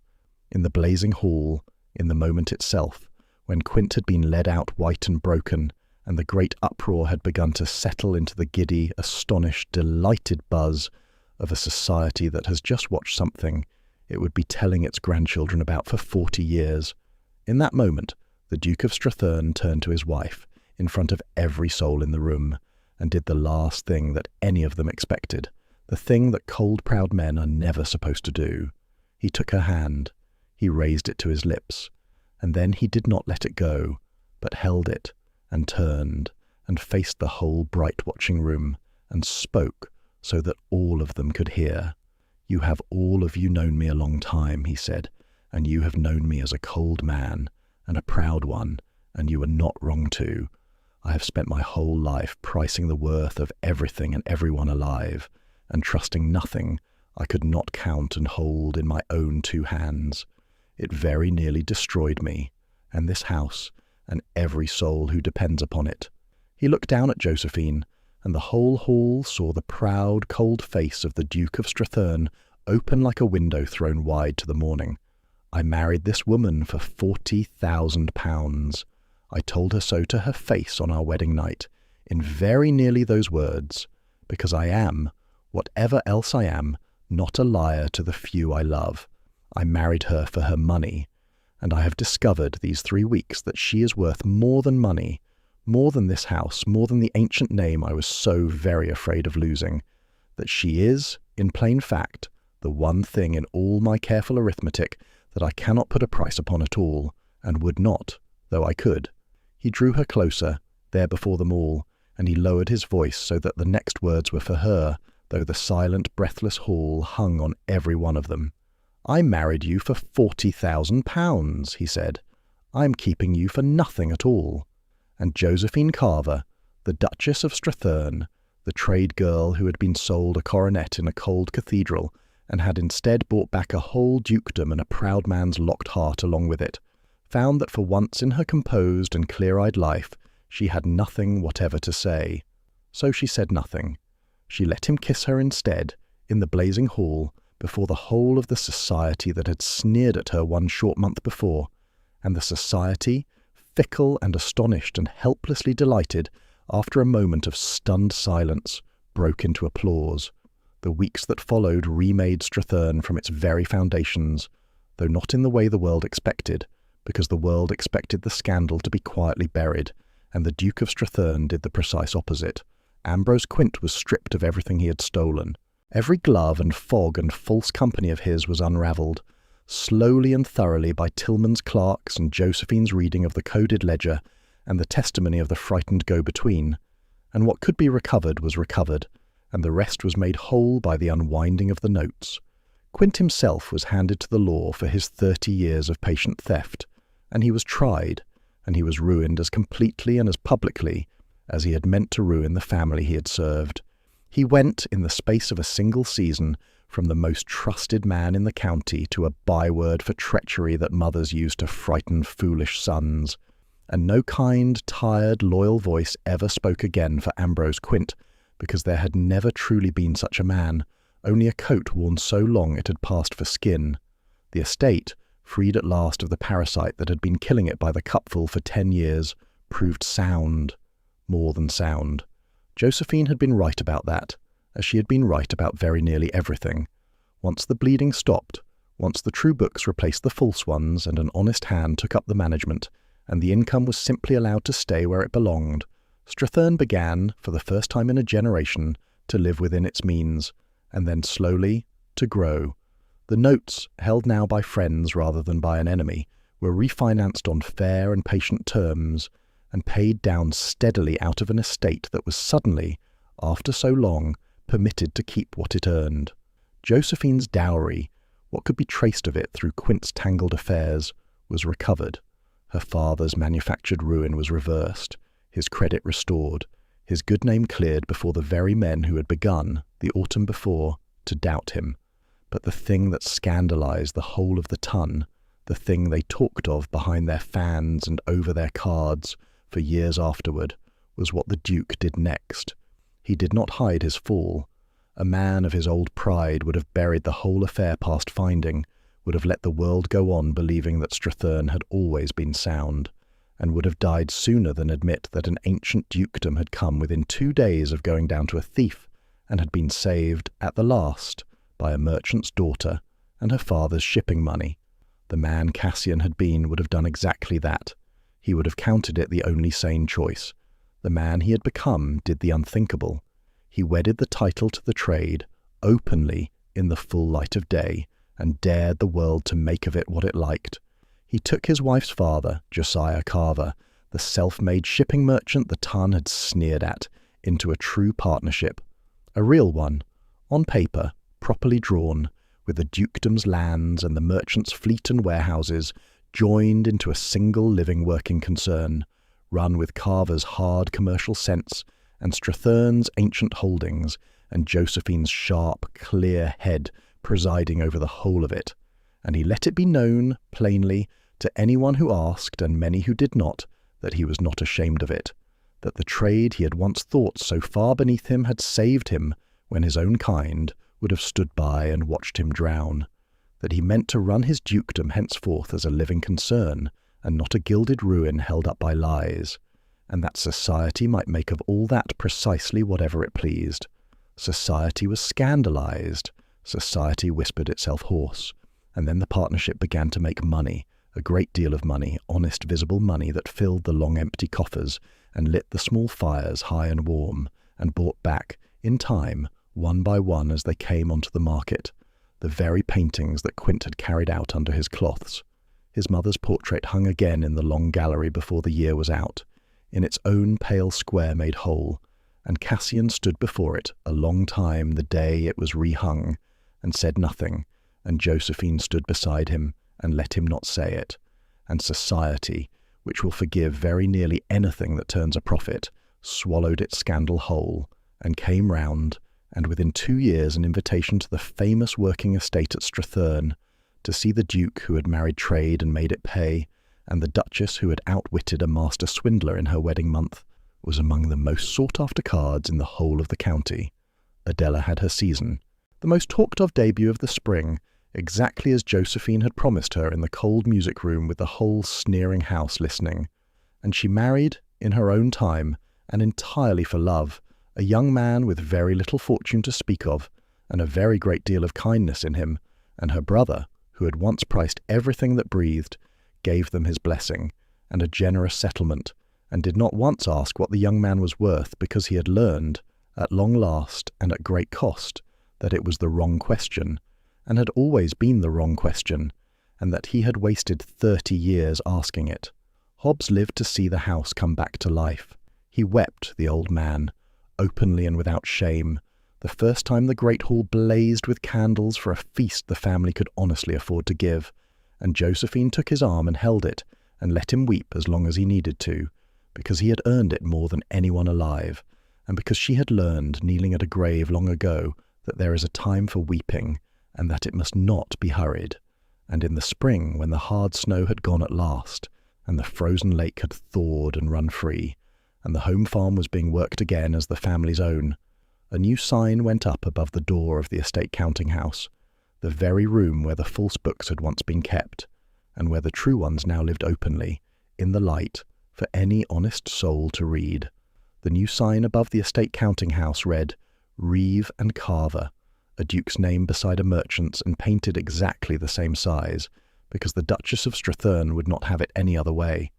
in the blazing hall, in the moment itself, when Quint had been led out white and broken, and the great uproar had begun to settle into the giddy, astonished, delighted buzz of a society that has just watched something it would be telling its grandchildren about for 40 years. In that moment, the Duke of Stratherne turned to his wife, in front of every soul in the room, and did the last thing that any of them expected, the thing that cold, proud men are never supposed to do. He took her hand, he raised it to his lips, and then he did not let it go, but held it, and turned, and faced the whole bright watching room, and spoke so that all of them could hear. "You have all of you known me a long time," he said, "and you have known me as a cold man, and a proud one, and you are not wrong too. I have spent my whole life pricing the worth of everything and everyone alive, and trusting nothing I could not count and hold in my own 2 hands. It very nearly destroyed me, and this house, and every soul who depends upon it." He looked down at Josephine, and the whole hall saw the proud, cold face of the Duke of Stratherne open like a window thrown wide to the morning. I married this woman for £40,000. I told her so to her face on our wedding night, in very nearly those words, because I am, whatever else I am, not a liar to the few I love. I married her for her money, and I have discovered these 3 weeks that she is worth more than money, more than this house, more than the ancient name I was so very afraid of losing, that she is, in plain fact, the one thing in all my careful arithmetic that I cannot put a price upon at all, and would not, though I could. He drew her closer, there before them all, and he lowered his voice so that the next words were for her, though the silent, breathless hall hung on every one of them. "I married you for £40,000, he said. "I am keeping you for nothing at all." And Josephine Carver, the Duchess of Stratherne, the trade girl who had been sold a coronet in a cold cathedral, and had instead brought back a whole dukedom and a proud man's locked heart along with it, found that for once in her composed and clear-eyed life she had nothing whatever to say. So she said nothing. She let him kiss her instead, in the blazing hall, before the whole of the society that had sneered at her one short month before, and the society, fickle and astonished and helplessly delighted, after a moment of stunned silence, broke into applause. The weeks that followed remade Stratherne from its very foundations, though not in the way the world expected, because the world expected the scandal to be quietly buried, and the Duke of Stratherne did the precise opposite. Ambrose Quint was stripped of everything he had stolen. Every glove and fog and false company of his was unravelled, slowly and thoroughly by Tillman's clerks and Josephine's reading of the coded ledger and the testimony of the frightened go-between, and what could be recovered was recovered, and the rest was made whole by the unwinding of the notes. Quint himself was handed to the law for his 30 years of patient theft, and he was tried, and he was ruined as completely and as publicly as he had meant to ruin the family he had served. He went, in the space of a single season, from the most trusted man in the county to a byword for treachery that mothers used to frighten foolish sons, and no kind, tired, loyal voice ever spoke again for Ambrose Quint, because there had never truly been such a man, only a coat worn so long it had passed for skin. The estate, freed at last of the parasite that had been killing it by the cupful for 10 years, proved sound, more than sound. Josephine had been right about that, as she had been right about very nearly everything. Once the bleeding stopped, once the true books replaced the false ones and an honest hand took up the management, and the income was simply allowed to stay where it belonged, Stratherne began, for the first time in a generation, to live within its means, and then slowly to grow. The notes, held now by friends rather than by an enemy, were refinanced on fair and patient terms, and paid down steadily out of an estate that was suddenly, after so long, permitted to keep what it earned. Josephine's dowry, what could be traced of it through Quint's tangled affairs, was recovered. Her father's manufactured ruin was reversed, his credit restored, his good name cleared before the very men who had begun, the autumn before, to doubt him. But the thing that scandalized the whole of the ton, the thing they talked of behind their fans and over their cards for years afterward, was what the Duke did next. He did not hide his fall. A man of his old pride would have buried the whole affair past finding, would have let the world go on believing that Stratherne had always been sound, and would have died sooner than admit that an ancient dukedom had come within 2 days of going down to a thief, and had been saved, at the last, by a merchant's daughter and her father's shipping money. The man Cassian had been would have done exactly that. He would have counted it the only sane choice. The man he had become did the unthinkable. He wedded the title to the trade, openly, in the full light of day, and dared the world to make of it what it liked. He took his wife's father, Josiah Carver, the self-made shipping merchant the ton had sneered at, into a true partnership. A real one, on paper, properly drawn, with the dukedom's lands and the merchant's fleet and warehouses joined into a single living working concern, run with Carver's hard commercial sense and Stratherne's ancient holdings and Josephine's sharp, clear head presiding over the whole of it. And he let it be known, plainly, to anyone who asked and many who did not, that he was not ashamed of it, that the trade he had once thought so far beneath him had saved him when his own kind, would have stood by and watched him drown, that he meant to run his dukedom henceforth as a living concern, and not a gilded ruin held up by lies, and that society might make of all that precisely whatever it pleased. Society was scandalized, society whispered itself hoarse, and then the partnership began to make money, a great deal of money, honest visible money that filled the long empty coffers and lit the small fires high and warm, and bought back, in time, one by one as they came onto the market, the very paintings that Quint had carried out under his cloths. His mother's portrait hung again in the long gallery before the year was out, in its own pale square made whole, and Cassian stood before it a long time the day it was rehung, and said nothing, and Josephine stood beside him, and let him not say it, and society, which will forgive very nearly anything that turns a profit, swallowed its scandal whole, and came round, and within 2 years an invitation to the famous working estate at Stratherne, to see the Duke who had married trade and made it pay, and the Duchess who had outwitted a master swindler in her wedding month, was among the most sought-after cards in the whole of the county. Adela had her season, the most talked-of debut of the spring, exactly as Josephine had promised her in the cold music-room with the whole sneering house listening, and she married, in her own time, and entirely for love, a young man with very little fortune to speak of, and a very great deal of kindness in him, and her brother, who had once priced everything that breathed, gave them his blessing, and a generous settlement, and did not once ask what the young man was worth, because he had learned, at long last and at great cost, that it was the wrong question, and had always been the wrong question, and that he had wasted 30 years asking it. Hobbs lived to see the house come back to life. He wept, the old man, openly and without shame, the first time the great hall blazed with candles for a feast the family could honestly afford to give, and Josephine took his arm and held it, and let him weep as long as he needed to, because he had earned it more than anyone alive, and because she had learned, kneeling at a grave long ago, that there is a time for weeping, and that it must not be hurried. And in the spring, when the hard snow had gone at last, and the frozen lake had thawed and run free, and the home farm was being worked again as the family's own, a new sign went up above the door of the estate counting-house, the very room where the false books had once been kept, and where the true ones now lived openly, in the light, for any honest soul to read. The new sign above the estate counting-house read, Reeve and Carver, a duke's name beside a merchant's, and painted exactly the same size, because the Duchess of Stratherne would not have it any other way.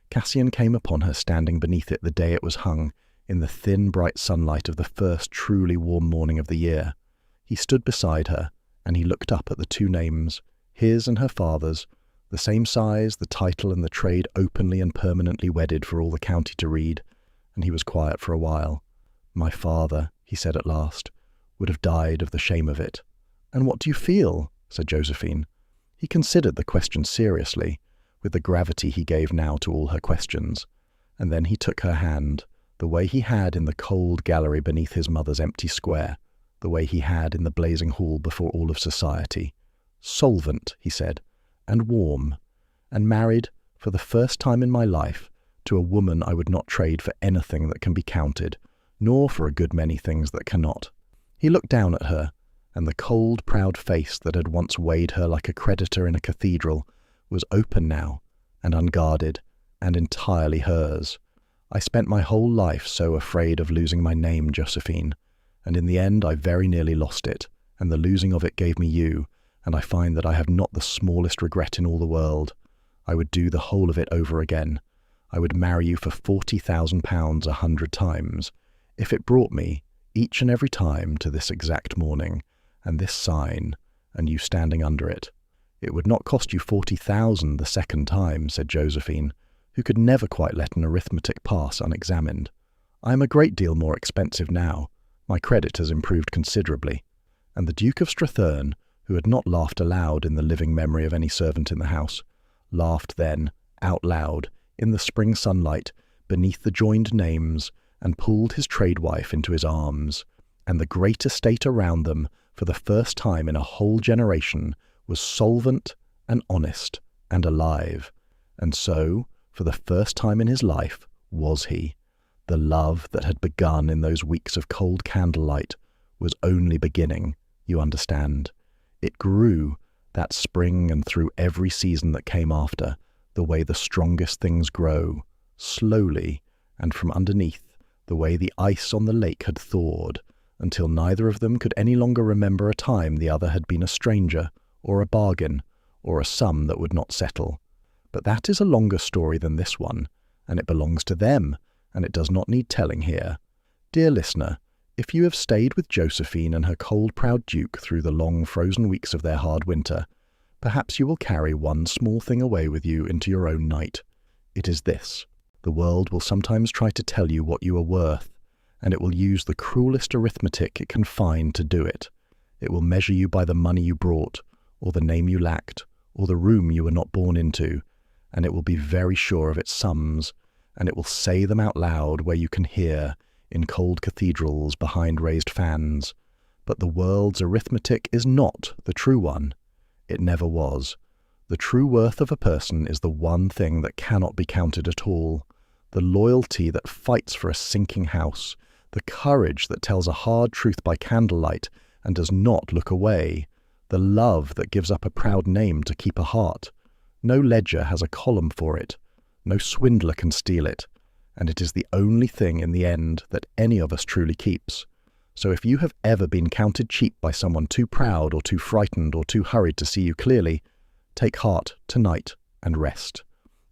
Cassian came upon her standing beneath it the day it was hung, in the thin, bright sunlight of the first truly warm morning of the year. He stood beside her, and he looked up at the two names, his and her father's, the same size, the title and the trade openly and permanently wedded for all the county to read, and he was quiet for a while. "My father," he said at last, "would have died of the shame of it." "And what do you feel?" said Josephine. He considered the question seriously, with the gravity he gave now to all her questions, and then he took her hand, the way he had in the cold gallery beneath his mother's empty square, the way he had in the blazing hall before all of society. "Solvent," he said, "and warm, and married, for the first time in my life, to a woman I would not trade for anything that can be counted, nor for a good many things that cannot." He looked down at her, and the cold, proud face that had once weighed her like a creditor in a cathedral was open now, and unguarded, and entirely hers. "I spent my whole life so afraid of losing my name, Josephine, and in the end I very nearly lost it, and the losing of it gave me you, and I find that I have not the smallest regret in all the world. I would do the whole of it over again. I would marry you for £40,000 100 times, if it brought me, each and every time, to this exact morning, and this sign, and you standing under it. It would not cost you 40,000 the second time," said Josephine, who could never quite let an arithmetic pass unexamined. "I am a great deal more expensive now. My credit has improved considerably." And the Duke of Stratherne, who had not laughed aloud in the living memory of any servant in the house, laughed then, out loud, in the spring sunlight, beneath the joined names, and pulled his trade wife into his arms, and the great estate around them, for the first time in a whole generation, was solvent and honest and alive, and so, for the first time in his life, was he. The love that had begun in those weeks of cold candlelight was only beginning, you understand. It grew that spring and through every season that came after, the way the strongest things grow, slowly, and from underneath, the way the ice on the lake had thawed, until neither of them could any longer remember a time the other had been a stranger, or a bargain, or a sum that would not settle. But that is a longer story than this one, and it belongs to them, and it does not need telling here. Dear listener, if you have stayed with Josephine and her cold, proud duke through the long, frozen weeks of their hard winter, perhaps you will carry one small thing away with you into your own night. It is this: the world will sometimes try to tell you what you are worth, and it will use the cruelest arithmetic it can find to do it. It will measure you by the money you brought, or the name you lacked, or the room you were not born into, and it will be very sure of its sums, and it will say them out loud where you can hear, in cold cathedrals behind raised fans. But the world's arithmetic is not the true one. It never was. The true worth of a person is the one thing that cannot be counted at all. The loyalty that fights for a sinking house, the courage that tells a hard truth by candlelight and does not look away, the love that gives up a proud name to keep a heart. No ledger has a column for it. No swindler can steal it. And it is the only thing in the end that any of us truly keeps. So if you have ever been counted cheap by someone too proud or too frightened or too hurried to see you clearly, take heart tonight and rest.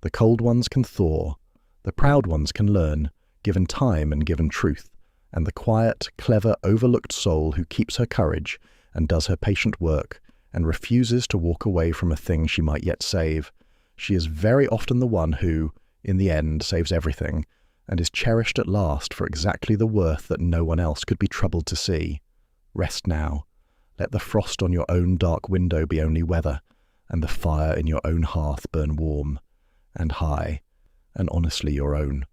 The cold ones can thaw. The proud ones can learn, given time and given truth. And the quiet, clever, overlooked soul who keeps her courage and does her patient work and refuses to walk away from a thing she might yet save, she is very often the one who, in the end, saves everything, and is cherished at last for exactly the worth that no one else could be troubled to see. Rest now. Let the frost on your own dark window be only weather, and the fire in your own hearth burn warm, and high, and honestly your own.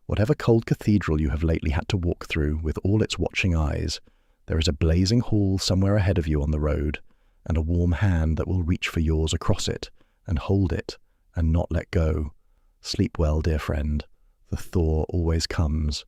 Whatever cold cathedral you have lately had to walk through with all its watching eyes, there is a blazing hall somewhere ahead of you on the road, and a warm hand that will reach for yours across it, and hold it, and not let go. Sleep well, dear friend. The thaw always comes.